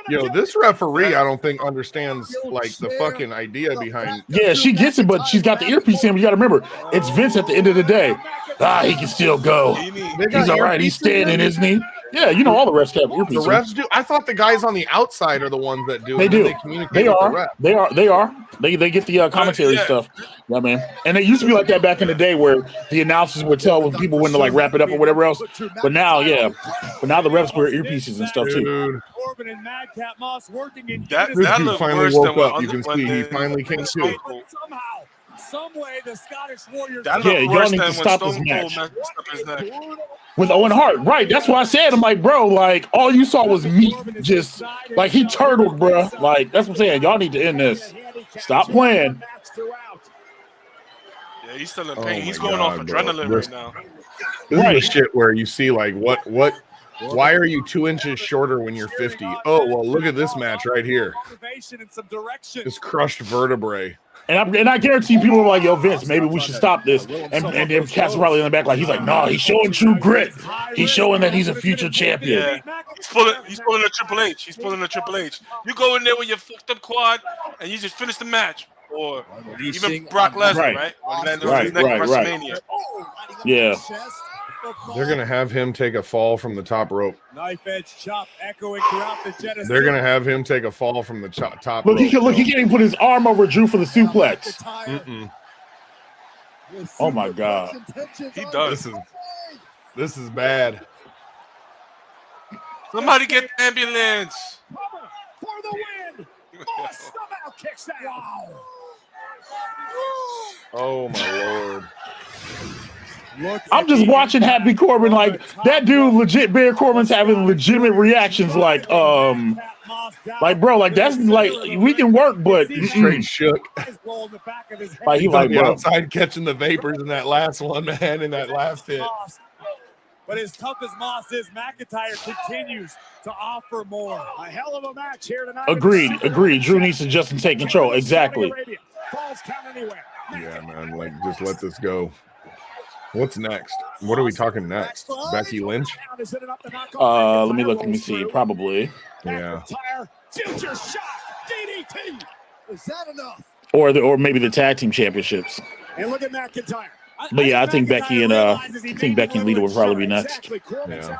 Yo, this referee, I don't think understands like the fucking idea behind.
Yeah, she gets it, but she's got the earpiece in. You got to remember, it's Vince at the end of the day. He can still go. He's all right. He's standing, isn't he? Yeah, all the refs have earpieces.
The refs do. I thought the guys on the outside are the ones that do.
They do.
They communicate.
They are. They get the commentary stuff. Yeah, man. And it used to be like that back in the day, where the announcers would tell when people when to like wrap it up or whatever else. But now, the refs wear earpieces and stuff too.
That looked
finally
worse
woke
than
up. You can see he finally came to.
Some way the Scottish Warriors.
Y'all need to stop this match with Owen Hart. Right, that's why I said, I'm like, bro, like all you saw was meat, just like he turtled, bro. Like that's what I'm saying. Y'all need to end this. Stop playing.
Yeah, he's still in pain. He's going off adrenaline right now.
This is shit where you see like what. Why are you 2 inches shorter when you're 50? Oh well, look at this match right here. This crushed vertebrae.
And I guarantee people are like, yo, Vince, maybe we should stop this. And then Cass probably in the back, like, he's like, no, he's showing true grit. He's showing that he's a future champion.
Yeah. He's pulling a Triple H. He's pulling a Triple H. You go in there with your fucked up quad and you just finish the match. Or even Brock Lesnar, right?
Right. Yeah.
They're gonna have him take a fall from the top rope.
Knife edge chop echoing throughout the Genesis.
They're gonna have him take a fall from the top
rope. He can't even put his arm over Drew for the suplex. Oh my God.
He does.
This is bad.
Somebody get the ambulance.
For the win. Somehow kicks that. Wow.
Oh my Lord.
I'm just watching Happy Corbin like that dude. Legit, Baron Corbin's having legitimate reactions. Like bro, like that's like we can work, but
straight shook.
Like he
He's on the
bro.
outside catching the vapors in that last one, man. In that last hit.
But as tough as Moss is, McIntyre continues to offer more. A hell of a match here tonight.
Agreed. Drew needs to just take control. Exactly.
Yeah, man. Like, just let this go. What's next? What are we talking next? Becky Lynch?
Let me see. Probably.
Yeah.
Future shot. DDT. Is that enough?
Or maybe the tag team championships.
And look at McIntyre.
But yeah, I think Becky and Lita would probably be next.
Yeah.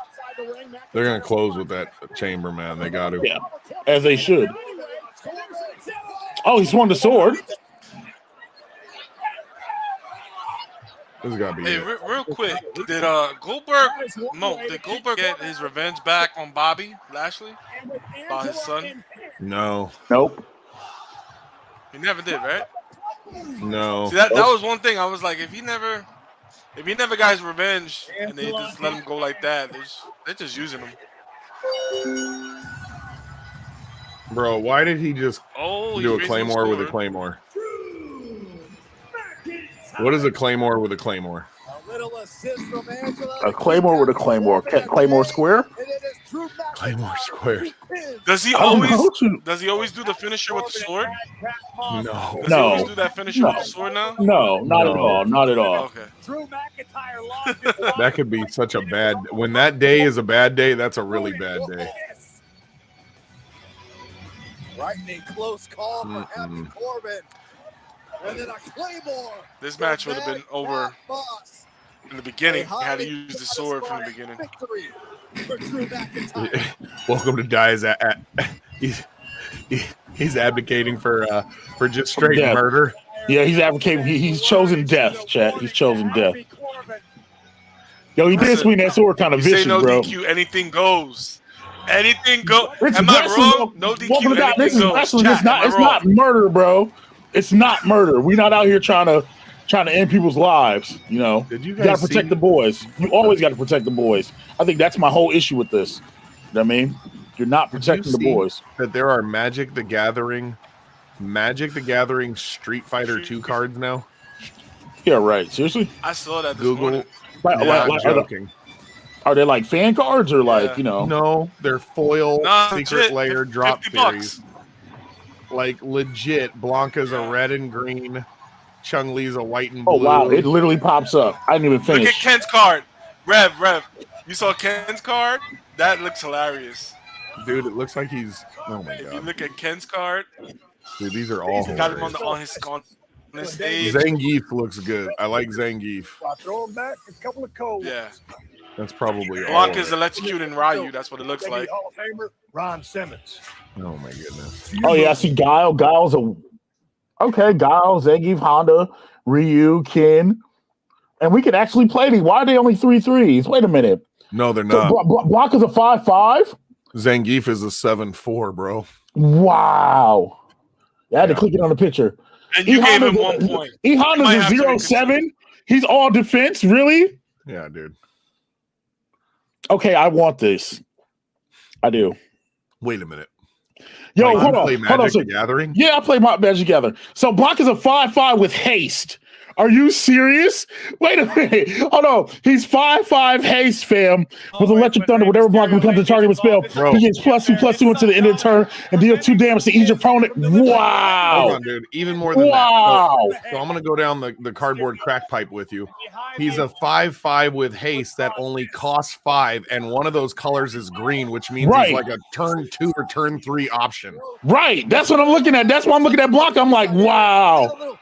They're gonna close with that chamber, man. They got to.
Yeah, as they should. Oh, he swung the sword.
This has got to be.
Hey, real quick, did Goldberg get his revenge back on Bobby Lashley by his son?
No.
Nope.
He never did, right?
No.
See, that was one thing. I was like, if he never got his revenge and they just let him go like that, they're just using him.
Bro, why did he just do a claymore with a claymore? What is a claymore with a claymore?
A claymore with a claymore. Claymore square?
Claymore square.
Does he always do the finisher with the sword?
No.
Does he always do that finisher with the sword now?
No, not at all. Not at all.
Okay.
That could be such a bad. When that day is a bad day, that's a really bad day.
Right in close call for Happy Corbin. And then a claymore.
This match would have been over in the beginning. He had to use the sword from the beginning.
Welcome to Dies. He's advocating for just straight murder.
Yeah, he's advocating. He's chosen death, chat. He's chosen death. Yo, he did swing that sword kind of vicious,
say no
bro.
DQ, anything goes. Anything goes.
It's
Am I
wrestling,
wrong? No DQ,
God, this
anything
is
goes.
wrestling.
Chat,
It's not murder, bro. It's not murder. We're not out here trying to end people's lives. You know, you got to protect the boys. You always got to protect the boys. I think that's my whole issue with this. You know what I mean, you're not protecting the boys.
That there are Magic the Gathering Street Fighter 2 cards now.
Yeah, right. Seriously,
I saw that this
Google.
morning.
Not joking.
Are they like fan cards or like
No, they're foil secret layer drop series.
$50.
Like legit, Blanca's a red and green, Chung-Li's a white and blue.
Oh wow, it literally pops up. I didn't even finish.
Look at Ken's card. Rev. You saw Ken's card? That looks hilarious.
Dude, it looks like he's. Oh my
If you
god.
look at Ken's card,
Dude, these are all.
got him on his stage.
Zangief looks good. I like Zangief.
Throw him back a couple of codes.
Yeah.
That's probably all.
Blanca's electrocuting Ryu. That's what it looks like.
Hall of Famer Ron Simmons.
Oh my goodness.
Oh yeah, I see Guile. Guile's Guile, Zangief, Honda, Ryu, Ken, and we can actually play these. Why are they only 3-3s? Wait a minute.
No, they're not.
Blanca's a 5-5.
Zangief is a 7-4, bro.
Wow. I had to click it on the picture.
And you gave him 1 point.
Honda's a 0-7. He's all defense, really?
Yeah, dude.
Okay, I want this. I do.
Wait a minute.
Yo,
hold on.
Magic
the Gathering?
Yeah, I play Magic Gathering. So Blanca's a 5-5 with haste. Are you serious? Wait a minute. Hold on. He's 5-5 haste, fam. With Electric Thunder, whatever Blanca becomes a target with spell, he gets +2/+2 until the end of the turn and deals 2 damage to each opponent. Wow.
Hold on, dude. Even more than that. So I'm going to go down the cardboard crack pipe with you. He's a 5-5 with haste that only costs 5, and one of those colors is green, which means he's like a turn 2 or turn 3 option.
Right. That's what I'm looking at. That's why I'm looking at Blanca. I'm like, wow.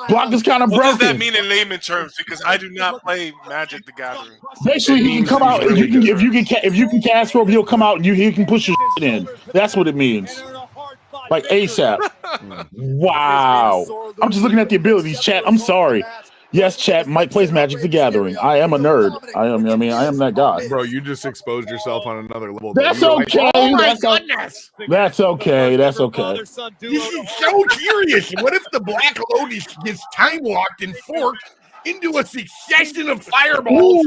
Blanca's kind of broken.
What does that mean in layman terms? Because I do not play Magic the Gathering.
Basically, he can come out. If you can cast rope, he'll come out and he can push your shit in. That's what it means. Like ASAP. Wow. I'm just looking at the abilities, chat. I'm sorry. Yes, chat. Mike plays Magic the Gathering. I am a nerd. I am that guy.
Bro, you just exposed yourself on another level.
That's okay.
Like, oh my goodness.
That's okay. That's okay.
This is so curious. What if the Black Lotus gets time locked and forked into a succession of fireballs.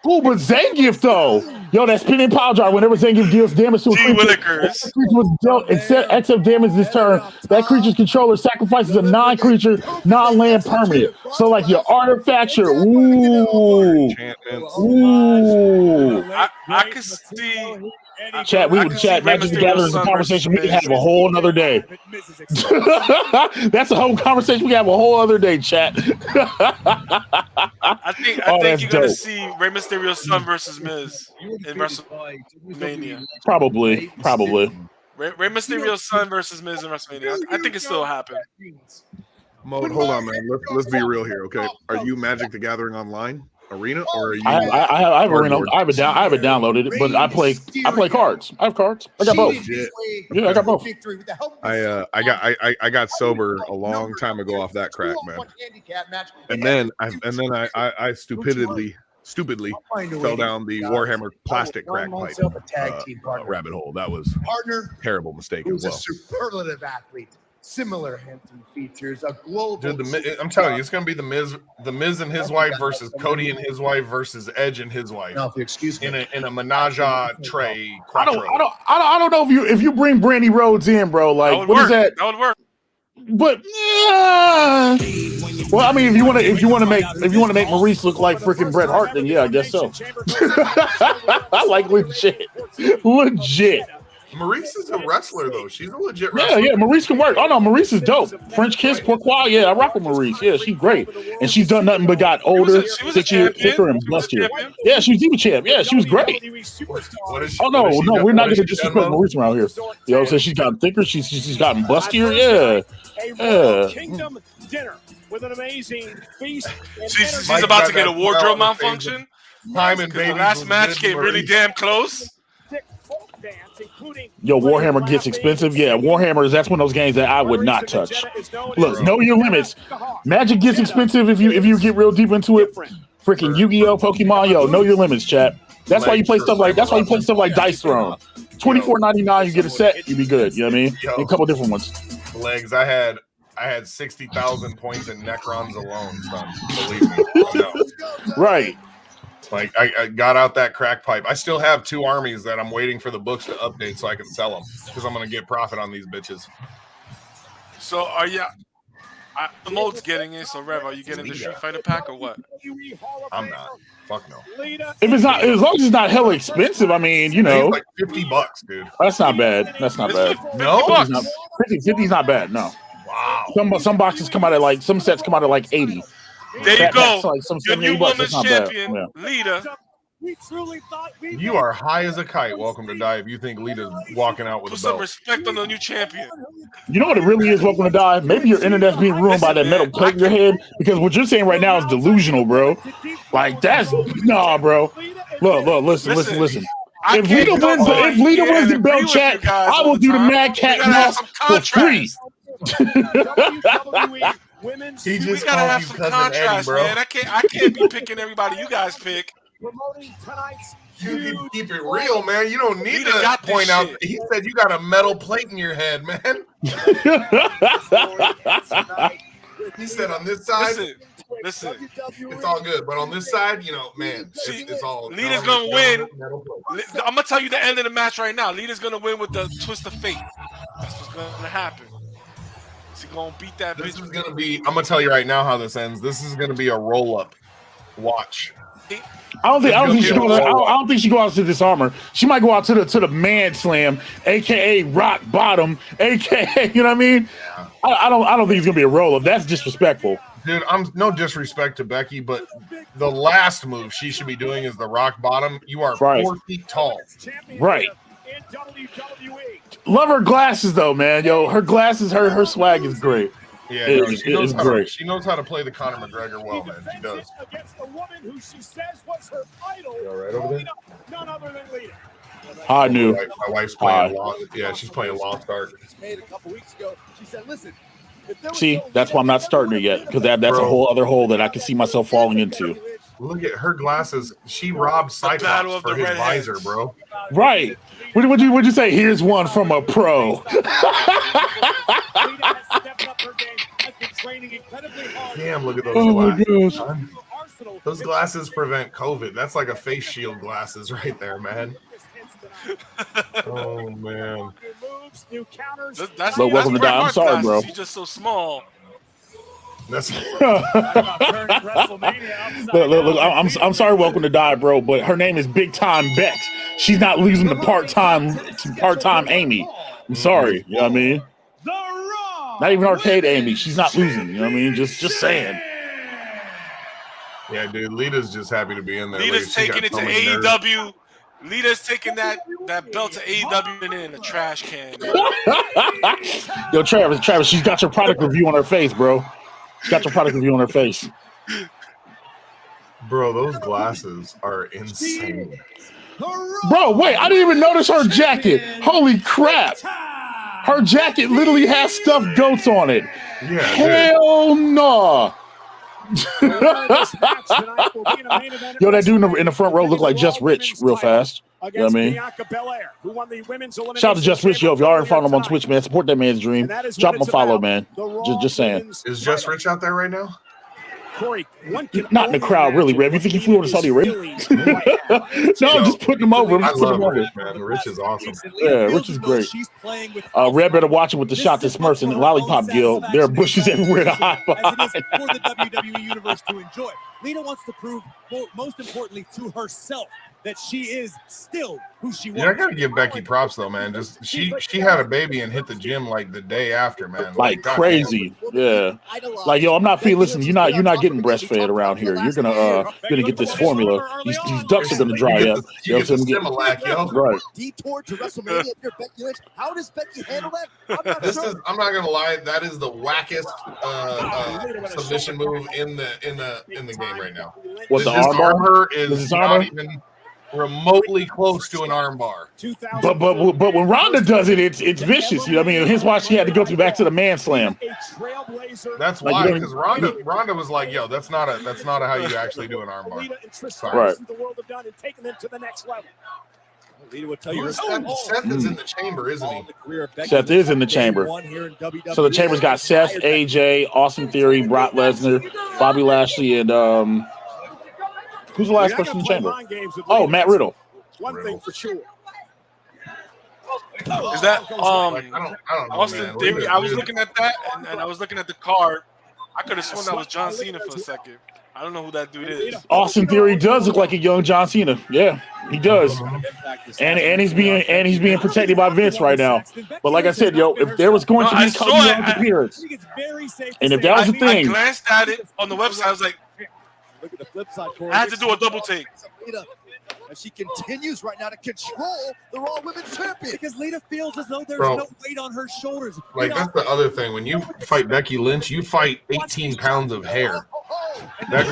Ooh, but Zangief though, yo, that spinning power drive. Whenever Zangief deals damage to a creature,
Willikers.
was dealt except damage this turn. That creature's controller sacrifices a non-creature, non-land permanent. So like your artifact, your ooh.
I can see.
Chat, we would chat. Magic the Gathering is a conversation we can have a whole another day. That's a whole conversation we can have a whole other day, chat.
I think you're gonna see Rey Mysterio's son versus Miz in WrestleMania.
Probably.
Rey Mysterio's son versus Miz in WrestleMania. I think it still happened.
Mode, hold on, man. Let's be real here, okay? Are you Magic the Gathering online? Arena, or are you?
I have Arena. I have it downloaded, but I play cards. I have cards. I got both. Yeah, I got both.
I got sober a long time ago off that crack, man. And then I stupidly fell down the Warhammer plastic crack pipe rabbit hole. That was a terrible mistake as well.
Superlative athlete. Similar handsome features, a global.
Dude, I'm telling you, it's gonna be the Miz and his wife versus Cody and his wife versus Edge and his wife.
Now, if you excuse me,
in a menage a trois.
I don't know if you bring Brandy Rhodes in, bro. Like, what is that?
That would work.
But yeah. Well, I mean, if you want to make Maurice look like freaking Bret Hart, then yeah, I guess so. I like legit.
Maurice is a wrestler, though. She's a legit wrestler.
Yeah, Maurice can work. Oh, no, Maurice is dope. French kiss, pourquoi? Yeah, I rock with Maurice. Yeah, she's great. And she's done nothing but got older, thicker, and bustier. Yeah, she was Diva champ. Yeah, she was great. Oh, no, we're not going to disrespect Maurice around here. You know what I'm saying? She's gotten thicker. She's gotten bustier. Yeah.
Kingdom dinner with an amazing feast.
She's about to get a wardrobe malfunction.
Time
the last match came really damn close.
Yo, Warhammer gets expensive. Yeah, Warhammer, that's one of those games that I would not touch. Look, know your limits. Magic gets expensive if you get real deep into it. Freaking Yu-Gi-Oh, Pokemon, yo, know your limits, chat. That's why you play stuff like Dice Throne. $24.99, you get a set, you be good. You know what I mean? A couple different ones.
Legs, I had 60,000 points in Necrons alone, son. Believe me.
Right.
Like I got out that crack pipe. I still have 2 armies that I'm waiting for the books to update so I can sell them because I'm gonna get profit on these bitches.
So are you? The mode's getting in. So Rev, are you getting the Street Fighter pack or what?
I'm not. Fuck no.
If it's not, as long as it's not hella expensive, I mean, you know,
it's like $50, dude.
That's not bad. That's not bad.
No,
$50's not bad. No.
Wow.
Some boxes come out at like some sets come out at like 80.
There you go.
Like some
your new women's champion, Lita.
You are high as a kite. Welcome to Die. If you think Lita's walking out with
Put
a
some
belt.
respect on the new champion.
You know what it really is? Welcome to Die. Maybe your internet's being ruined by that metal plate in your head because what you're saying right now is delusional, bro. Like that's nah, bro. Look, listen. If Lita wins the belt, chat, I will do the Mad Cat Moss for free.
He
We
just
gotta
called
have
you
some
cousin
contrast,
Eddie, bro.
man. I can't be picking everybody you guys pick.
You can keep it real, man. You don't need
Lita
to
got this
point out.
shit.
He said you got a metal plate in your head, man. He said on this side,
Listen.
it's all good, but on this side, you know, man, it's all.
Lita's gonna win. I'm gonna tell you the end of the match right now. Lita's gonna win with the twist of fate. That's what's gonna happen. She's gonna beat that
This
bitch.
is gonna be. I'm gonna tell you right now how this ends. This is gonna be a roll up. Watch.
I don't think she goes out to disarm her. She might go out to the man slam, aka rock bottom, aka you know what I mean.
Yeah.
I don't think it's gonna be a roll up. That's disrespectful.
Dude, I'm no disrespect to Becky, but the last move she should be doing is the rock bottom. You are 4 feet tall.
Right. Love her glasses though, man. Yo, her glasses, her swag is great.
Yeah,
it's great.
She knows how to play the Conor McGregor well, man. She does. You all right over there?
I knew.
My wife's playing law. Yeah, she's playing Lost Ark.
See, that's why I'm not starting her yet, because that's a whole other hole that I can see myself falling into.
Look at her glasses. She robbed Cyclops for his visor, bro.
Right. What'd you say? Here's one from a pro.
Damn, look at those
Oh my
glasses.
gosh.
Those glasses prevent COVID. That's like a face shield glasses right there, man. Oh man.
That's
welcome to die. I'm sorry, bro.
He's just so small.
That's
look, I'm sorry, welcome to die, bro. But her name is Big Time Bet. She's not losing to part-time Amy. I'm sorry. You know what I mean? Not even arcade Amy. She's not losing. You know what I mean? Just saying.
Yeah, dude. Lita's just happy to be in there.
Lita's taking it to AEW. Lita's taking that belt to AEW and in a trash can.
Yo, Travis, she's got your product review on her face, bro. She's got your product review on her face.
Bro, those glasses are insane.
Bro, wait, I didn't even notice her jacket. Holy crap. Her jacket literally has stuffed goats on it.
Yeah.
Hell no. Yo, that dude in the front row looked like Just Rich real fast. You know what I mean? Shout out to Just Rich, yo. If y'all aren't following him on Twitch, man, support that man's dream. Drop him a follow, man. Just saying.
Is Just Rich out there right now?
Not in the crowd, really, Rev. You think he flew over to Saudi Arabia? No, I'm just putting him over.
I love Rich, man. Rich is awesome.
Yeah, Rich is great. Rev better watch it with the shot to Smurfs and Lollipop Guild. There are bushes everywhere to hide behind.
As it is for the WWE Universe to enjoy. Lita wants to prove, most importantly, to herself that she is still who she was.
Yeah, I gotta give Becky props though, man. Just she had a baby and hit the gym like the day after, man.
Like crazy. Yeah. Like, yo, I'm not feeling. Listen, you're not getting breastfed around here. You're gonna get this formula. These ducks are gonna dry up.
You get Similac, yo.
Right.
Detour to WrestleMania if you're Becky Lynch. How does Becky handle that?
I'm not gonna lie, that is the wackest submission move in the game right now.
What, the armbar
is not even remotely close to an armbar.
But when Ronda does it, it's vicious. You know what I mean? Hence why she had to go back to the man slam.
That's why, because Ronda was like, "Yo, that's not how you actually do an armbar."
Right.
Lita would tell you
Seth is in the chamber, isn't he?
Seth is in the chamber. So the chamber's got Seth, AJ, Austin Theory, Brock Lesnar, Bobby Lashley, and who's the last person in the chamber? Oh, Matt Riddle.
One thing for sure.
Is that
I don't know,
Austin Theory? I was looking at that, and I was looking at the card. I could have sworn that was John Cena for a second. I don't know who that dude is.
Austin Theory does look like a young John Cena. Yeah, he does. And he's being protected by Vince right now. But like I said, yo, if there was going to be a Cody Rhodes appearance, and if that was the thing,
I glanced at it on the website. I was like,
look at the flip side.
I had to do a double take.
And she continues right now to control the Raw Women's Champion
because Lita feels as though there's no weight on her shoulders.
Like, that's the other thing. When you fight Becky Lynch, you fight 18 pounds of hair. That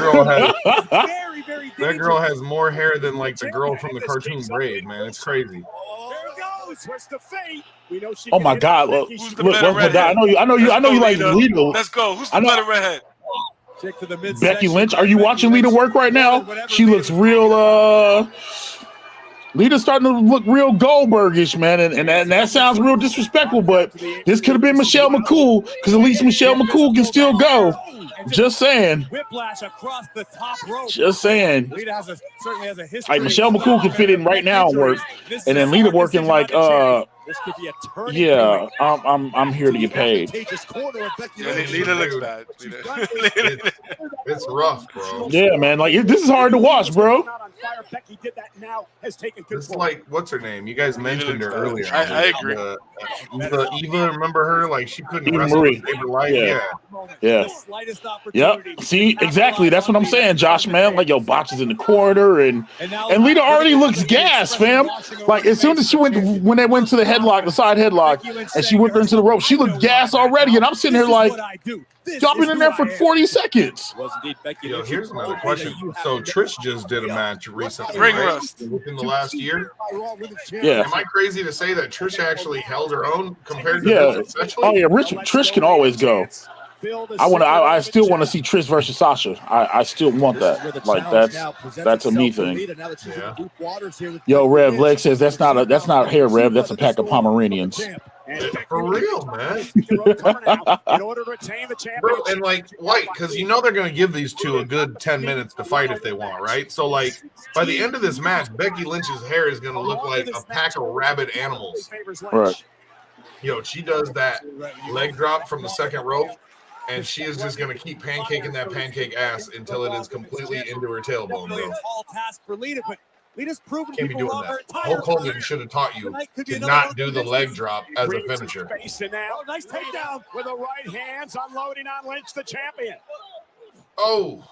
girl has more hair than like the girl from the cartoon Brave, man. It's crazy.
Oh my God! Look, I know you like Lita.
Let's go. Who's the better redhead?
Becky Lynch. Are you watching Lita work right now? She looks real. Lita's starting to look real Goldbergish, man, and that sounds real disrespectful. But this could have been Michelle McCool, because at least Michelle McCool can still go. Just saying.
Whiplash across the top rope.
Just saying.
Lita certainly has a history.
Like Michelle McCool can fit in right now and work, and then Lita working like
this could be a turning
yeah, I'm here to get paid.
Lita looks bad.
It's rough, bro.
Yeah, man. Like this is hard to watch, bro.
It's like, what's her name? You guys mentioned her earlier.
I agree.
Eva, remember her? Like she couldn't
Eva
wrestle
Marie.
to save her life.
Yeah. Yep. See, exactly. That's what I'm saying, Josh, man. Like, yo, Botch is in the corner, and Lita already looks gas, fam. Like as soon as she when they went to the headlock, the side headlock, and she went into the rope, she looked gas already, and I'm sitting here like dropping in there for 40 seconds.
Yo, here's another question. So Trish just did a match recently,
Ring
right?
rust
Within the last year.
Yeah.
Am I crazy to say that Trish actually held her own compared to
Yeah.
Trish?
Oh yeah, Trish can always go. I still want to see Trish versus Sasha. I still want that. Like that's a me thing.
Yeah.
Yo, Rev Leg says that's not hair, Rev. That's a pack of Pomeranians.
For real, man.
In order to retain the championship.
Bro, and like White, because you know they're going to give these two a good 10 minutes to fight if they want, right? So, like, by the end of this match, Becky Lynch's hair is going to look like a pack of rabid animals.
Right.
Yo, she does that leg drop from the second rope, and she is just going to keep pancaking that pancake ass until it is completely into her tailbone, bro.
Tall task for Lita, but Lita's proven
Can't be doing that. Hulk Hogan should have taught you to not do the leg drop as a finisher.
Nice takedown with the right hands, unloading on Lynch, the champion.
Oh.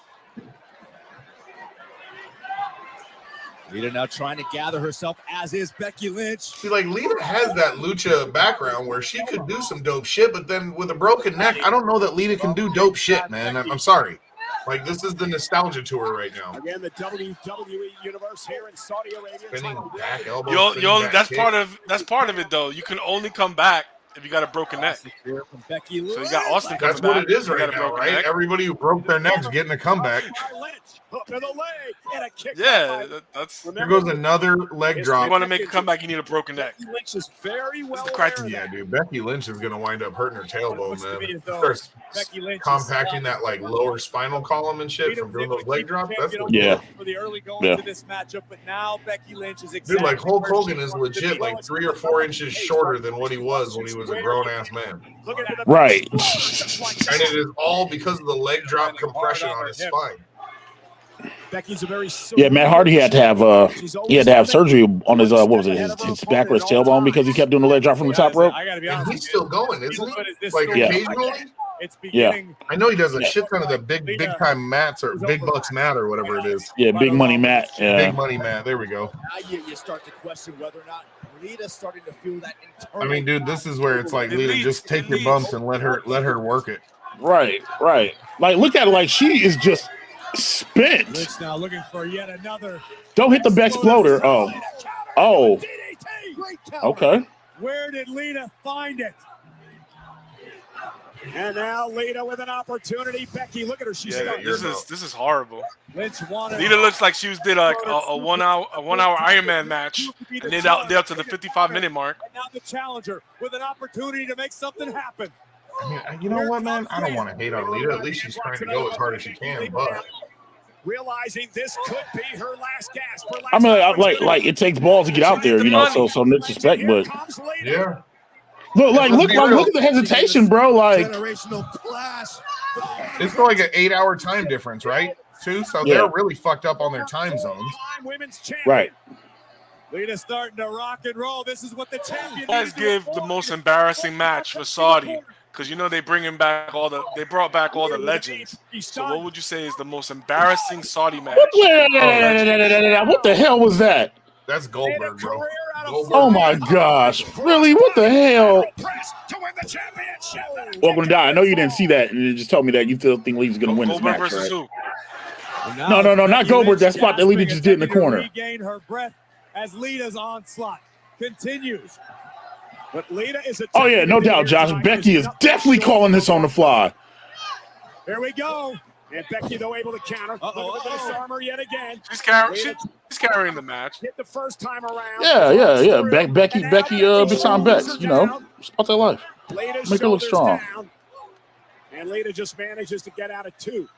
Lita now trying to gather herself, as is Becky Lynch.
See, like, Lita has that lucha background where she could do some dope shit, but then with a broken neck, I don't know that Lita can do dope shit, man. I'm sorry. Like, this is the nostalgia tour right now.
Again, the WWE universe here in Saudi Arabia.
Spinning back elbow.
That's part of it though. You can only come back if you got a broken neck. So you got Austin coming
That's
back.
what it is right now, right?
Neck.
Everybody who broke their necks getting a comeback.
Yeah, that's.
There goes another leg drop.
You want to make a comeback, you need a broken neck.
Lynch is very well.
Yeah, dude. Becky Lynch is going to wind up hurting her tailbone, man. Starts compacting that like lower spinal column and shit from doing those leg drops. That's
For the early going to this matchup, but now Becky Lynch is
dude, like Hulk Hogan is legit like 3 or 4 inches shorter than what he was when he was a grown ass man.
Right.
And it is all because of the leg drop compression on his spine.
Becky's a very
Matt Hardy had to have surgery on his what was it, his back or his tailbone because he kept doing the leg drop from the top rope.
And he's still going, isn't he? Like
Yeah.
occasionally.
Yeah.
I know he does a shit ton of the big time mats or big bucks mat or whatever it is.
Yeah, big money Matt. Yeah.
Big money Matt. There we go.
Now you start to question whether or not Lita's starting to feel that internal.
I mean, dude, this is where it's like, Lita, just take your bumps and let her work it.
Right. Like, look at it, like she is just spent.
Lynch now looking for yet another.
Don't hit the exploder. Oh. Okay.
Where did Lita find it?
And now Lita with an opportunity. Becky, look at her. She's stuck.
This is horrible.
Lynch wanted.
Lita looks like she did like a 1 hour Iron Man match, and they're up to the 55-minute mark.
And now the challenger with an opportunity to make something happen.
I mean, you know what, man? I don't want to hate on Lita. At least she's trying to go as hard as she can. But
realizing this could be her last gasp.
I mean, like it takes balls to get out there, you know. So no disrespect, but
yeah.
Look at the hesitation, bro. Like
generational clash.
It's like an 8-hour time difference, right? Too. So they're really fucked up on their time zones.
Right.
Lita starting to rock and roll. This is what the champion.
Let's give the most embarrassing match for Saudi, because you know they brought back all the legends. So what would you say is the most embarrassing Saudi match?
What the hell was that?
That's Goldberg, bro.
Oh my gosh! Really? What the hell? Welcome to Die. I know you didn't see that, and you just told me that you still think Lita's going to win this match,
versus
right?
who?
No, not Goldberg. That spot that Lita just did in the corner.
Regain her breath as Lita's onslaught continues. But Lita is
oh yeah, no doubt, Josh. Becky is definitely calling this on the fly.
Here we go. And Becky, though, able to counter. Look at the disarmer yet again.
She's carrying the match.
Hit the first time around.
Yeah. Becky, big time bets. You know, it's about their life. Make her look strong.
And Lita just manages to get out of 2.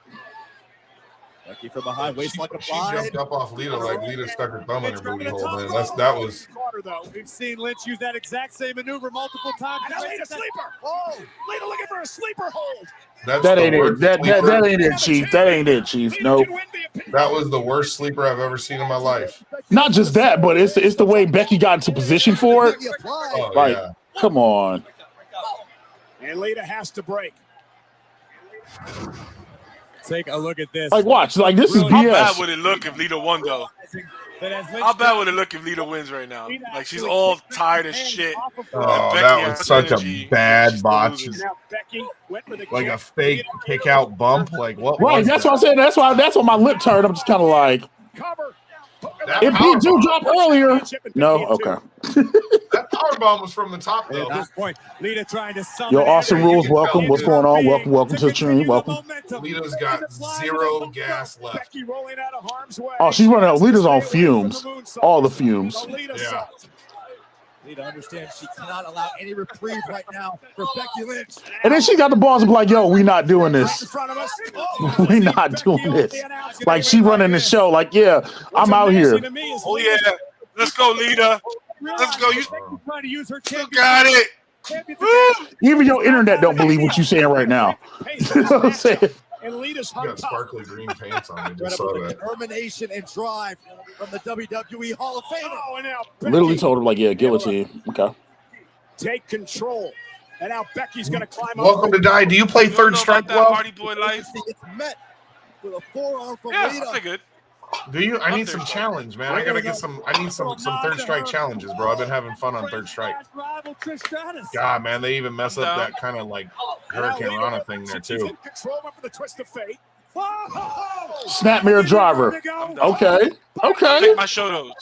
Becky from behind, waist like a
She
fly.
jumped up off Lita like Lita stuck her thumb in her booty hole, man. That was.
We've seen Lynch use that exact same maneuver multiple times.
And Lita sleeper. Oh, Lita looking for a sleeper hold.
That ain't it. That ain't it, Chief. That ain't it, Chief. Nope.
That was the worst sleeper I've ever seen in my life.
Not just that, but it's the way Becky got into position for it. Like, come on.
And Lita has to break.
Take a look at this.
Like, watch. Like, this is BS.
How bad would it look if Lita won, though? How bad would it look if Lita wins right now? Like, she's all tired as shit.
Oh, that was such a bad botch. Like a fake kick out bump. Like, what?
Right. That's what I'm saying. That's why my lip turned. I'm just kind of like. If he do drop earlier, no, okay.
That powerbomb was from the top, though.
At this point, Lita trying to summon.
Yo, Awesome Rules, welcome. What's going on? Welcome to the stream. Welcome.
Lita's got 0 gas left.
Oh, she's running out. Lita's on fumes. All the fumes.
Yeah.
Lita understands she cannot allow any reprieve right now for Becky Lynch.
And then she got the balls to be like, yo, we not doing this. We not doing this. Like, she running the show. Like, yeah, I'm out here.
Oh, yeah. Let's go, Lita. Let's go. You still got it.
Even your internet don't believe what you're saying right now. You know what I'm saying?
And Lita's
got sparkly green pants on. I just saw that.
Determination and drive from the WWE Hall of Fame. Oh, and now
Literally told her, like, yeah, guillotine. Okay.
Take control. And now Becky's going to climb up.
Welcome to Die. Do you play Third Strike well?
Party boy life.
It's met with a forearm from
Yeah,
Lita.
that's good.
Do you? I need some challenge, man. I gotta get some. I need some Third Strike challenges, bro. I've been having fun on Third Strike. God, man, they even mess up that kind of like Hurricane Rana thing there too.
Snap mirror driver. Okay.
Take my shotos.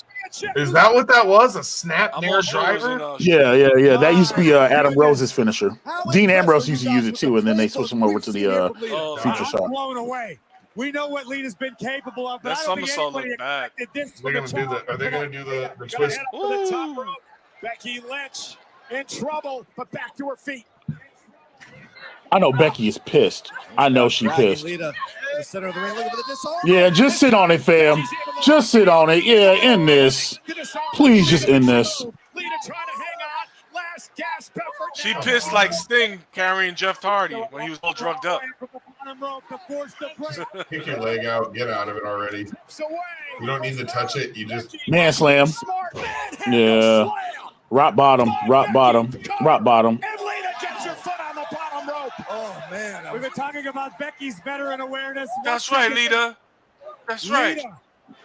Is that what that was? A snap mirror driver?
Yeah. That used to be Adam Rose's finisher. Dean Ambrose used to use it too, and then they switched him over to the feature shot.
Blown away. We know what Lita's been capable of, but
That
I don't think
somersault
anybody
looked bad.
expected this.
They're gonna do the. Are they gonna do the twist?
Becky Lynch in trouble, but back to her feet.
I know Becky is pissed. I know she pissed.
Lita, the center of the ring, looking for the disarm.
Yeah, just sit on it, fam. Just sit on it. Yeah, end this. Please just end this.
Lita trying to hang on. Last gasp effort.
She pissed like Sting carrying Jeff Hardy when he was all drugged up.
Kick your leg out. Get out of it already. You don't need to touch it. You just
Man slam. Yeah. Rock bottom. Rock bottom. Rock bottom.
And Lita gets her foot on the bottom rope. Oh, man.
We've been talking about Becky's veteran awareness.
That's right, Lita. That's right.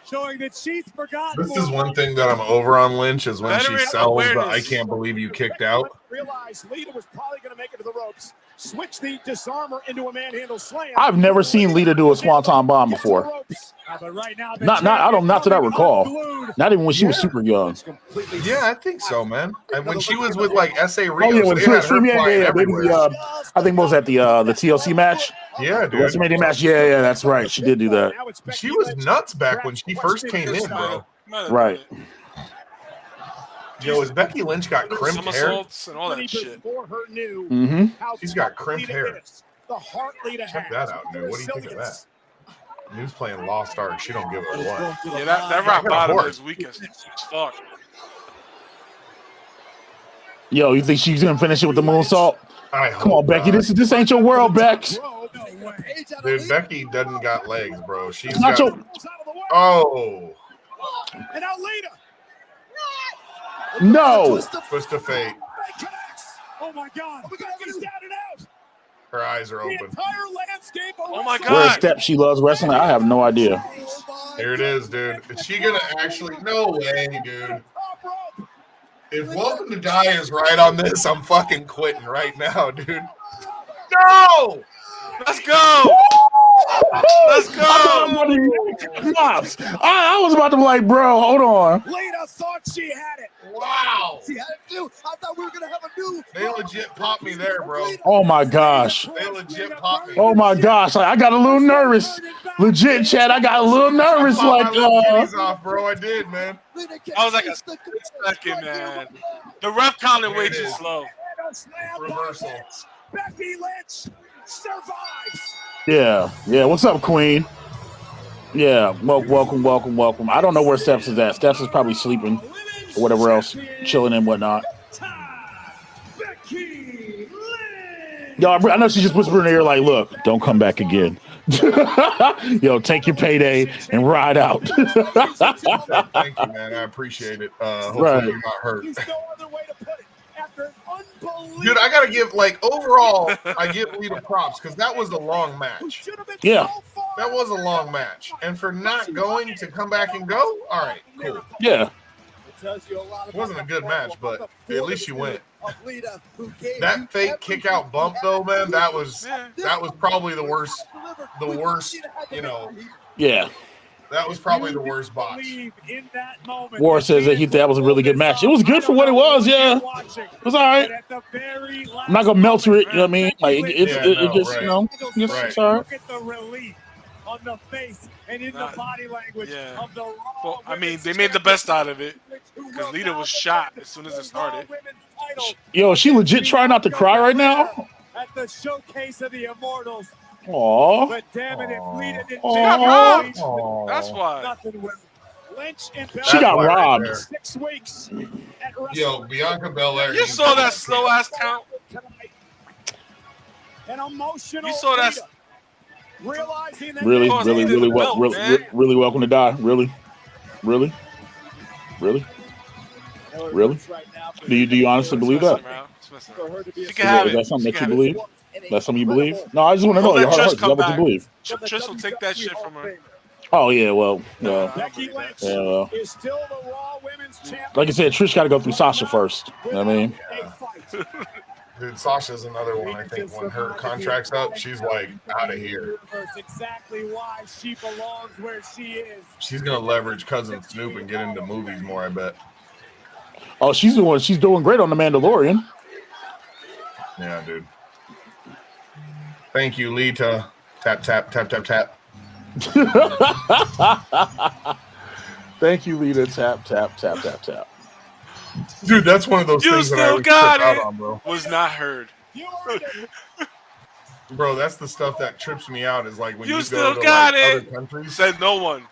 Showing that she's forgotten.
This is one thing that I'm over on Lynch is when she
Veteran
sells the
awareness.
I can't believe you kicked out.
Realized Lita was probably going to make it to the ropes. Switch the disarmer into a manhandle slam.
I've never seen Lita do a swanton bomb before.
But right now,
Not that I recall. Not even when she was super young.
Yeah, I think so, man. And when she was with like S.A.
Oh
Rios,
yeah, when
they had her
Stream,
flying
maybe
everywhere.
I think it was at the TLC match.
Yeah,
The
dude.
WrestleMania match. Yeah, that's right. She did do that.
She was nuts back when she first came in, bro.
Right.
Yo, has Becky Lynch got crimped hair?
Somersaults and all that shit.
Mm-hmm.
She's got crimped hair.
The heart Lita
Check that out, dude. What do you think of that? News playing Lost Ark. She don't give a what.
Yeah, that rock bottom is weak as fuck.
Yo, you think she's gonna finish it with the moonsault?
I
Come on,
hope
Becky.
not.
This ain't your world, Bex.
Dude, Becky doesn't got legs, bro. She's
Not
got.
your.
Oh,
And now Lita.
No.
twist of fate.
oh my God.
Becky's down and out.
Her eyes are
The
open.
entire landscape of
Oh my
wrestling.
Where
God.
step she loves wrestling? I have no idea.
Here it is, dude. Is she gonna actually? No way, dude.
Top rope.
If Welcome to Die is right on this, I'm fucking quitting right now, dude. No!
Let's go. Let's go.
Pops. I was about to be like, bro, hold on.
Lita thought she had it.
Wow!
She had it too. I thought we were gonna have a new.
They legit popped me there, bro.
Oh my gosh.
They legit popped me.
Oh my gosh. Like, I got a little nervous. Legit, Chad. I got a little nervous.
I popped
Like,
my little titties off, bro. I did, man.
I was like a second, man. The ref counted way too slow.
Reversal.
Becky Lynch survives.
yeah. What's up, Queen? Yeah. Welcome. I don't know where Steph's is at. Steph's is probably sleeping or whatever else, chilling and whatnot.
Becky Lynch.
Yo, I know she just whispered in her ear, like, look, don't come back again. Yo, take your payday and ride out.
Thank you, man. I appreciate it. Hopefully
Right.
you're not hurt.
There's no other way to put it. After an unbelievable.
Dude, I gotta give overall, I give Lita props because that was a long match.
Yeah.
That was a long match. And for not going to come back and go, all right, cool.
Yeah.
It wasn't a good match, but at least you went. That fake kick out bump though, man, that was probably the worst,
Yeah.
that was probably the worst botch.
War says that was a really good match. It was good for what it was, yeah. It was all right. I'm not gonna melt through it, you know what I mean? Like, it just,
right.
you know, it's all right.
Look at the relief
on the face and in the body language of the Raw.
Well, I mean, they made the best out of it because Lita was shot as soon as it started.
Yo, she legit trying not to cry right now.
At the showcase of the Immortals.
Aww.
But damn it, if Lita didn't
She got robbed.
Aww.
That's why.
nothing will. Lynch and
She got
Right
robbed.
there.
6 weeks. At
Yo, Bianca Belair.
You saw that slow ass count.
An emotional.
You saw that.
Lita, realizing that
Really,
Because
really,
he
really,
didn't belt, man.
really welcome to die. Really, really, really. Really? Do you honestly believe that?
She can have
Is
it.
that something
She
that
can
you
have it.
believe? That's something you believe? No, I just want to know
Don't
your
let
heart.
Trish
Is
come
that what you
back.
believe?
Trish will take that shit from her.
Oh yeah, well, yeah.
Becky Lynch
Yeah.
is still the Raw Women's Champion.
Like I said, Trish got to go through Sasha first. You know what I mean?
Dude, Sasha's another one. I think when her contract's up, she's like out of here.
Exactly why she belongs where she is.
She's gonna leverage Cousin Snoop and get into movies more. I bet.
Oh, she's doing great on The Mandalorian.
Yeah, dude. Thank you, Lita. Tap tap tap tap tap.
Thank you, Lita. Tap tap tap tap tap.
Dude, that's one of those
You
things that I
still
always
got
trip
it.
out on, bro.
Was not heard.
Bro, that's the stuff that trips me out. Is like when
You
you
still
go to
got
like,
it.
other countries,
Said no one.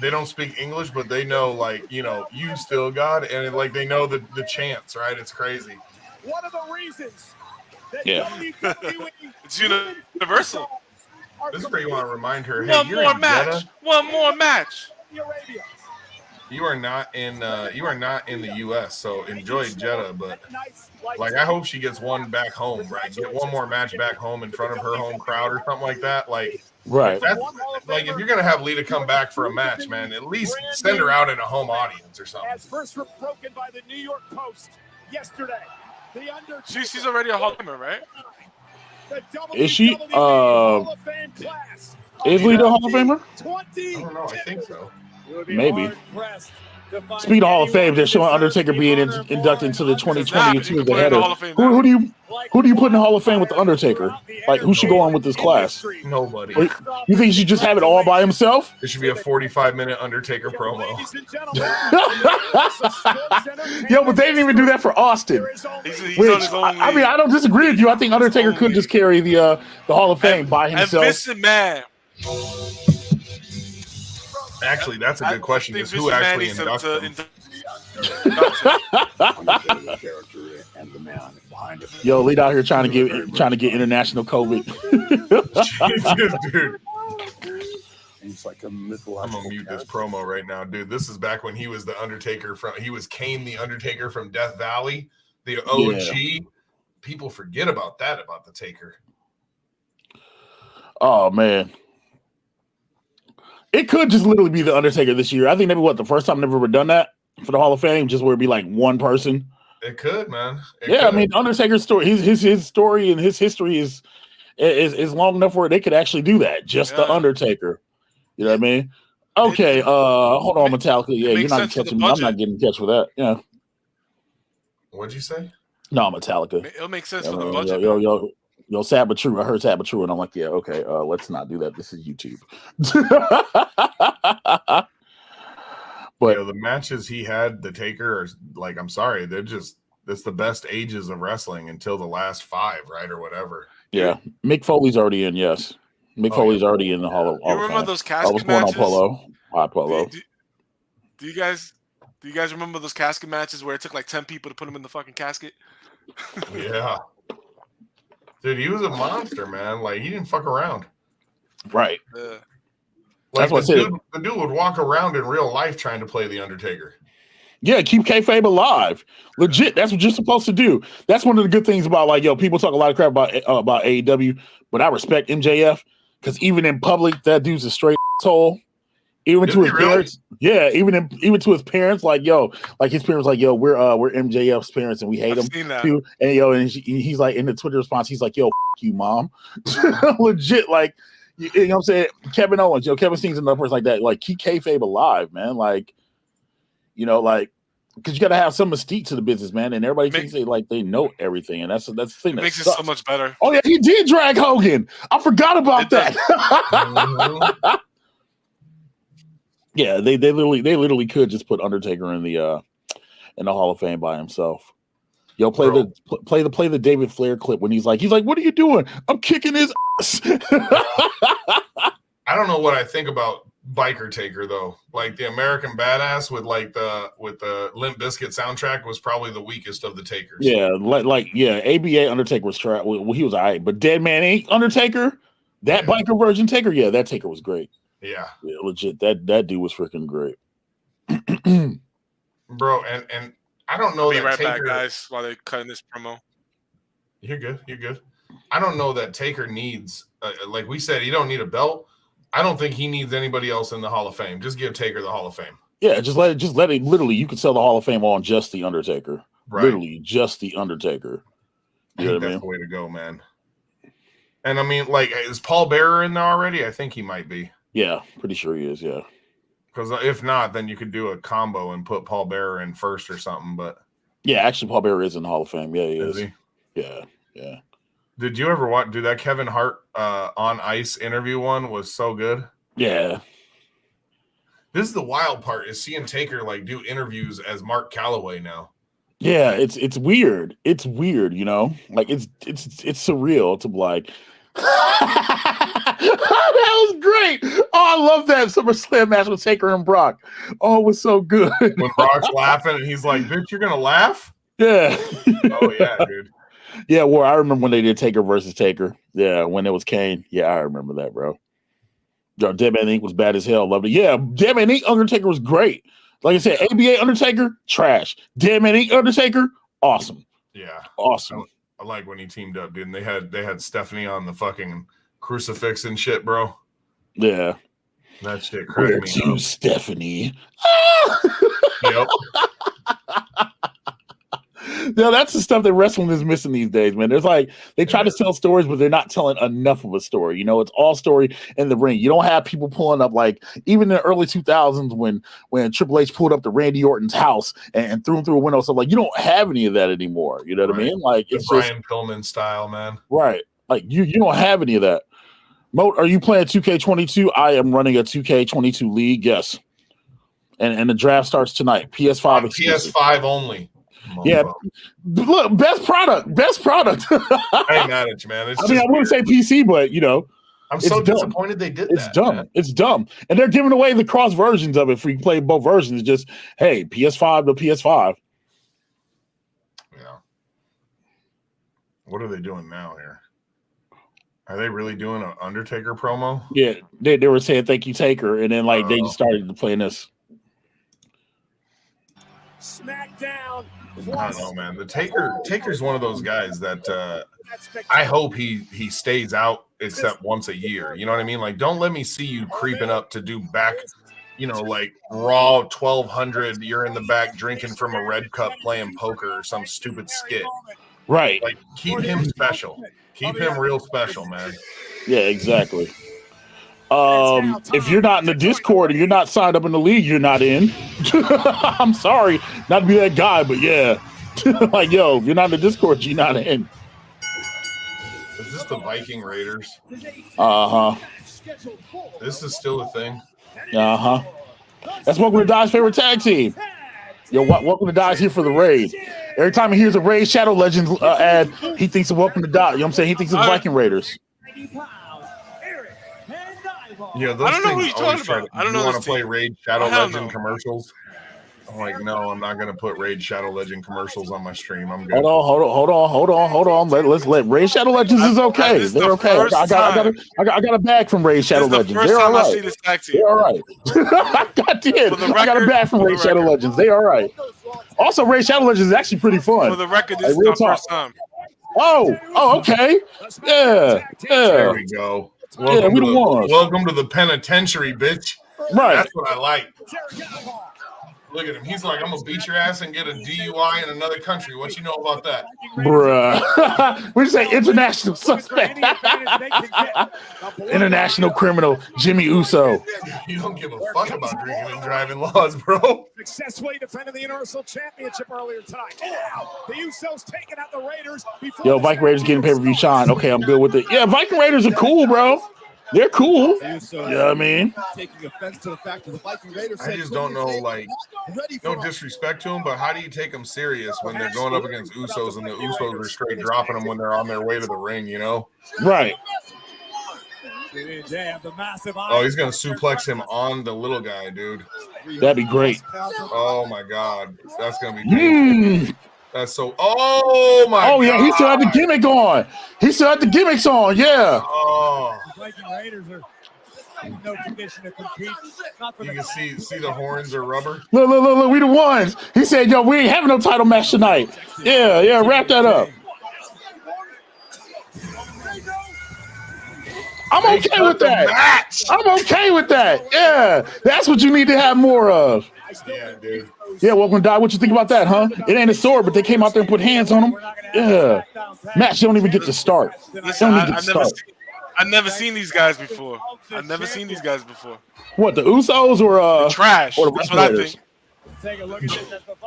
they don't speak English, but they know, like, you know, you still got it, and like they know the chants, right? It's crazy.
One of the reasons that
Yeah.
WWE
It's universal.
This is where you want to remind her, hey,
One
you're
more
in
match.
Jeddah.
One more match.
Arabia.
You are not in the U.S., so enjoy Jeddah. But like, I hope she gets one back home, right? Get one more match back home in front of her home crowd or something like that. Like,
Right.
that's, like if you're gonna have Lita come back for a match, man, at least send her out in a home audience or something.
As first broken by the New York Post yesterday. The Undertaker.
She's already a Hall of Famer, right?
The
Is she?
WWE Hall of Fame class
Is Lita a Hall of Famer?
I don't know. I think so.
Maybe. Speaking of Hall of Fame, they're showing Undertaker being inducted into the 2020 as the header. Who do you put in the Hall of Fame with the Undertaker? Like, who should go on with this class?
Nobody.
Or you think he should just have it all by himself?
It should be a 45-minute Undertaker promo.
Yo, but they didn't even do that for Austin. Which, I mean, I don't disagree with you. I think Undertaker could just carry the Hall of Fame by himself.
And Vince McMahon.
Actually, that's a good question. Is who actually inducted him?
Yo, lead out here trying to get international COVID.
Jesus, dude. I'm gonna mute this promo right now, dude. This is back when he was the Undertaker he was Kane the Undertaker from Death Valley, the OG. Yeah. People forget about that about the Taker.
Oh man. It could just literally be the Undertaker this year. I think maybe the first time they've ever done that for the Hall of Fame, just where it'd be like one person.
It could, man.
Could. I mean, Undertaker's story, his story and his history is long enough where they could actually do that. Just the Undertaker. You know what I mean? Okay, hold on, Metallica. Yeah, you're not catching me. I'm not getting catch with that. Yeah.
What'd you say?
No, Metallica.
It'll make sense for the budget.
Yo, sad but true. I heard sad but true, and I'm like, yeah, okay. Let's not do that. This is YouTube. But
the matches he had, the Taker, are like, I'm sorry, that's the best ages of wrestling until the last 5, right, or whatever.
Yeah, Mick Foley's already in. Yes, Mick Foley's already in the Hall of Fame.
You remember those casket
What's going on,
matches?
Polo? Hi, Polo.
Do you guys remember those casket matches where it took like 10 people to put him in the fucking casket?
Yeah. Dude, he was a monster, man. Like, he didn't fuck around.
Right.
Like,
that's what
the dude would walk around in real life trying to play the Undertaker.
Yeah, keep kayfabe alive. Legit, that's what you're supposed to do. That's one of the good things about, like, people talk a lot of crap about AEW, but I respect MJF because even in public, that dude's a straight asshole. Even to his parents, yeah. Even to his parents, like his parents, like we're MJF's parents and we hate him too. And he's like in the Twitter response, he's like, "Yo, f- you, mom." Legit, like you know what I'm saying. Kevin Owens, Kevin Steen's another person like that. Like keep kayfabe alive, man. Like like because you got to have some mystique to the business, man. And everybody thinks they know everything, and that's the thing.
It makes it so much better.
Oh yeah, he did drag Hogan. I forgot about that. Yeah, they literally could just put Undertaker in the Hall of Fame by himself. Yo, play the David Flair clip when he's like, what are you doing? I'm kicking his ass.
I don't know what I think about Biker Taker though. Like the American Badass with the Limp Bizkit soundtrack was probably the weakest of the Takers.
Yeah, ABA Undertaker was trash. Well, he was all right, but Dead Man Inc. Undertaker, that biker version Taker, yeah, that Taker was great.
Yeah,
legit. That dude was freaking great,
bro. And I don't know.
I'll be
that
right
Taker,
back, guys, while they're cutting this promo.
You're good. I don't know that Taker needs, like we said, he don't need a belt. I don't think he needs anybody else in the Hall of Fame. Just give Taker the Hall of Fame.
Yeah, just let it. Literally, you could sell the Hall of Fame on just the Undertaker.
Right.
Literally, just the Undertaker.
I think that's the way to go, man. And I mean, like, is Paul Bearer in there already? I think he might be.
Yeah, pretty sure he is. Yeah. Because
if not, then you could do a combo and put Paul Bearer in first or something. But
yeah, actually, Paul Bearer is in the Hall of Fame. Yeah, he is.
He?
Yeah.
Did you ever watch? Dude, that Kevin Hart on Ice interview one was so good.
Yeah.
This is the wild part, is seeing Taker like do interviews as Mark Calloway now.
Yeah, it's weird. It's weird, you know? Like it's surreal to be like that was great. Oh, I love that SummerSlam match with Taker and Brock. Oh, it was so good.
When Brock's laughing and he's like, bitch, you're gonna laugh?
Yeah.
Oh yeah, dude.
Yeah, well, I remember when they did Taker versus Taker. Yeah, when it was Kane. Yeah, I remember that, bro. Yo, Dead Man Inc. was bad as hell. Loved it. Yeah, Dead Man Inc. Undertaker was great. Like I said, ABA Undertaker, trash. Dead Man Inc. Undertaker, awesome.
Yeah.
Awesome.
I like when he teamed up, dude. And they had Stephanie on the fucking crucifix and shit, bro.
Yeah.
That shit cracked me up.
Stephanie.
Yep.
No, that's the stuff that wrestling is missing these days, man. There's like they try to tell stories, but they're not telling enough of a story. You know, it's all story in the ring. You don't have people pulling up like even in the early 2000s when Triple H pulled up to Randy Orton's house and threw him through a window. So like you don't have any of that anymore. You know what I mean? Like it's
Brian Pillman style, man.
Right. Like you don't have any of that. Moat, are you playing 2K22? I am running a 2K22 league. Yes. And the draft starts tonight. PS5 exclusive.
PS5 only.
Yeah, look, best product.
I ain't mad at you, man.
I wouldn't say PC, but you know,
I'm so disappointed they did that.
It's dumb.
Man.
It's dumb, and they're giving away the cross versions of it for you to play both versions. Just hey, PS5 to PS5.
Yeah. What are they doing now here? Are they really doing an Undertaker promo?
Yeah, they were saying thank you, Taker, and then like they just started playing this.
SmackDown.
I don't know, man. The Taker's one of those guys that I hope he stays out except once a year. You know what I mean? Like, don't let me see you creeping up to do back, you know, like Raw 1200. You're in the back drinking from a red cup playing poker or some stupid skit.
Right.
Like, keep him special. Keep him real special, man.
Yeah, exactly. If you're not in the Discord and you're not signed up in the league, you're not in. I'm sorry not to be that guy, but yeah. Like, yo, if you're not in the Discord, you're not in.
Is this the Viking Raiders?
Uh-huh.
This is still a thing.
Uh-huh. That's Welcome to Dodge's favorite tag team. Yo, Welcome to Dodge here for the raid. Every time he hears a Raid Shadow Legends ad, he thinks of Welcome to Dodge. You know what I'm saying? He thinks of Viking Raiders.
Yeah, those
I don't know who
things
you're talking about. I don't know.
You want to play
team.
Raid Shadow
Hell
Legend
no.
commercials? I'm like, no, I'm not going to put Raid Shadow Legend commercials on my stream. I'm good.
Hold on. Let's let Raid Shadow Legends is okay. They're okay. I got a bag from Raid Shadow Legends. They're all right. They're all right. I got a bag from Raid Shadow Legends. They all right. Also, Raid Shadow Legends is actually pretty fun.
For the record, this is my first time.
Oh, okay. Yeah.
There we go. Welcome to the penitentiary, bitch.
Right.
That's what I like. Look at him. He's like, I'm gonna beat your ass and get a DUI in another country. What you know about that?
Bruh. We say international suspect. International criminal Jimmy Uso.
You don't give a fuck about drinking and driving laws, bro.
Successfully defended the Universal Championship earlier tonight. The Usos taking out the Raiders.
Yo, Viking Raiders getting pay-per-view shine. Okay, I'm good with it. Yeah, Viking Raiders are cool, bro. They're cool. You know what I mean?
Taking offense to the fact that the Viking Raiders
I just don't know, like, no disrespect to them, but how do you take them serious when they're going up against Usos and the Usos are straight dropping them when they're on their way to the ring, you know?
Right.
Oh, he's going to suplex him on the little guy, dude.
That'd be great.
Oh, my God. That's going to be great. That's so. Oh my!
Oh yeah,
God.
he still had the gimmick on. He still had the gimmicks on. Yeah.
Oh.
Viking Raiders are in no condition to compete.
You can see the horns are rubber.
Look, we the ones. He said, "Yo, we ain't having no title match tonight." Yeah, wrap that up. I'm okay with that. I'm okay with that. Yeah, that's what you need to have more of.
Yeah, dude.
Yeah, welcome to Die. What you think about that, huh? It ain't a sword, but they came out there and put hands on him. Yeah. Match don't even get to start.
Listen, I've never seen these guys before. I've never seen these guys before.
What, the Usos or
trash?
Or the
That's what I
Raiders?
think.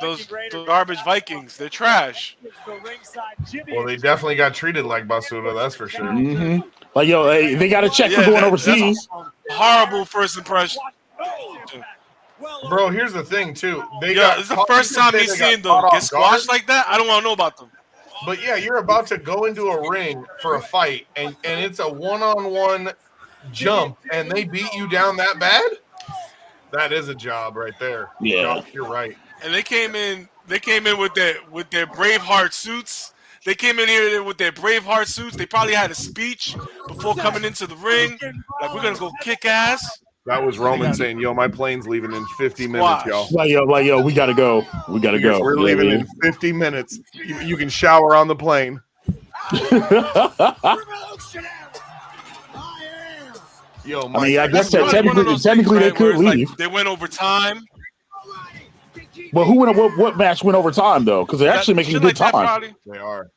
Those garbage Vikings, they're trash.
Well, they definitely got treated like basura, that's for sure.
Mm-hmm. Like, yo, hey, they got a check for going overseas.
Horrible first impression.
Bro, here's the thing, too.
This is the first time he's seen them get squashed like that. I don't want to know about them.
But yeah, you're about to go into a ring for a fight, and it's a one-on-one jump, and they beat you down that bad? That is a job right there.
Yeah,
you're right.
And they came in with their Braveheart suits. They came in here with their Braveheart suits. They probably had a speech before coming into the ring. Like, we're gonna go kick ass.
That was Roman saying, "Yo, my plane's leaving in 50 minutes, y'all."
Like yo, we gotta go. We gotta go.
We're leaving in 50 minutes. You can shower on the plane. Yo,
I mean, I guess that technically they could leave.
Like, they went over time.
Well, who went? What match went over time though? Because they're actually making good time.
They are.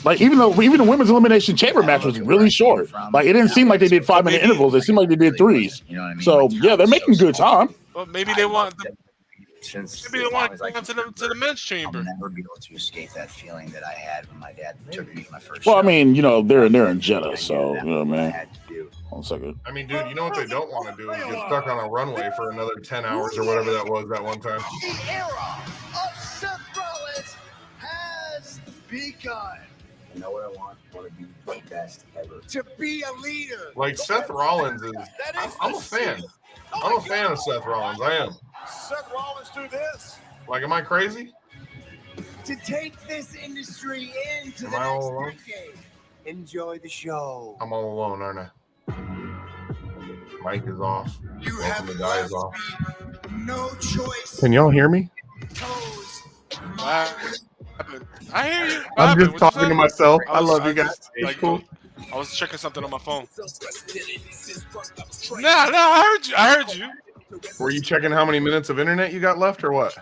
Like even the women's elimination chamber match was really short. Like it didn't seem like they did 5-minute intervals. It seemed like they did threes. So yeah, they're making good time.
Well, maybe they want. Maybe they want to go to the men's chamber.
I'll never be able to escape that feeling that I had when my dad took me to my first.
Well, I mean, they're in Jeddah, so man. 1 second.
I mean, dude, you know what they don't want to do is get stuck on a runway for another 10 hours or whatever that was that one time.
The era of Seth Rollins has begun.
You know what I want? I want to be the best ever.
To be a leader.
Like Seth Rollins is. I'm a fan. I'm a fan of Seth Rollins. I am.
Seth Rollins do this.
Like, am I crazy?
To take this industry into
Am
the
I all
next
alone?
decade. Enjoy the show.
I'm all alone, aren't I? Mic is off.
You
Welcome to Die is off.
no choice.
Can y'all hear me?
I hear you.
I'm just talking to myself. I love you guys. It's cool.
I was checking something on my phone. Nah, I heard you.
Were you checking how many minutes of internet you got left or what?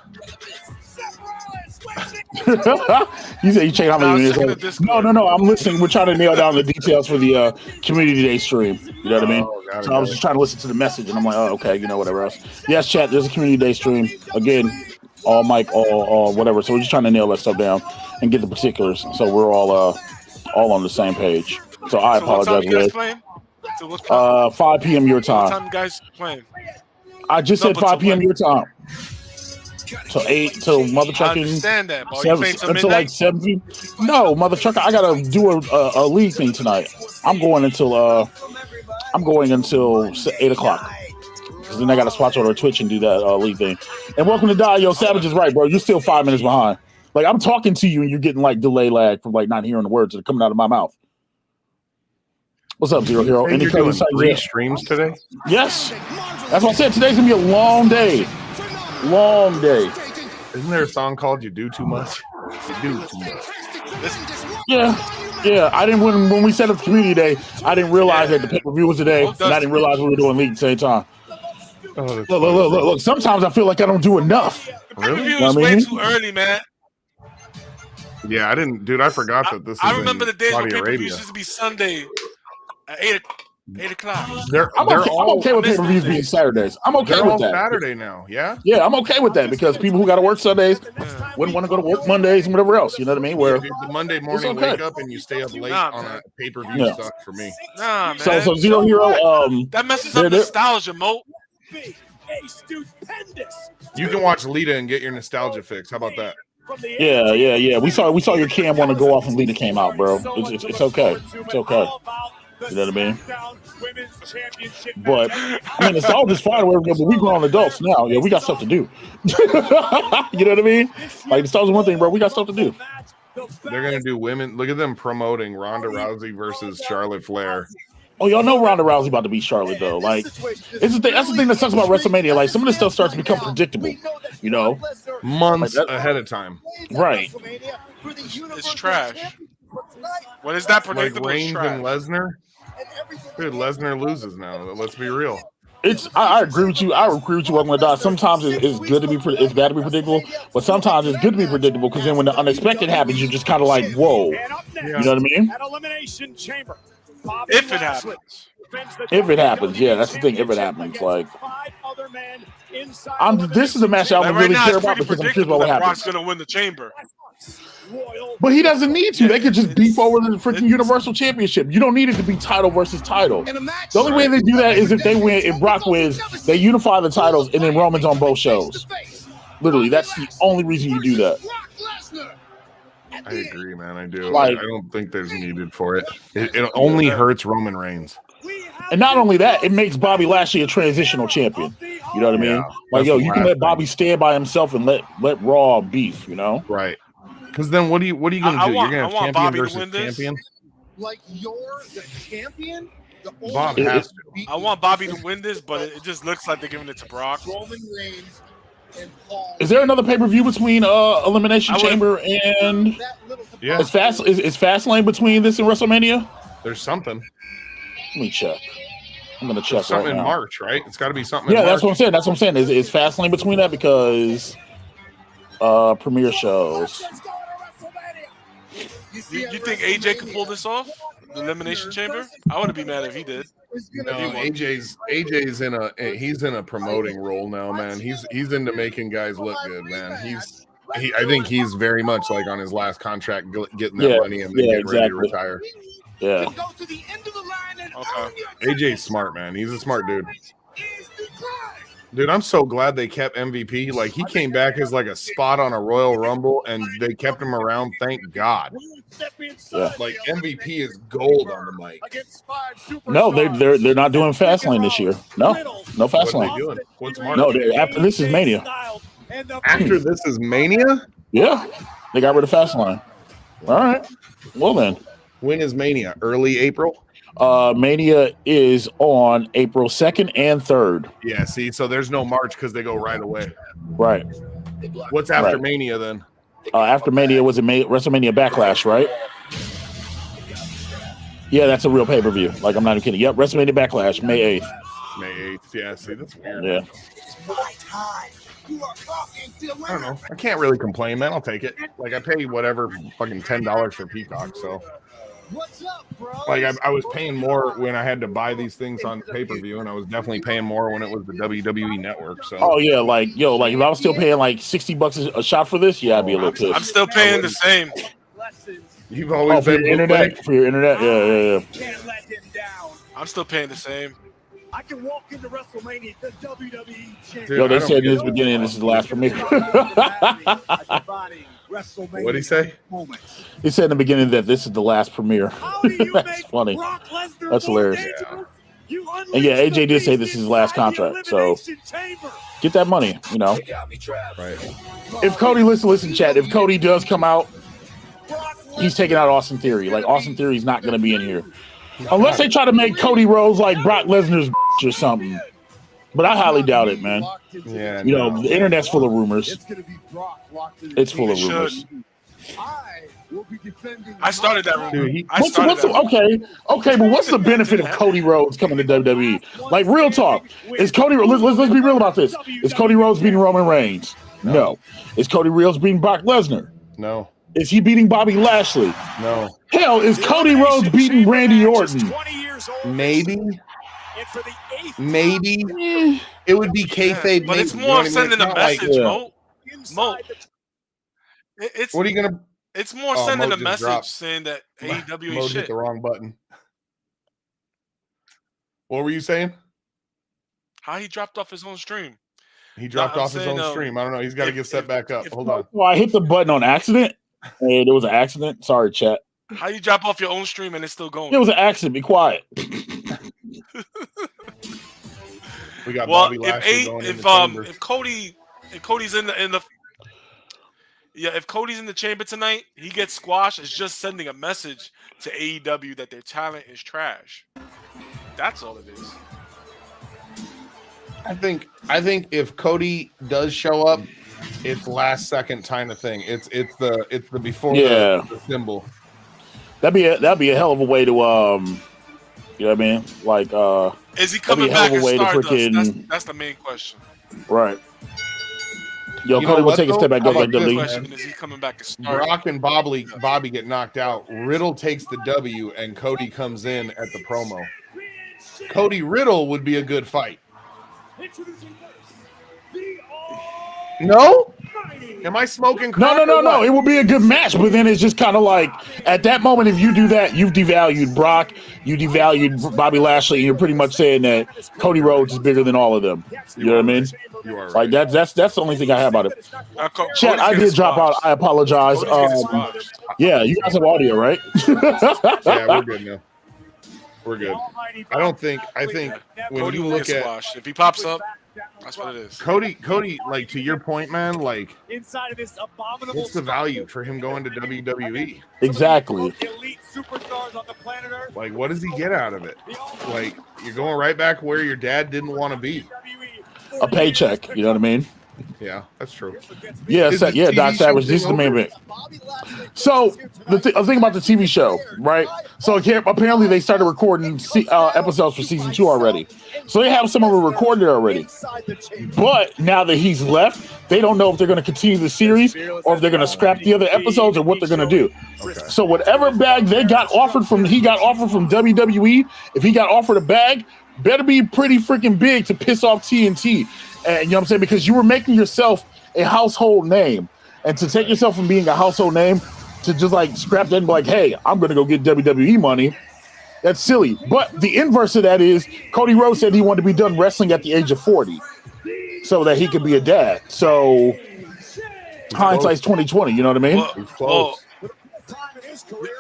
You said you check how many minutes. No. I'm listening. We're trying to nail down the details for the community day stream. You know what I mean? So I was just trying to listen to the message, and I'm like, oh, okay, whatever else. Yes, chat. There's a community day stream again. All mic, all whatever. So we're just trying to nail that stuff down and get the particulars, so we're all on the same page. So I apologize.
What time
5 p.m. your time.
What time you guys playing?
I just said 5 p.m. your time. So 8 till mother trucking.
I understand that, bro.
7 until like 7. No, mother trucker. I gotta do a league thing tonight. I'm going until 8 o'clock. Because then I gotta swatch over Twitch and do that league thing. And welcome to Die. Yo, Savage is right, bro. You're still 5 minutes behind. Like I'm talking to you and you're getting like delay lag from like not hearing the words that are coming out of my mouth. What's up, Zero Hero?
Any doing 3 streams today?
Yes. That's what I said. Today's gonna be a long day. Long day.
Isn't there a song called "You Do Too Much"? You do too much.
Yeah. I didn't when we set up community day. I didn't realize that the pay-per-view was today, and I didn't realize we were doing league at the same time.
Oh,
look. Sometimes I feel like I don't do enough.
Really? It was way too early, man.
Yeah, I didn't, dude. I forgot that this.
I remember the days when
Saudi
pay-per-views
Arabia.
used to be Sunday at 8 o'clock.
I'm okay with pay-per-views being Saturdays. I'm okay with that.
Saturday now, yeah.
Yeah, I'm okay with that because people who got to work Sundays wouldn't want to go to work Mondays and whatever else. You know what I mean? Where
the Monday morning wake up and you stay up late on a pay-per-view stuff for me.
Nah, man.
So Zero Hero.
That messes up nostalgia, Mo.
You can watch Lita and get your nostalgia fix. How about that?
Yeah. We saw your cam want to go off and Lita came out, bro. It's okay. It's okay. You know what I mean? But I mean, it's all just fine, but we grown adults now. Yeah, we got stuff to do. You know what I mean? Like nostalgia one thing, bro. We got stuff to do.
They're gonna do women. Look at them promoting Ronda Rousey versus Charlotte Flair.
Oh, y'all know Ronda Rousey about to beat Charlotte, though. Like, it's the thing. That's the thing that sucks about WrestleMania. Like, some of this stuff starts to become predictable. You know,
months ahead of time.
Right.
It's trash. When is that predictable?
Like Reigns and Lesnar. Dude, Lesnar loses now. Let's be real.
I agree with you. I agree with you. I'm gonna die. Sometimes it's good to be. It's bad to be predictable, but sometimes it's good to be predictable because then when the unexpected happens, you're just kind of like, whoa. You know what I mean?
If it happens.
If it happens, yeah, that's the thing. If it happens, like, this is a match I don't really care about because I'm curious about what happens.
Brock's gonna win the Chamber.
But he doesn't need to. They could just beef over the freaking Universal Championship. You don't need it to be title versus title. The only way they do that is if they win, if Brock wins, they unify the titles and then Roman's on both shows. Literally, that's the only reason you do that.
I agree, man. I do.
Like,
I don't think there's needed for it. It only hurts Roman Reigns.
And not only that, it makes Bobby Lashley a transitional champion. You know what I mean? Like, yo, you can let Bobby stand by himself and let Raw beef. You know?
Right. Because then what are you going to do? You're going to have champion
Bobby
versus champion?
Like you're the champion?
Bob has to.
I want Bobby to win this, but it just looks like they're giving it to Brock.
Roman Reigns and Paul.
Is there another pay-per-view between Elimination Chamber and is Fastlane between this and WrestleMania?
There's something.
Let me check. I'm gonna check
something
right
in
now.
March, right? It's got to be something.
Yeah,
in
that's
March.
what I'm saying. Is Fastlane between that because premiere shows?
You think AJ could pull this off? The Elimination Chamber? I wouldn't be mad if he did.
No, AJ's in a promoting role now, man. He's into making guys look good, man. I think he's very much like on his last contract, getting that money and then getting ready to retire.
Yeah.
Okay.
AJ's smart, man. He's a smart dude. Dude, I'm so glad they kept MVP. Like, he came back as like a spot on a Royal Rumble, and they kept him around. Thank God.
Yeah.
Like, MVP is gold on the mic.
No, they're not doing Fastlane this year. No Fastlane.
What are they doing? What's March?
No, after this is Mania.
After this is Mania?
Yeah, they got rid of Fastlane. All right. Well then,
when is Mania? Early April?
Mania is on April 2nd and 3rd.
Yeah, see, so there's no March because they go right away.
Right.
What's after Mania then?
After Mania was WrestleMania Backlash, right? Yeah, that's a real pay-per-view. Like, I'm not even kidding. Yep, WrestleMania Backlash, May 8th.
May 8th, yeah, see, that's weird.
Yeah.
I don't know. I can't really complain, man. I'll take it. Like, I pay whatever, fucking $10 for Peacock, so.
What's up, bro?
Like, I was paying more when I had to buy these things on pay-per-view, and I was definitely paying more when it was the WWE Network. So.
Oh yeah, like if I was still paying like $60 a shot for this, yeah, I'd be a little pissed.
I'm still paying the same.
You've always been
for your internet. For your internet, yeah.
Can't let him down.
I'm still paying the same.
I can walk into WrestleMania, the WWE champion.
Yo, they said in the beginning this is the last premiere.
What'd he say?
He said in the beginning that this is the last premiere. That's funny. That's hilarious.
Yeah.
And yeah, AJ did say this is his last contract, so get that money, you know.
Right.
If Cody, listen, chat. If Cody does come out, he's taking out Austin Theory. Like, Austin Theory's not going to be in here unless they try to make Cody Rhodes like Brock Lesnar's or something. But I highly doubt it, man.
Yeah,
the internet's full of rumors. It's full of rumors.
I started that rumor.
Dude,
Okay, but what's the benefit of Cody Rhodes coming to WWE? Like, real talk. Is Cody? Let's be real about this. Is Cody Rhodes beating Roman Reigns? No. Is Cody Rhodes beating Brock Lesnar?
No.
Is he beating Bobby Lashley?
No.
Hell, is Cody Rhodes beating Randy Orton?
Maybe. It would be kayfabe.
But it's more of sending a message, Mo. It's
what are you gonna?
It's more sending a message saying that AEW ain't shit.
Hit the wrong button. What were you saying?
How he dropped off his own stream?
He dropped off his own stream. I don't know. He's got to get set back up. Hold on.
Well, I hit the button on accident. Hey, there was an accident. Sorry, chat.
How you drop off your own stream and it's still going?
It was an accident. Be quiet.
We got Bobby Lashley going in the chamber.
If Cody's in the if Cody's in the chamber tonight, he gets squashed. It's just sending a message to AEW that their talent is trash. That's all it is.
I think if Cody does show up, it's last second kind of thing. It's the before the symbol.
That'd be a hell of a way to you know what I mean? Like
is he coming back as Stardust? That's the main question.
Right. Yo, Cody will take a step back. Go like
question is he coming back as Stardust?
Brock and Bobby get knocked out. Riddle takes the W and Cody comes in at the promo. Cody Riddle would be a good fight. No? Am I smoking crack?
No. It would be a good match, but then it's just kind of like at that moment, if you do that, you've devalued Brock, you devalued Bobby Lashley, and you're pretty much saying that Cody Rhodes is bigger than all of them. You know what I mean?
You are
right. Like that's the only thing I have about it. Chat, I did drop out. I apologize. Yeah, you guys have audio, right?
Yeah, we're good now. We're good. I think when
Cody
you
will
look
get
at
squashed. If he pops up, that's what it is.
Cody, like to your point, man, like
inside of this abominable
what's the value for him going to WWE?
Exactly.
Elite superstars on the planet Earth.
Like, what does he get out of it? Like, you're going right back where your dad didn't want to be.
A paycheck, you know what I mean?
Yeah, that's true.
Yeah, Doc Savage, this is the main event. So, the thing about the TV show, right? So, apparently they started recording episodes for season 2 already. So, they have some of them recorded already. But now that he's left, they don't know if they're going to continue the series or if they're going to scrap the other episodes or what they're going to do. Okay. So, whatever bag he got offered from WWE, if he got offered a bag, better be pretty freaking big to piss off TNT. And you know what I'm saying? Because you were making yourself a household name. And to take yourself from being a household name to just like scrap that and be like, hey, I'm going to go get WWE money. That's silly. But the inverse of that is Cody Rhodes said he wanted to be done wrestling at the age of 40 so that he could be a dad. So hindsight's 2020. You know what I mean?
He's close.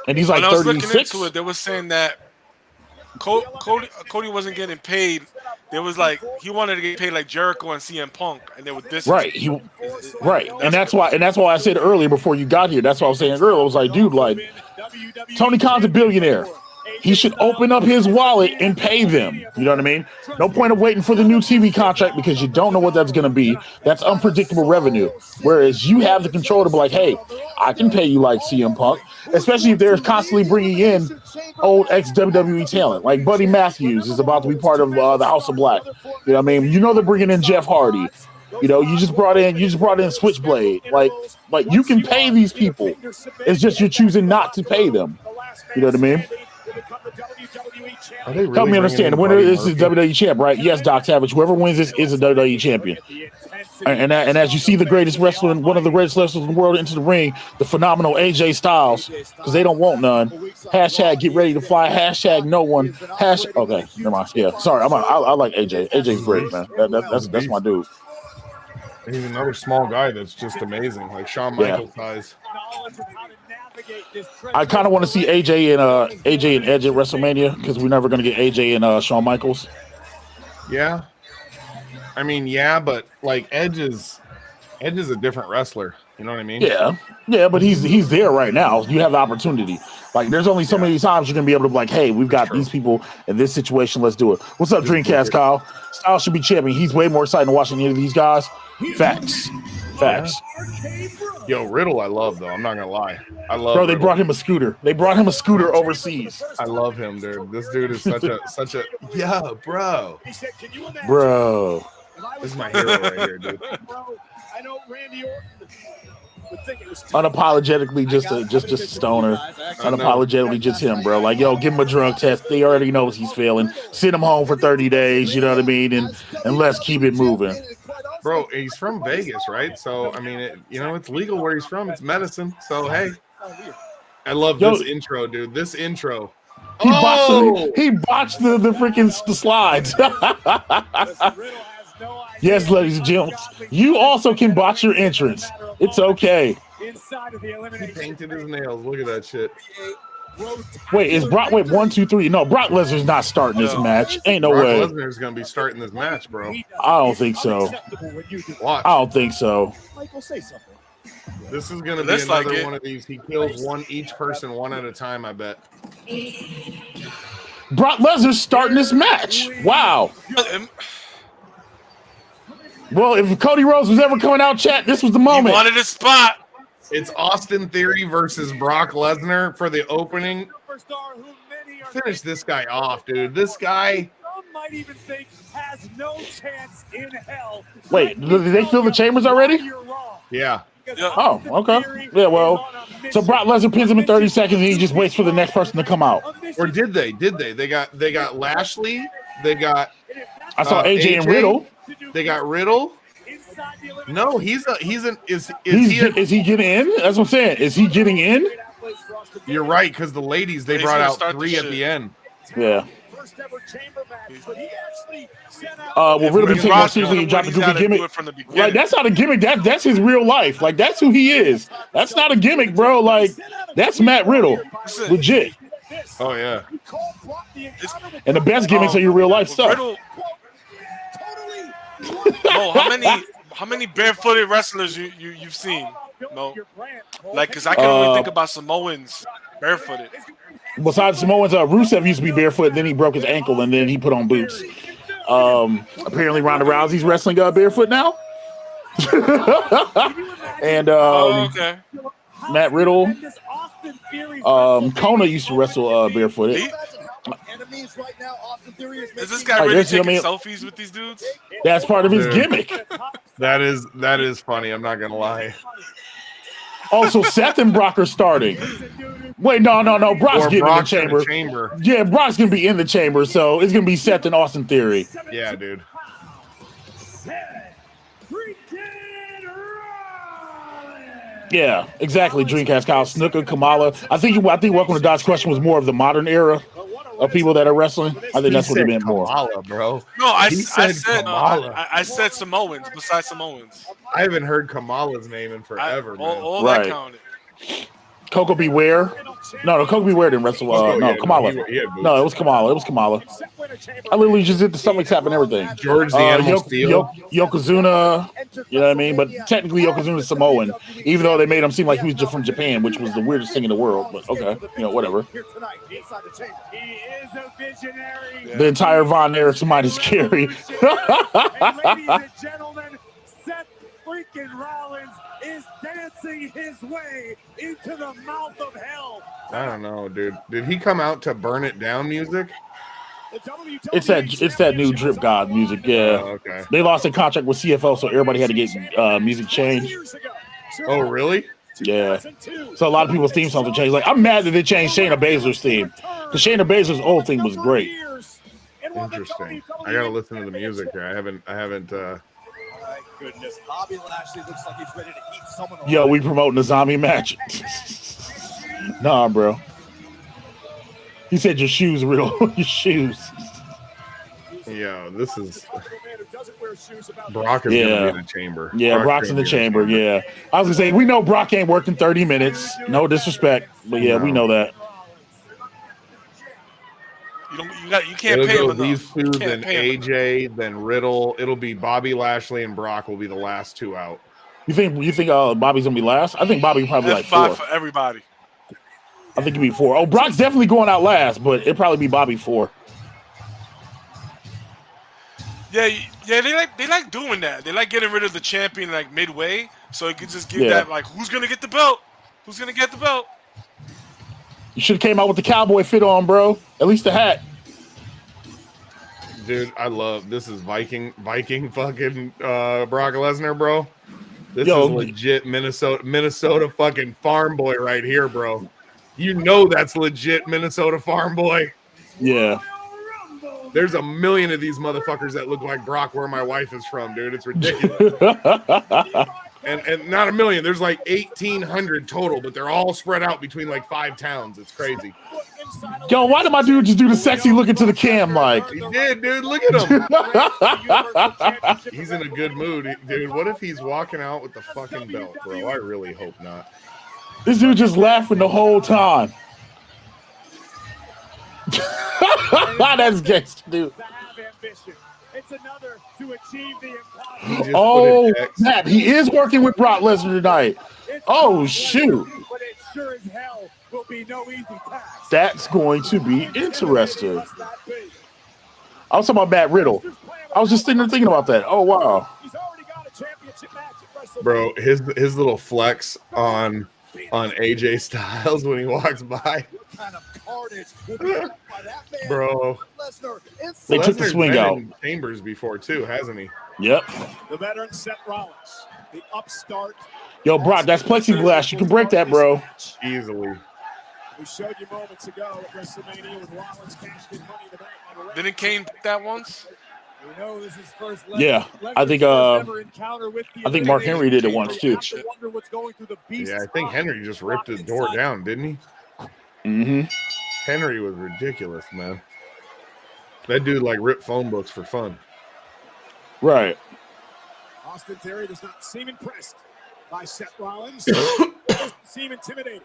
And he's like 36.
When I was looking into it, they were saying that Cody wasn't getting paid. There was like he wanted to get paid like Jericho and CM Punk, and they were this
right. And that's why I said earlier before you got here. That's what I was saying earlier. I was like, dude, like Tony Khan's a billionaire. He should open up his wallet and pay them. You know what I mean? No point of waiting for the new TV contract because you don't know what that's going to be. That's unpredictable revenue. Whereas you have the control to be like, hey, I can pay you like CM Punk, especially if they're constantly bringing in old ex-WWE talent. Like Buddy Matthews is about to be part of the House of Black. You know what I mean? You know they're bringing in Jeff Hardy. You know, you just brought in Switchblade. Like you can pay these people. It's just you're choosing not to pay them. You know what I mean? Help me understand. The winner is the WWE champ, right? Yes, Doc Savage. Whoever wins this is a WWE champion. And as you see the greatest wrestler, one of the greatest wrestlers in the world, into the ring, the phenomenal AJ Styles, because they don't want none. Hashtag get ready to fly. Hashtag no one. Okay, never mind. Yeah, sorry. I like AJ. AJ's great, man. That's my dude.
He's another small guy that's just amazing, like Shawn Michaels size.
I kind of want to see AJ and Edge at WrestleMania because we're never going to get AJ and Shawn Michaels.
Yeah, I mean, yeah, but like Edge is a different wrestler. You know what I mean?
Yeah, but he's there right now. You have the opportunity. Like, there's only so many times you're gonna be able to be like, hey, we've got these people in this situation. Let's do it. What's up, Dreamcast Kyle? Styles should be champion. He's way more exciting to watch than any of these guys. Facts. Facts.
Yo, Riddle, I love though. I'm not gonna lie. I love.
Bro, they
Riddle.
brought him a scooter. They brought him a scooter overseas.
I love him, dude. This dude is such a yeah, bro.
Bro.
This is my hero right here, dude.
I know Randy Orton would think it was
Unapologetically just a stoner. Unapologetically just him, bro. Like, yo, give him a drug test. They already knows he's failing. Send him home for 30 days, you know what I mean? And let's keep it moving.
Bro, he's from Vegas, right? So, I mean, it's legal where he's from. It's medicine. So, hey. I love this intro, dude. This intro.
He botched the freaking slides. Yes, ladies and gentlemen. You also can botch your entrance. It's okay.
He painted his nails. Look at that shit.
Wait, is Brock? Wait, 1, 2, 3. No, Brock Lesnar's not starting this match. Ain't no way.
Brock Lesnar's gonna be starting this match, bro.
I don't think so.
Watch.
I don't think so.
Michael, say something.
This is gonna be another one of these. He kills each person one at a time. I bet.
Brock Lesnar's starting this match. Wow. Well, if Cody Rhodes was ever coming out, chat, this was the moment.
He wanted a spot.
It's Austin Theory versus Brock Lesnar for the opening. Finish this guy off, dude. This guy.
Some might even think has no chance in hell.
Wait, did they fill the chambers already?
Yeah.
Oh, okay. Yeah, well, so Brock Lesnar pins him in 30 seconds and he just waits for the next person to come out.
Or did they? They got Lashley. They got
I saw AJ and Riddle.
They got Riddle. No, is he
getting in? That's what I'm saying. Is he getting in?
You're right, because the ladies they brought out 3 at the end.
Yeah. Well, Riddle be taking more seriously. He dropped the goofy gimmick. Like, that's not a gimmick. That's his real life. Like, that's who he is. That's not a gimmick, bro. Like, that's Matt Riddle. Legit.
Oh yeah.
And the best gimmicks are your real life stuff.
Riddle. Mo, how many barefooted wrestlers you've seen? No, like, cause I can only think about Samoans barefooted.
Besides Samoans, Rusev used to be barefoot. Then he broke his ankle, and then he put on boots. Apparently, Ronda Rousey's wrestling barefoot now. And
okay.
Matt Riddle, Kona used to wrestle barefooted.
Is this guy really taking selfies with these dudes?
That's part of his gimmick.
That is funny. I'm not gonna lie.
Also, Seth and Brock are starting. Wait, no. Brock's getting in the chamber. Yeah, Brock's gonna be in the chamber, so it's gonna be Seth and Austin Theory.
Yeah, dude.
Yeah, exactly. Dreamcast, Kyle Snooker, Kamala. I think Welcome to Dodge question was more of the modern era of people that are wrestling. I think that's what he meant more.
Kamala, bro.
No, I said Samoans besides Samoans.
I haven't heard Kamala's name in forever.
All that counted.
Coco Beware. No, Coco Beware didn't wrestle. Kamala. No, it was Kamala. I literally just did the stomach tap and everything.
George the Animal Steel.
Yokozuna. You know what I mean? But technically, Yokozuna's Samoan, even though they made him seem like he was just from Japan, which was the weirdest thing in the world. But okay, whatever. The entire Von Erichs might is scary.
Ladies and gentlemen, Seth freaking Rollins is dancing his way into the mouth of hell.
I don't know, dude. Did he come out to Burn It Down music?
It's that new Drip God music. Yeah.
Oh, okay.
They lost a contract with CFO, so everybody had to get music changed.
Oh, really?
Yeah. So a lot of people's theme songs are changed. Like, I'm mad that they changed Shayna Baszler's theme, because Shayna Baszler's old theme was great.
Interesting. I gotta listen to the music here. I haven't.
Goodness, Bobby Lashley looks like he's ready to eat someone.
Yo, we promoting the zombie match. Nah, bro. He said your shoes, Riddle. Your shoes.
Yo, this is Brock is gonna be in the chamber.
Yeah, Brock's in the chamber. Yeah, I was gonna say we know Brock ain't working 30 minutes. No disrespect, but yeah, we know that.
You can't pay him enough.
These two, then AJ, then Riddle. It'll be Bobby Lashley and Brock will be the last two out.
You think Bobby's gonna be last? I think Bobby probably like 4
for everybody.
I think it'd be 4. Oh, Brock's definitely going out last, but it'd probably be Bobby 4.
Yeah, they like doing that. They like getting rid of the champion like midway, so he could just give that like, who's gonna get the belt? Who's gonna get the belt?
You should have came out with the cowboy fit on, bro. At least the hat.
Dude, I love this is Viking fucking Brock Lesnar, bro. This is legit Minnesota fucking farm boy right here, bro. You know that's legit Minnesota farm boy.
Yeah.
There's a million of these motherfuckers that look like Brock where my wife is from, dude. It's ridiculous. and not a million. There's like 1,800 total, but they're all spread out between like 5 towns. It's crazy.
Yo, why did my dude just do the sexy look into the cam like?
He did, dude. Look at him. He's in a good mood. Dude, what if he's walking out with the fucking belt, bro? I really hope not.
This dude just laughing the whole time. That's gangster, dude.
It's another to achieve the impossible.
Oh, Matt, he is working with Brock Lesnar tonight. Oh, shoot.
But it sure as hell will be no easy task.
That's going to be interesting. I was talking about Matt Riddle. I was just sitting there thinking about that. Oh, wow.
He's already got a championship match at WrestleMania.
Bro, his little flex on AJ Styles when he walks by.
What kind of carnage will be done by that man?
Bro.
They took the swing out.
In Chambers before too, hasn't he?
Yep.
The veteran Seth Rollins, the upstart.
Yo, Brock, that's plexiglass. You can break that, bro.
Easily.
We showed you moments ago at WrestleMania with Rollins cashed in Money in the Bank.
Didn't Kane pick that once?
We know this is first
yeah, I think Mark Henry did it once too.
Yeah, I think Henry just ripped his door down, didn't he?
Mm-hmm.
Henry was ridiculous, man. That dude like ripped phone books for fun.
Right.
Austin Theory does not seem impressed by Seth Rollins. Doesn't seem intimidated.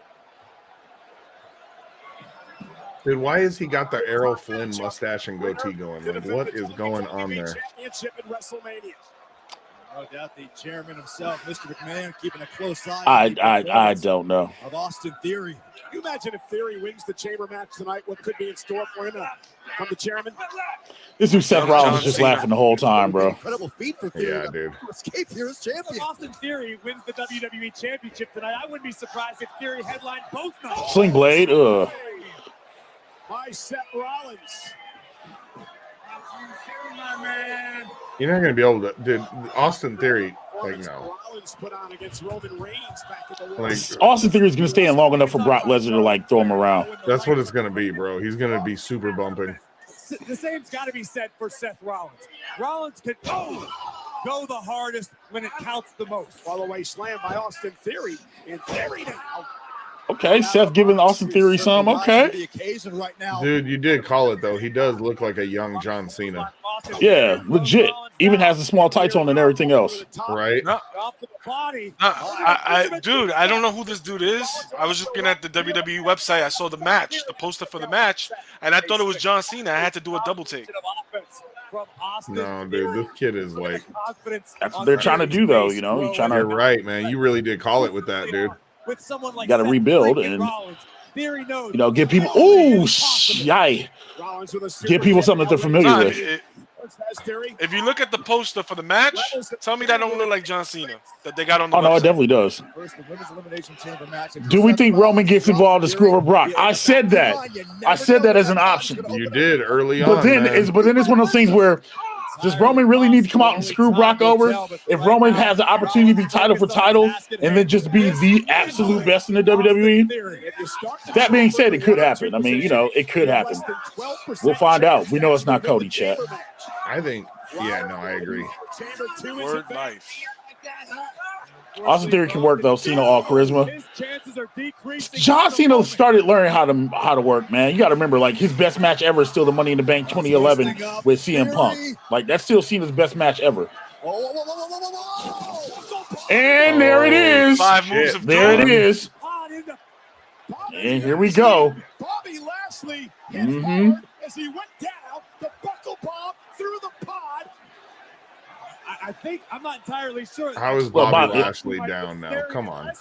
Dude, why has he got the Errol Flynn mustache and goatee going? Like, what is going on there?
Championship in WrestleMania. No doubt the chairman himself, Mr. McMahon, keeping a close eye.
I don't know.
Of Austin Theory. Can you imagine if Theory wins the chamber match tonight? What could be in store for him from the chairman?
This dude Seth Rollins is just laughing the whole time, bro.
Incredible feat for Theory.
Yeah, dude.
Escape here as champion. If Austin Theory wins the WWE Championship tonight, I wouldn't be surprised if Theory headlined both nights.
Sling Blade,
By Seth Rollins.
You're not gonna be able to, dude. Austin Theory, like no.
Rollins put on against Roman Reigns back at the
Like,
Austin Theory is gonna stay in long enough for Brock Lesnar to like throw him around.
that's what it's gonna be, bro. He's gonna be super bumping.
The same's got to be said for Seth Rollins. Rollins can go the hardest when it counts the most. Follow away slam by Austin Theory, and Theory now.
Okay, Seth giving Austin Theory some. Okay.
Dude, you did call it though. He does look like a young John Cena.
Yeah, legit. Even has the small tights on and everything else.
Right?
Dude, I don't know who this dude is. I was just looking at the WWE website. I saw the match, the poster for the match, and I thought it was John Cena. I had to do a double take.
No, dude, this kid is like.
That's what they're trying to do, though. You know,
You're right, man. You really did call it with that, dude.
With someone like
got to rebuild and give people give people something that they're familiar with.
If you look at the poster for the match, tell me that don't look like John Cena that they got on the website.
No, it definitely does. Do we think Roman gets involved to screw over Brock? I said that. I said that as an option.
You did early
on.
Man.
It's one of those things where does Roman really need to come out and screw Brock over? If Roman has the opportunity to be title for title and then just be the absolute best in the WWE? That being said, it could happen. I mean, it could happen. We'll find out. We know it's not Cody, chat.
I think, I agree.
Word life.
Austin Theory can work though. Cena all charisma. John Cena started learning how to work, man. You got to remember, like his best match ever is still the Money in the Bank 2011 with CM Punk. Like that's still Cena's best match ever. And there it is.
5 moves of
there it is. And here we go.
Bobby Lashley as he went down the buckle bomb through the pod. I think I'm not entirely sure.
How is Bobby Lashley down now? Come on.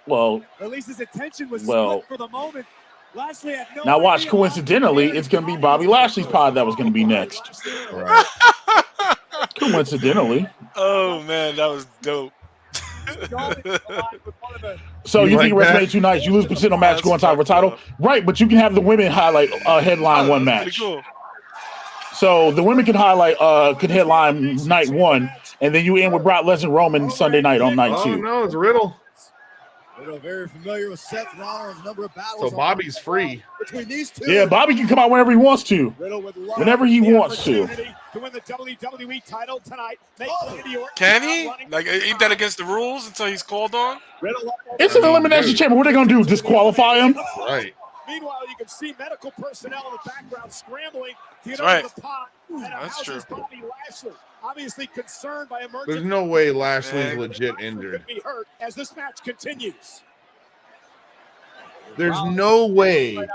Well,
at least his attention was split for the moment. Lashley had no
now watch. Coincidentally, it's going to be Bobby Lashley's pod that was going to be next.
Right.
Coincidentally.
Oh man, that was dope.
So you
like
think WrestleMania 2 nights, you lose potential match, go on top of a title, right? But you can have the women highlight headline one match.
Cool.
So the women can highlight, could headline night 1, and then you end with Brock Lesnar Roman Sunday night on night 2.
Oh no, it's Riddle.
Riddle very familiar with Seth Rollins, number of battles.
So Bobby's free.
Between these two.
Yeah, Bobby can come out whenever he wants to. Whenever he wants to.
To win the WWE title tonight.
Can he? Like, ain't that against the rules until he's called on?
It's an elimination chamber. What are they gonna do? Disqualify him?
Right.
Meanwhile, you can see medical personnel in the background scrambling to get
That's
over the pot.
That's true.
Bobby Lashley, obviously concerned by emergency.
There's no way Lashley's legit injured.
Be hurt as this match continues.
There's no way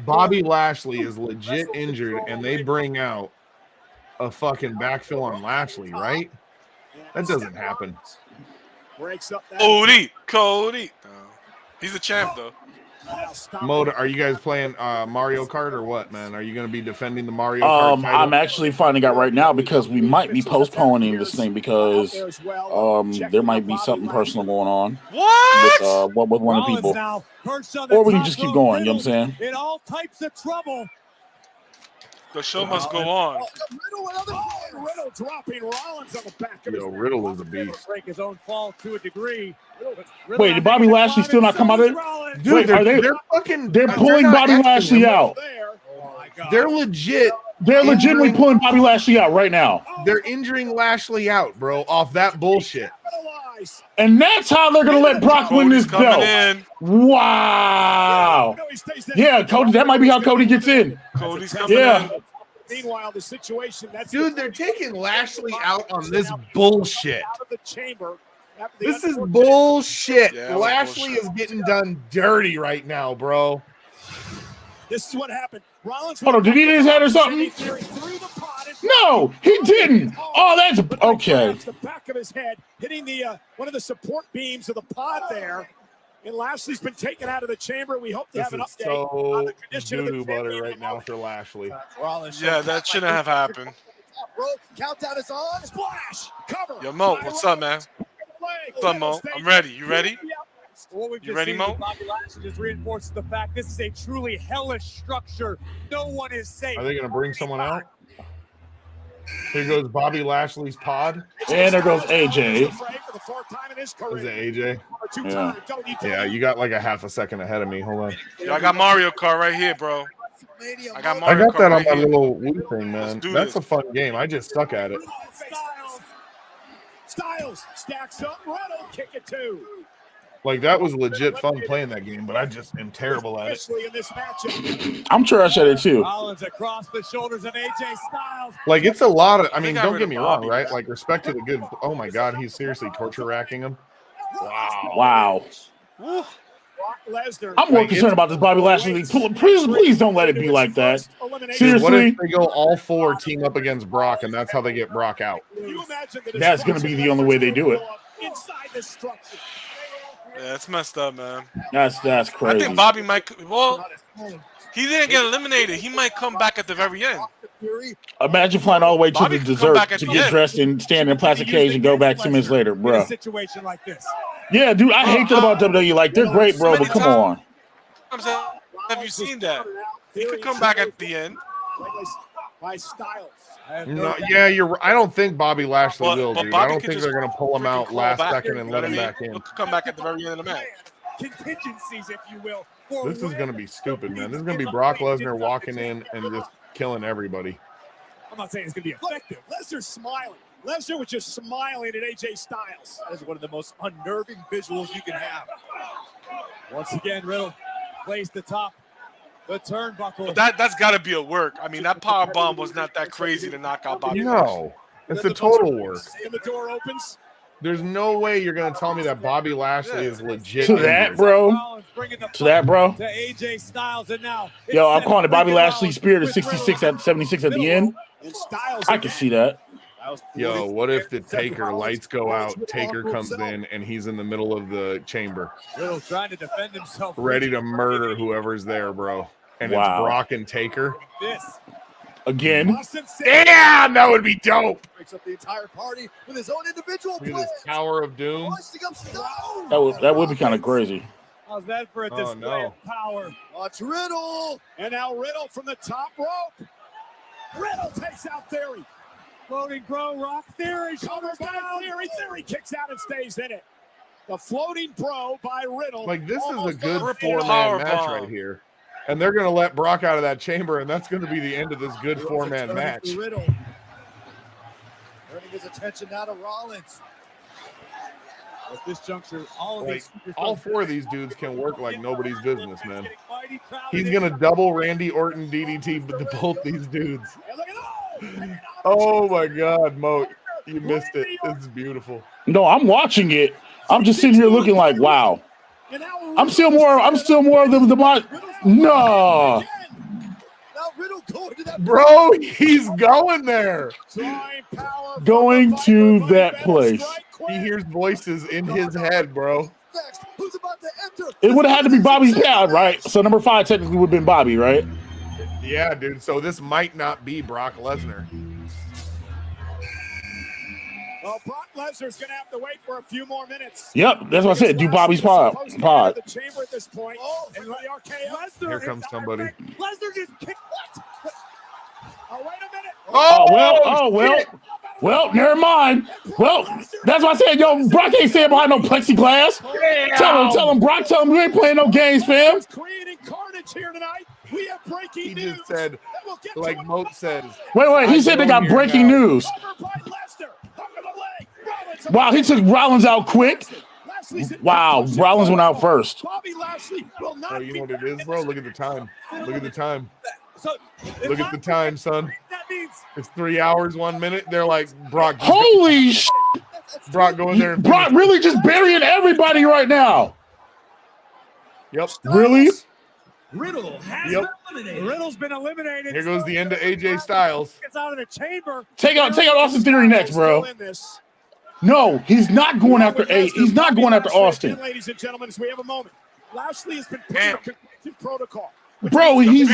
Bobby Lashley is legit injured and they bring out a fucking backfill on Lashley, right? That doesn't happen.
Breaks up that
Cody. He's a champ, though.
Mo, are you guys playing Mario Kart or what, man? Are you going to be defending the Mario Kart title?
I'm actually finding out right now because we might be postponing this thing because there might be something personal going on.
What?
With one of the people. Or we can just keep going, you know what I'm saying?
In all types of trouble.
The show must go on.
Riddle dropping Rollins on the back of his neck.
Riddle is a beast.
Break his own fall to a degree.
Wait, did Bobby Lashley still not come out of it?
Dude,
Wait, they're pulling Bobby Lashley out.
They're legit.
They're legitimately pulling Bobby Lashley out right now.
They're injuring Lashley out, bro, off that bullshit.
And that's how they're going to let Brock win this belt.
In.
Wow. Yeah, Cody, that might be how Cody gets in.
Cody's coming in.
Meanwhile, the situation
dude, they're taking Lashley out on this bullshit.
Out of the chamber.
This is bullshit.
Yeah,
Lashley is getting done dirty right now, bro.
This is what happened. Rollins.
Hold on, did he hit his head or something? No, he didn't. Oh, that's okay.
The back of his head hitting the one of the support beams of the pod there. And Lashley's been taken out of the chamber. We hope to have an update on the condition of the
doo-doo butter right now for Lashley.
Yeah, that shouldn't have happened.
Countdown is on. Splash. Cover.
Yo, Mo, what's up, man? What's up, Mo? I'm ready. You ready? You ready, Mo?
Bobby Lashley just reinforces the fact this is a truly hellish structure. No one is safe.
Are they going to bring someone out? Here goes Bobby Lashley's pod.
And there goes AJ.
Is it AJ? Yeah, you got like a half a second ahead of me. Hold on.
Yo, I got Mario Kart right here, bro. I got
that on my little Wii thing, man. That's a fun game. I just suck at it.
Styles stacks up. Riddle kick it too.
Like, that was legit fun playing that game, but I just am terrible at it.
I'm trash at it too.
Rollins across the shoulders of AJ Styles.
Like, it's a lot of, I mean, don't get me wrong, right? Like, respect to the good, oh my God, he's seriously torture racking him.
Wow. I'm more concerned about this Bobby Lashley thing. Please don't let it be like that. Seriously.
What if they go all four team up against Brock, and that's how they get Brock out?
That's going to be the only way they do it.
Yeah, that's messed up, man.
That's crazy.
I think Bobby might. Well, he didn't get eliminated. He might come back at the very end.
Imagine flying all the way to the dessert to get dressed and stand in a plastic cage and go back 2 minutes later, bro.
Situation like this.
Yeah, dude, I hate that about WWE. Like, they're great, bro, but come on.
Have you seen that? He could come back at the end.
By Styles.
No, yeah, I don't think Bobby Lashley will, dude. I don't think they're going to pull him out last second and let him back in.
He'll come back at the very end of the match.
Contingencies, if you will.
This is going to be stupid, man. This is going to be Brock Lesnar walking in and just killing everybody.
I'm not saying it's going to be effective.
Lesnar's smiling. Lesnar was just smiling at AJ Styles.
That is one of the most unnerving visuals you can have. Once again, Riddle plays the top. The turnbuckle.
But that's got to be a work. I mean, that power bomb was not that crazy to knock out Bobby.
No, it's a total work.
And the door opens.
There's no way you're going to tell me that Bobby Lashley is legit.
To that, bro. To that, bro.
To AJ Styles, and now
yo, I'm calling it Bobby Lashley Spirit of 66 at 76 at the end. I can see that.
Yo, what if the Taker lights go out, Taker comes in, and he's in the middle of the chamber,
Riddle trying to defend himself,
ready to murder whoever's there, bro? And it's Brock and Taker.
Again.
Damn, that would be dope.
Breaks up the entire party with his own individual
Look at
play.
this Tower of Doom.
That would be kind of crazy.
How's that for a display of power? Watch Riddle. And now Riddle from the top rope. Riddle takes out Theory. Floating bro, Rock Theory. Shoulders down. Theory kicks out and stays in it. The floating bro by Riddle.
Like, this is a good
triple
4-man
power
match
bomb.
right here. And they're going to let Brock out of that chamber, and that's going to be the end of this good 4-man match.
Riddle. Turning his attention now to Rollins. At this juncture,
All 4 of these dudes can work like nobody's business, man. He's going to double Randy Orton DDT both these dudes. Oh, my God, Mo. You missed it. This is beautiful.
No, I'm watching it. I'm just sitting here looking like, wow. I'm still more of the no.
Bro, he's going there.
Going to that place.
He hears voices in his head, bro.
It would have had to be Bobby's pad, right? So number 5 technically would have been Bobby, right?
Yeah, dude. So this might not be Brock Lesnar.
Well, Brock Lesnar's going to have to wait for a few more minutes.
Yep, that's what I said. Do Bobby's pod.
The chamber at this point. And the RKO.
Here comes somebody.
Lesnar just kicked what? Oh, wait a minute.
Well, never mind. Well, that's what I said. Yo, Brock ain't staying behind no plexiglass. Tell him, Brock, we ain't playing no games, fam.
Creating carnage here tonight. We have breaking news.
He just said, like Moat says.
Wait. He said they got breaking news. Wow, he took Rollins out quick. Wow, Rollins went out first.
Bobby Lashley will not.
Oh, you know what it is, bro? Look at the time. Look at the time. Look at the time, son. It's 3 hours, 1 minute. They're like, Brock.
Holy shit.
Brock going there.
Brock really just burying everybody right now.
Yep.
Really?
Riddle has been eliminated. Riddle's been eliminated.
Here goes the end of AJ Styles.
Gets out of the chamber.
Take out Austin Theory next, bro. No, he's not going after He's not going after Austin.
Ladies and gentlemen, as we have a moment, Lashley has been put in concussion protocol.
Bro,
he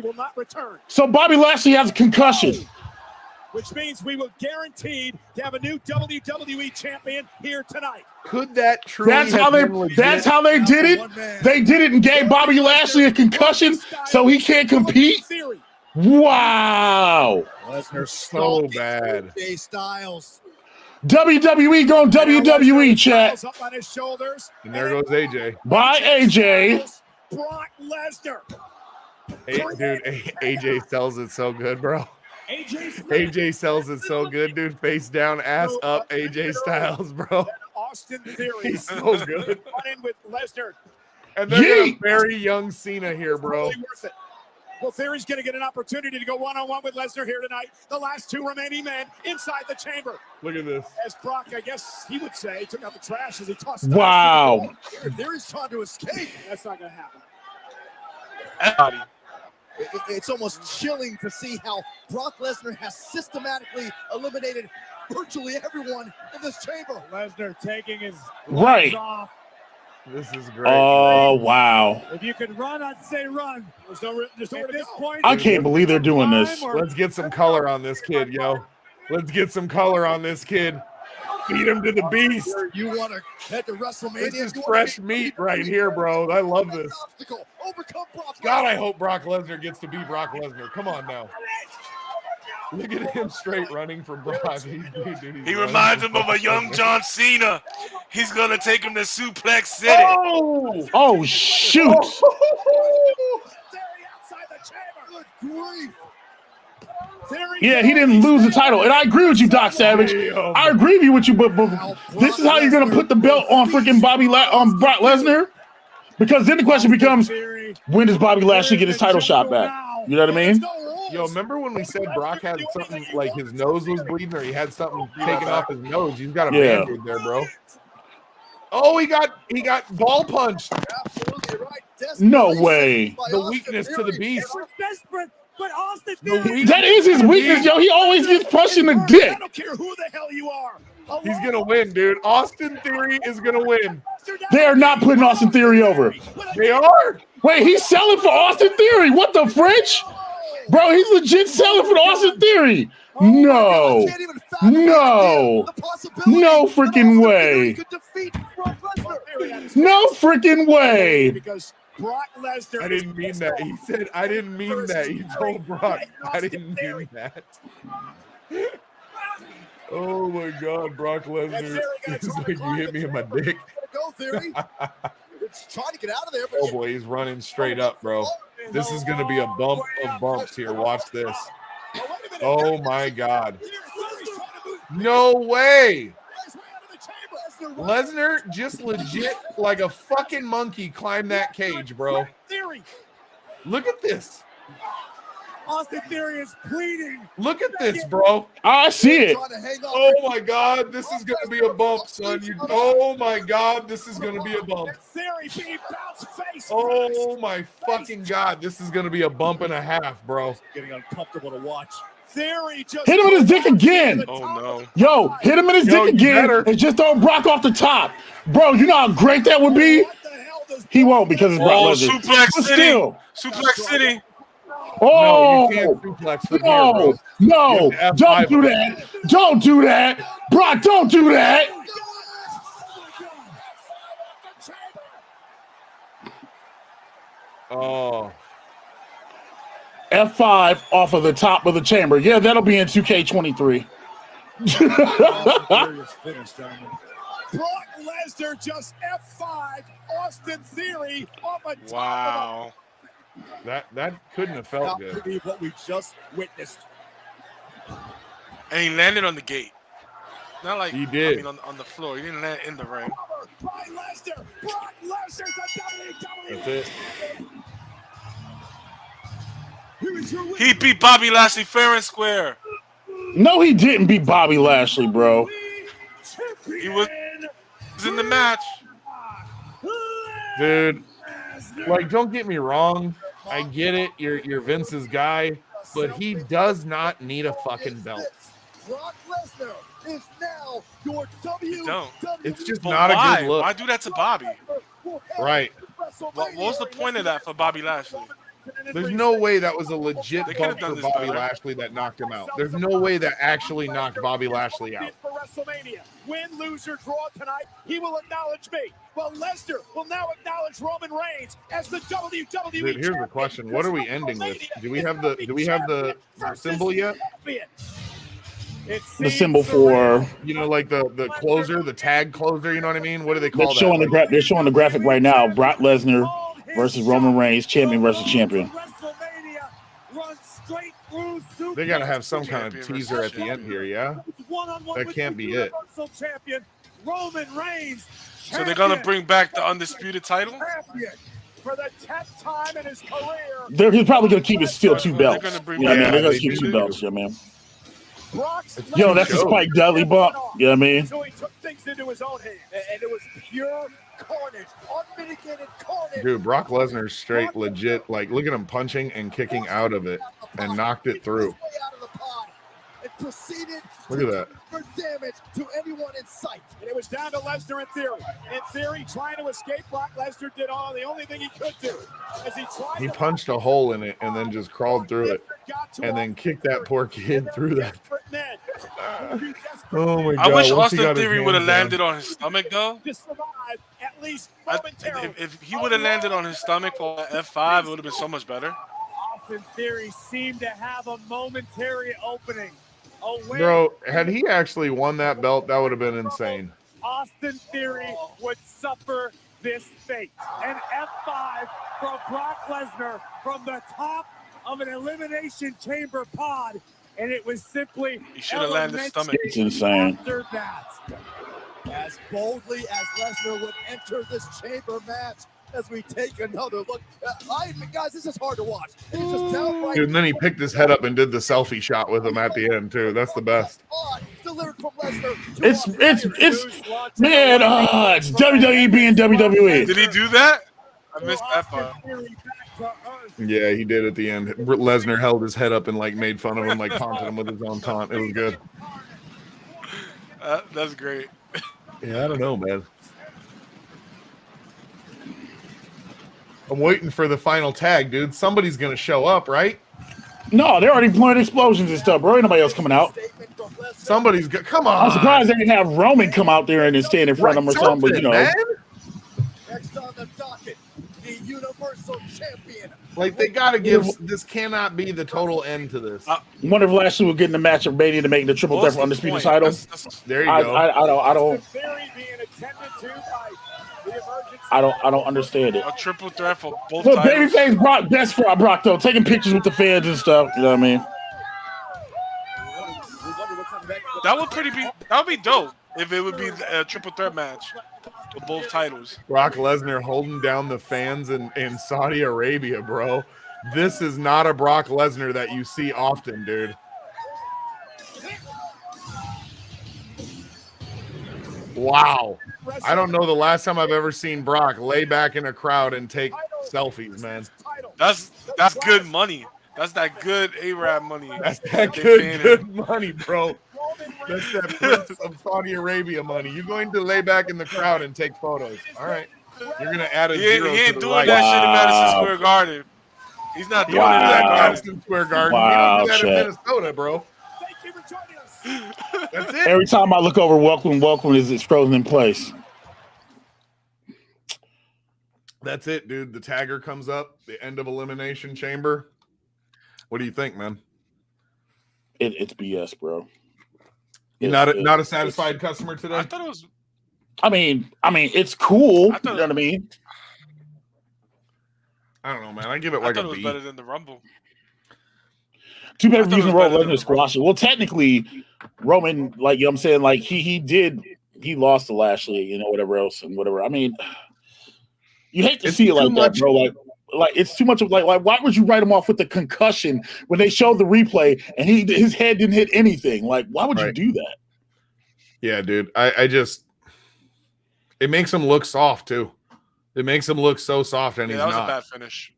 will not return.
So Bobby Lashley has a concussion.
Which means we will guaranteed to have a new WWE champion here tonight.
Could that truly
That's how they did it. They did it and gave Bobby Lashley a concussion so he can't compete. Wow.
Lesnar so bad.
AJ Styles.
WWE going WWE, chat.
Up on his shoulders.
And there goes AJ.
Bye, AJ.
Brock Lesnar.
Hey, dude, AJ sells it so good, bro. AJ sells it so good, dude. Face down, ass up, AJ Styles, bro.
Austin Theory.
He's so good.
In with Lesnar.
And they're a very young Cena here, bro.
Totally worth it. Well, Theory's going to get an opportunity to go one-on-one with Lesnar here tonight. The last 2 remaining men inside the chamber.
Look at this.
As Brock, I guess he would say, took out the trash as he tossed it.
Wow.
Theory's trying to escape. That's not going to happen. It's almost chilling to see how Brock Lesnar has systematically eliminated virtually everyone in this chamber. Lesnar taking his
right
off.
This is great.
Oh, wow.
If you could run, I'd say run. There's nowhere at this point.
I can't believe they're doing this.
Let's get some color on this kid, yo. Let's get some color on this kid. Feed him to the beast.
You want to head to WrestleMania?
This is fresh meat right here, bro. I love this. God, I hope Brock Lesnar gets to be Brock Lesnar. Come on now. Look at him straight running for Brock.
He reminds him of a young John Cena. He's going to take him to Suplex City.
Oh shoot. Yeah, he didn't lose the title. And I agree with you, Doc Savage. I agree with you, but this is how you're going to put the belt on freaking Brock Lesnar? Because then the question becomes, when does Bobby Lashley get his title shot back? You know what I mean?
Yo, remember when we said Brock had something like his nose was bleeding or he had something taken off his nose? He's got a band-aid there, bro. Oh, he got ball punched.
No way.
The weakness to the beast.
That is his weakness, yo. He always gets punched in the dick.
I don't care who the hell you are.
He's going to win, dude. Austin Theory is going to win.
They are not putting Austin Theory over.
They are.
Wait, he's selling for Austin Theory. What the French? Bro, he's legit selling for the Austin Theory. No. No. No freaking way. No freaking way.
Because Brock Lesnar.
I didn't mean that. He said, I didn't mean that. He told Brock, I didn't mean that. Oh my God, Brock Lesnar. It's like you hit me in my dick.
Go, Theory. It's trying to get out of there.
Oh boy, he's running straight up, bro. This is going to be a bump of bumps here. Watch this. Oh my God. No way. Lesnar just legit like a fucking monkey climbed that cage, bro. Look at this.
Austin Theory is pleading.
Look at this, bro.
I see it.
Oh my God, this is gonna be a bump, son. Oh my God, this is gonna be a bump. Oh my fucking God, this is gonna be a bump and a half, bro.
Getting uncomfortable to watch. Theory just
hit him in his dick again.
Oh no.
Yo, hit him in his dick again and just throw Brock off the top. Bro, you know how great that would be? He won't because it's Brock Lesnar.
Suplex City. Suplex City.
Oh,
no, you can't suplex from
no,
here,
no, don't do that. Don't do that. Brock, don't do that.
Oh.
F5 off of the top of the chamber. Yeah, that'll be in 2K23.
Brock Lesnar just F5 Austin Theory off a top.
Wow.
That couldn't have felt good.
Believe what we just witnessed.
And he landed on the gate. Not like
he did.
I mean, on the floor. He didn't land in the ring.
Brock Lesnar's a WWE.
That's it.
He beat Bobby Lashley fair and square.
No, he didn't beat Bobby Lashley, bro.
He was in the match.
Dude, like, don't get me wrong. I get it. You're Vince's guy, but he does not need a fucking belt.
Brock Lesnar is now your
Don't.
It's just
But
not
why?
a good look.
Why do that to Bobby?
Right.
What was the point of that for Bobby Lashley?
There's no way that was a legit
They could've
bump
done
for
this
Bobby
better.
Lashley that knocked him out. There's no way that actually knocked Bobby Lashley out.
For WrestleMania, win, lose, or draw tonight, he will acknowledge me. Well, Lesnar will now acknowledge Roman Reigns as the WWE.
Dude, here's the question: what are we ending with? Do we have the symbol yet?
The symbol for
like the closer, the tag closer. You know what I mean? What do they
they're
call
showing
that?
they're showing the graphic right now. Brock Lesnar versus Roman Reigns, champion versus champion.
They got to have some kind of teaser at the end here, yeah? That can't be it.
Champion Roman Reigns.
So they're gonna bring back the undisputed title.
For the 10th time in his career.
He's probably gonna keep it still two belts.
They're gonna bring
Yeah,
back.
they're gonna keep two belts. Yeah, man. Yo, that's a
Joke.
Spike Dudley bump. You know what I mean?
So he took things into his own hands, and it was pure carnage, unmitigated carnage.
Dude, Brock Lesnar's straight legit. Like, look at him punching and kicking out of it and knocked it through. Look at that.
For damage to anyone in sight. And it was down to Lesnar in theory. In theory, trying to escape, Brock Lesnar did the only thing he could do. As
He punched a hole in it and then just crawled through it and then kicked that poor kid through that. Oh my God.
I wish
Once he
Austin
got his
Theory would have
hands
landed on his stomach though.
At least
If he would have landed on his stomach for F5, it would have been so much better.
Austin Theory seemed to have a momentary opening.
Bro, had he actually won that belt, that would have been insane.
Austin Theory would suffer this fate. An F5 from Brock Lesnar from the top of an Elimination Chamber pod, and it was simply
He should have landed stomach.
It's insane.
after that. As boldly as Lesnar would enter this chamber match, as we take another look. Guys, this is hard to watch. It's just downright.
Dude, and then he picked his head up and did the selfie shot with him at the end, too. That's the best.
Delivered from Lesnar.
It's man, it's WWE being WWE.
Did he do that? I missed that part.
Yeah, he did at the end. Lesnar held his head up and like made fun of him, like taunted him with his own taunt. It was good.
That's great.
Yeah, I don't know, man. I'm waiting for the final tag, dude. Somebody's gonna show up, right?
No, they're already blowing explosions and stuff, bro. Ain't nobody else coming out.
Somebody's good. Come on.
I'm surprised they didn't have Roman come out there and stand in front of him or something, but you know.
Man.
Next on the docket, the Universal Champion.
Like, they got to give this cannot be the total end to this.
I wonder if Lashley will get in the match of Mania to make the triple threat for undisputed title.
There you go.
I don't understand it.
A triple threat for both
Look,
titles.
babyface Brock, best for Brock though, taking pictures with the fans and stuff. You know what I mean?
That would be dope if it would be a triple threat match for both titles.
Brock Lesnar holding down the fans in Saudi Arabia, bro. This is not a Brock Lesnar that you see often, dude. Wow. I don't know the last time I've ever seen Brock lay back in a crowd and take selfies, man.
That's good money. That's that good Arab money.
That's that good money, bro. That's that Prince of Saudi Arabia money. You're going to lay back in the crowd and take photos. All right. You're going to add a zero
He ain't
to the
doing
right.
that shit in Madison Square Garden. He's not doing
That
that Garden.
Madison Square Garden.
Wow,
You don't do that
Chet.
in Minnesota, bro.
Thank you for joining us.
That's it.
Every time I look over, welcome is it's frozen in place.
That's it, dude. The tagger comes up, the end of Elimination Chamber. What do you think, man?
It's BS, bro.
You're not a satisfied customer today?
I thought it was.
I mean, it's cool. You know what I mean?
I don't know, man. I give it
I
like
thought
a
it was
B.
better than the Rumble.
Too bad
I thought
using
it was
Roman
better than
Lesnar
the
squash it. Well, technically, Roman, like, you know what I'm saying, like he lost to Lashley, you know, whatever else and whatever. I mean, you hate to see it like that, bro. Like it's too much of like why would you write him off with the concussion when they showed the replay and his head didn't hit anything? Like, why would you do that?
Yeah, dude. I just it makes him look soft too. It makes him look so soft, and he's
that was
not.
a bad finish.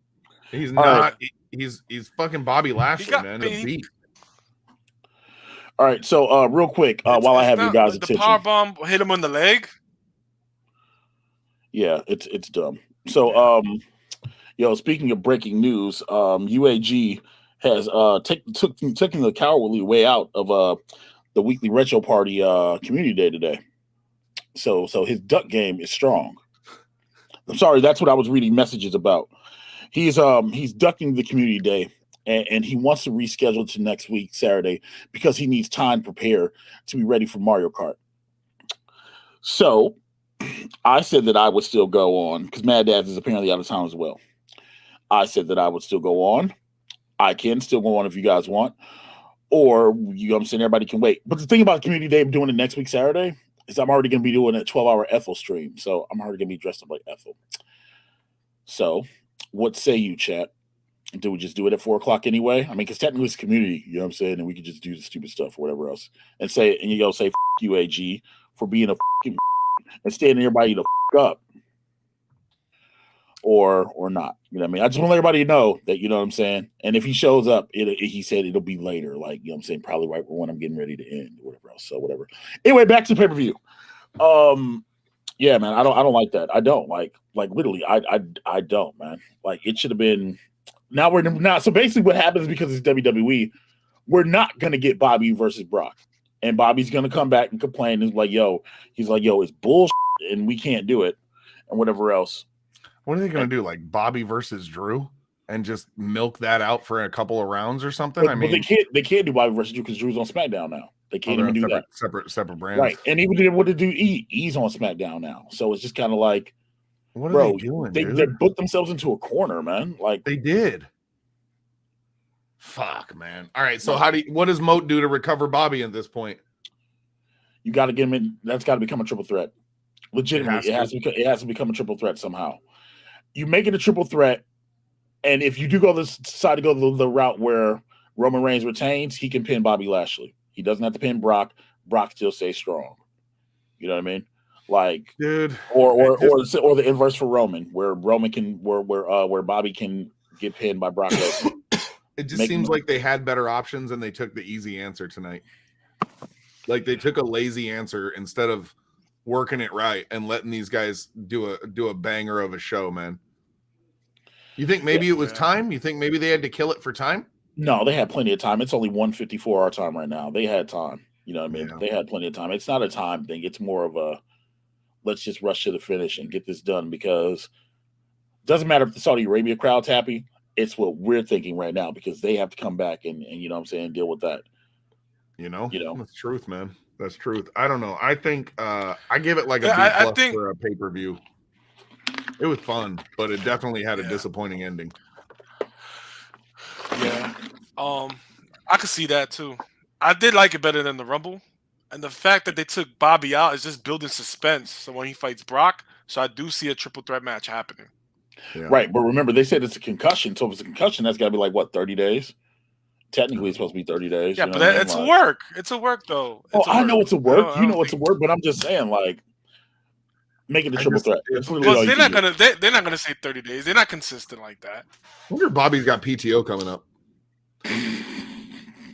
He's
All
not.
right.
He's fucking Bobby Lashley, man. The beat.
All right, so real quick, while I have you guys'
the
attention,
power bomb hit him on the leg.
yeah, it's dumb. So, speaking of breaking news, UAG has taken the cowardly way out of the weekly retro party community day today. So his duck game is strong. I'm sorry, that's what I was reading messages about. He's ducking the community day, and he wants to reschedule to next week, Saturday, because he needs time to prepare to be ready for Mario Kart. So I said that I would still go on because Mad Dad is apparently out of town as well. I said that I would still go on. I can still go on if you guys want, or you know what I'm saying, everybody can wait. But the thing about community day, I'm doing it next week Saturday, is I'm already going to be doing a 12-hour Ethel stream, so I'm already going to be dressed up like Ethel. So, what say you, chat? Do we just do it at 4:00 anyway? I mean, because technically it's community, you know what I'm saying, and we could just do the stupid stuff or whatever else, and you go say you AG for being a and standing everybody to up, or not. You know what I mean? I just want to let everybody know that, you know what I'm saying. And if he shows up, he said it'll be later, like, you know what I'm saying, probably right when I'm getting ready to end or whatever else. So whatever. Anyway, back to the pay-per-view. Yeah, man, I don't like that. I don't like literally. I don't, man. Like, it should have been. Now we're not. So basically, what happens because it's WWE, we're not gonna get Bobby versus Brock, and Bobby's gonna come back and complain. He's like, yo, it's bullshit, and we can't do it, and whatever else.
What are they gonna do? Like Bobby versus Drew, and just milk that out for a couple of rounds or something?
But they can't do Bobby versus Drew because Drew's on SmackDown now. They can't even do that.
Separate brands,
right? And even what to do? He's on SmackDown now, so it's just kind of like,
what are they doing?
They put themselves into a corner, man. Like
they did. Fuck, man. All right, so what does Moat do to recover Bobby at this point?
You got to get him in. That's got to become a triple threat. Legitimately, it has to become a triple threat somehow. You make it a triple threat, and if you do decide to go the route where Roman Reigns retains, he can pin Bobby Lashley. He doesn't have to pin Brock. Brock still stays strong. You know what I mean? Like,
dude,
or the inverse for Roman, where Bobby can get pinned by Brock Lesnar.
It just seems like they had better options and they took the easy answer tonight. Like they took a lazy answer instead of working it right and letting these guys do a banger of a show, man. You think maybe it was time? You think maybe they had to kill it for time?
No, they had plenty of time. It's only 1:54 our time right now. They had time. You know what I mean?
Yeah.
They had plenty of time. It's not a time thing. It's more of a let's just rush to the finish and get this done because it doesn't matter if the Saudi Arabia crowd's happy. It's what we're thinking right now because they have to come back and you know what I'm saying, deal with that.
You know, that's truth, man. That's truth. I don't know. I think I give it like a B+ for a pay-per-view. It was fun, but it definitely had a disappointing ending.
Yeah. I could see that too. I did like it better than the Rumble. And the fact that they took Bobby out is just building suspense. So when he fights Brock, so I do see a triple threat match happening.
Yeah.
Right, but remember they said it's a concussion. So if it's a concussion, that's got to be like what 30 days. Technically, it's supposed to be 30 days.
Yeah,
you know
but
what I mean?
it's a work. It's a work though.
I know it's a work. You know it's a work, but I'm just saying, like, make it a triple threat.
Because they're not gonna they're not gonna say 30 days. They're not consistent like that.
I wonder if Bobby's got PTO coming up.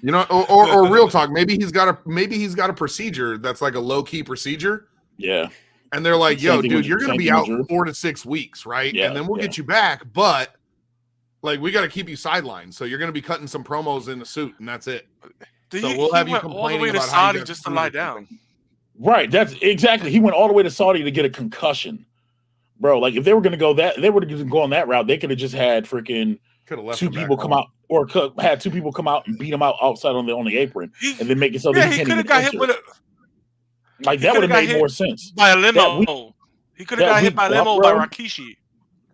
You know, or real talk. Maybe he's got a procedure that's like a low key procedure.
Yeah.
And they're like, "Yo, dude, you're gonna be out 4 to 6 weeks, right?
Yeah,
and then we'll get you back, but like we got to keep you sidelined. So you're gonna be cutting some promos in the suit, and that's it. So we'll have you complaining all the way
to
about
Saudi just to lie down.
Right. That's exactly. He went all the way to Saudi to get a concussion, bro. Like if they were gonna go that, they were gonna go on that route. They could have just had freaking two people come out, or had two people come out and beat him out outside on the apron, and then make it so that he could have
got hit with a.
Like that would have made more sense.
By a limo. He could have got hit by a limo by Rikishi.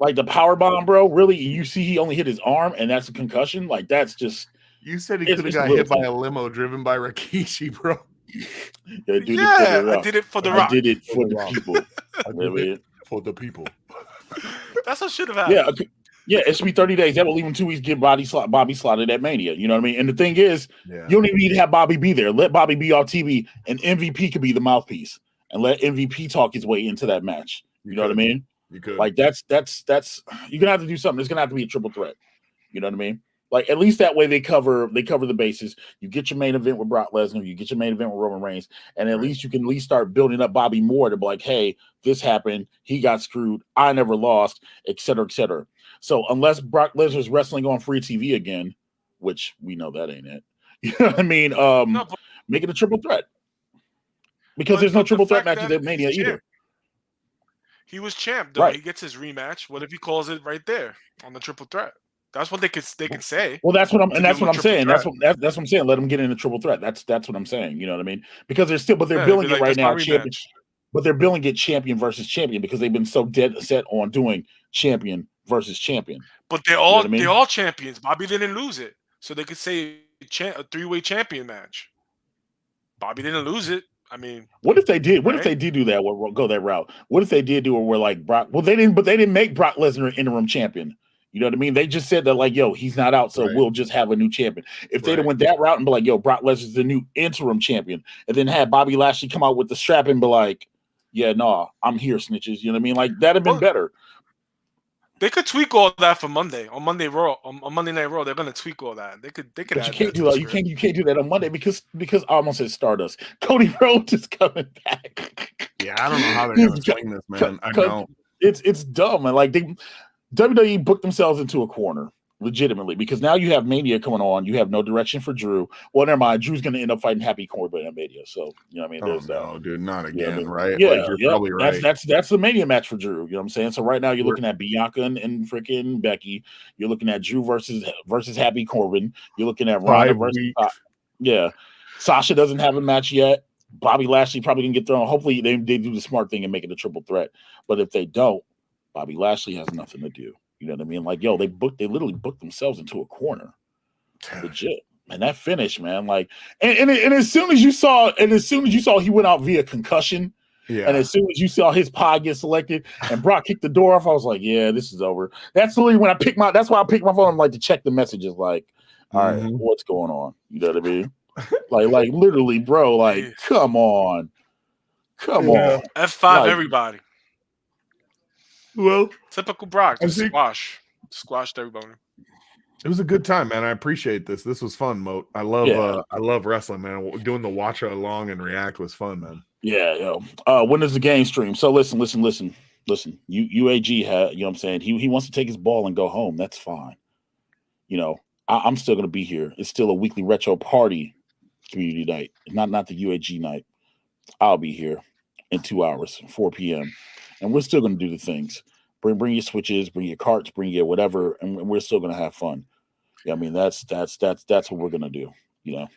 Like the power bomb, bro. Really? You see, he only hit his arm, and that's a concussion. Like that's just.
You said he could have got hit by a limo driven by Rikishi, bro.
Yeah, dude,
I did it for the Rock.
I did it for the people.
I did it for the people.
That's what should have happened.
Yeah. Yeah, it should be 30 days. That will leave him 2 weeks to get Bobby slotted at Mania. You know what I mean? And the thing is, you don't even need to have Bobby be there. Let Bobby be on TV, and MVP could be the mouthpiece, and let MVP talk his way into that match. You know what I mean?
You could.
Like that's you're gonna have to do something. It's gonna have to be a triple threat. You know what I mean? Like at least that way they cover the bases. You get your main event with Brock Lesnar, you get your main event with Roman Reigns, and at least you can at least start building up Bobby more to be like, hey, this happened, he got screwed, I never lost, et cetera, et cetera. So unless Brock Lesnar's wrestling on free TV again, which we know that ain't it, you know what I mean? Make it a triple threat because there's no triple threat matches at Mania either.
He was champ, though. Right. He gets his rematch. What if he calls it right there on the triple threat? That's what they could say.
Well, that's what I'm saying. That's what I'm saying. Let them get in a triple threat. That's what I'm saying. You know what I mean? Because they're billing it right now champion, but they're billing it champion versus champion because they've been so dead set on doing champion versus champion.
But they're all champions. Bobby didn't lose it, so they could say a 3-way champion match. Bobby didn't lose it. I mean,
what if they did? What if they did do that? We'll go that route. What if they did do it where like Brock? Well, they didn't, but they didn't make Brock Lesnar an interim champion. You know what I mean? They just said that like, yo, he's not out, so we'll just have a new champion. If they'd have went that route and be like, yo, Brock Lesnar's the new interim champion, and then had Bobby Lashley come out with the strap and be like, yeah, no, I'm here, snitches. You know what I mean? Like that'd have been better.
They could tweak all that for Monday on Monday Raw on Monday Night Raw. They're gonna tweak all that. They could. But
you can't do that. You can't do that on Monday because I almost said Stardust. Cody Rhodes is coming back.
Yeah, I don't know how they're gonna swing this, man. I don't.
It's dumb, and like WWE booked themselves into a corner legitimately because now you have Mania coming on. You have no direction for Drew. Well, never mind. Drew's going to end up fighting Happy Corbin at Mania. So you know what I mean? There's
no, dude, not again,
you know,
right?
Yeah,
like, you're probably right.
That's the Mania match for Drew. You know what I'm saying? So right now you're looking at Bianca and freaking Becky. You're looking at Drew versus Happy Corbin. You're looking at Ronda versus Sasha doesn't have a match yet. Bobby Lashley probably can get thrown. Hopefully they do the smart thing and make it a triple threat. But if they don't, Bobby Lashley has nothing to do. You know what I mean? Like, yo, they literally booked themselves into a corner. Legit. And that finish, man. Like, and as soon as you saw he went out via concussion, and as soon as you saw his pod get selected and Brock kicked the door off, I was like, yeah, this is over. That's literally when that's why I picked my phone. I'm like to check the messages, like, all right, what's going on? You know what I mean? like literally, bro, like, come on. F5
like, everybody.
Well,
typical Brock, squashed everybody.
It was a good time, man. I appreciate this. This was fun, Moat. I love wrestling, man. Doing the watch along and react was fun, man.
Yeah, yo. When does the game stream? So listen. UAG had, you know what I'm saying? He wants to take his ball and go home. That's fine. You know, I'm still going to be here. It's still a weekly retro party community night, not the UAG night. I'll be here in 2 hours, 4 p.m. And we're still going to do the things. Bring your switches, bring your carts, bring your whatever, and we're still going to have fun. Yeah, I mean that's what we're going to do. You know,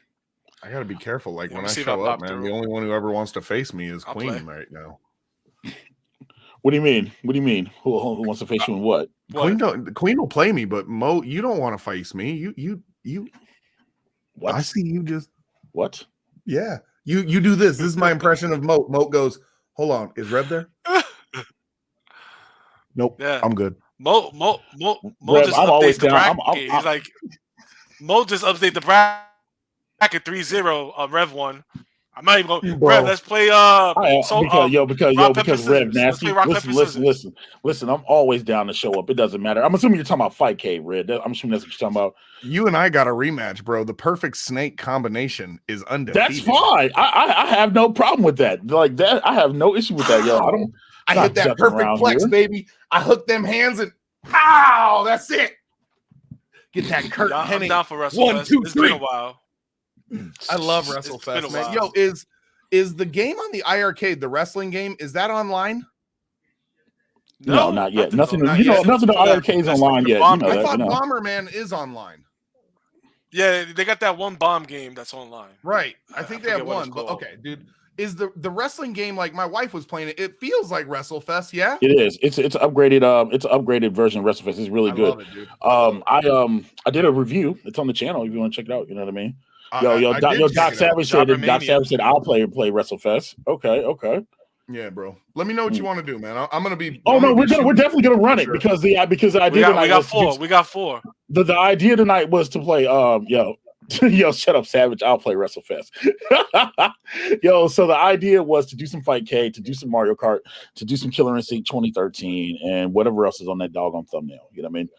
I got to be careful. Like when I
see if
show
I
up,
pop
man,
through.
the only one who ever wants to face me is
I'll
Queen
play.
right now.
What do you mean? What do you mean? Who wants to face you in what?
Queen will play me, but Mo, you don't want to face me. You.
What?
I see you just
what?
Yeah, you do this. This is my impression of Moat. Moat goes, hold on, is Rev there? Nope.
Yeah,
I'm good.
Mo
Rev,
just
I'm always
updates the
down.
bracket. He's like, Mo just update the bracket 3-0 on Rev 1. I'm not even going.
Bro.
Rev, let's play.
Because Rev
Let's
nasty.
play rock, paper, scissors.
Listen. I'm always down to show up. It doesn't matter. I'm assuming you're talking about Fight K, Red. I'm assuming that's what you're talking about.
You and I got a rematch, bro. The perfect snake combination is undefeated.
That's fine. I have no problem with that. Like that, I have no issue with that, yo.
I hit that perfect flex,
here.
baby. I hook them hands and pow. That's it. Get that Kurt
I'm
Hennig.
down for WrestleFest.
1, 2, 3.
It's been a while.
I love
It's been
WrestleFest,
a
man.
while.
Yo, is the game on the iArcade, the wrestling game, is that online?
No, not yet. Nothing.
Not
You know,
yet.
nothing. The iArcade's online yet. You know
I
that.
thought
You know.
Bomberman is online.
Yeah, they got that one bomb game that's online.
Right. I think they have
forget what
one.
it's
But
called.
okay, dude. Is the wrestling game like my wife was playing it? It feels like WrestleFest, yeah.
It is. It's upgraded. It's an upgraded version of WrestleFest. It's really
I
good.
love it, dude.
I did a review. It's on the channel if you want to check it out. You know what I mean? Doc Savage said I'll play WrestleFest. Okay.
Yeah, bro. Let me know what you want to do, man. I'm gonna be.
Oh
I'm
no,
gonna
we're
be
definitely gonna run it because the idea tonight
We got
was
four. We got four.
The idea tonight was to play yo, shut up, Savage. I'll play WrestleFest. Yo, so the idea was to do some Fight K, to do some Mario Kart, to do some Killer Instinct 2013, and whatever else is on that doggone thumbnail. You know what I mean?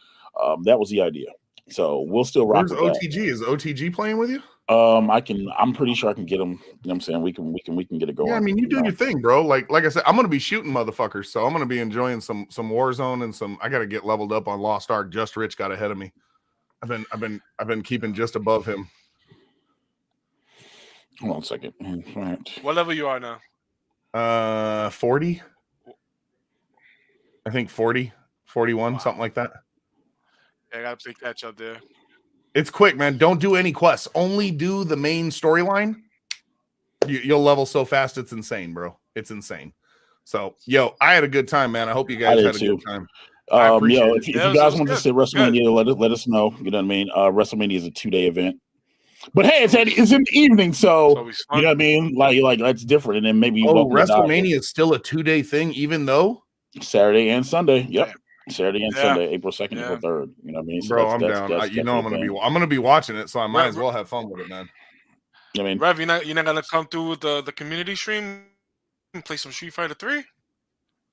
That was the idea. So we'll still rock
Where's
with
OTG?
that.
Is OTG playing with you?
I'm pretty sure I can get them. You know what I'm saying? We can get it going.
Yeah, I mean, you do your thing, bro. Like I said, I'm gonna be shooting motherfuckers, so I'm gonna be enjoying some Warzone and some. I gotta get leveled up on Lost Ark. Just Rich got ahead of me. I've been keeping just above him.
Hold on a second. All right.
What level you are now?
40. I think 40, 41, something like that.
Yeah, I gotta play catch up there.
It's quick, man. Don't do any quests. Only do the main storyline. You'll level so fast. It's insane, bro. It's insane. So, yo, I had a good time, man. I hope you guys had a good time.
If you guys want to sit WrestleMania, let us know. You know what I mean? WrestleMania is a 2-day event. But hey, it's in the evening, so you know what I mean? Like that's different. And then maybe
WrestleMania is still a 2-day thing, even though
Saturday and Sunday. Yep.
Yeah.
Saturday and Sunday, April 2nd, April 3rd. You know what I mean? So
bro, I'm down. I'm gonna be watching it, so I might as well have fun with it, man.
I mean,
Rev, you're not gonna come through with the community stream and play some Street Fighter 3?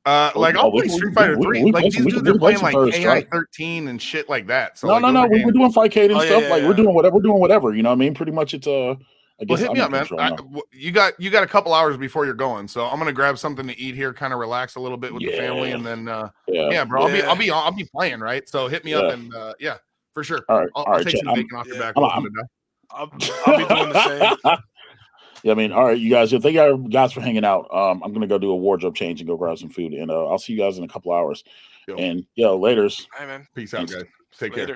I'll play Street Fighter 3. Like these dudes are playing like AI 13 and shit like that. So
no, we're doing Fight K and stuff.
Yeah.
We're doing whatever. You know what I mean? Pretty much it's I guess
hit me up, man. You got a couple hours before you're going, so I'm gonna grab something to eat here, kind of relax a little bit with the family, and then bro, I'll be playing, right? So hit me up, and for sure.
All right,
I'll take some bacon off your back.
I'll be doing the same.
Yeah, I mean, all right, you guys. Thank you guys for hanging out. I'm gonna go do a wardrobe change and go grab some food, and I'll see you guys in a couple hours. And laters.
Hey, man.
Peace out, guys. Take care.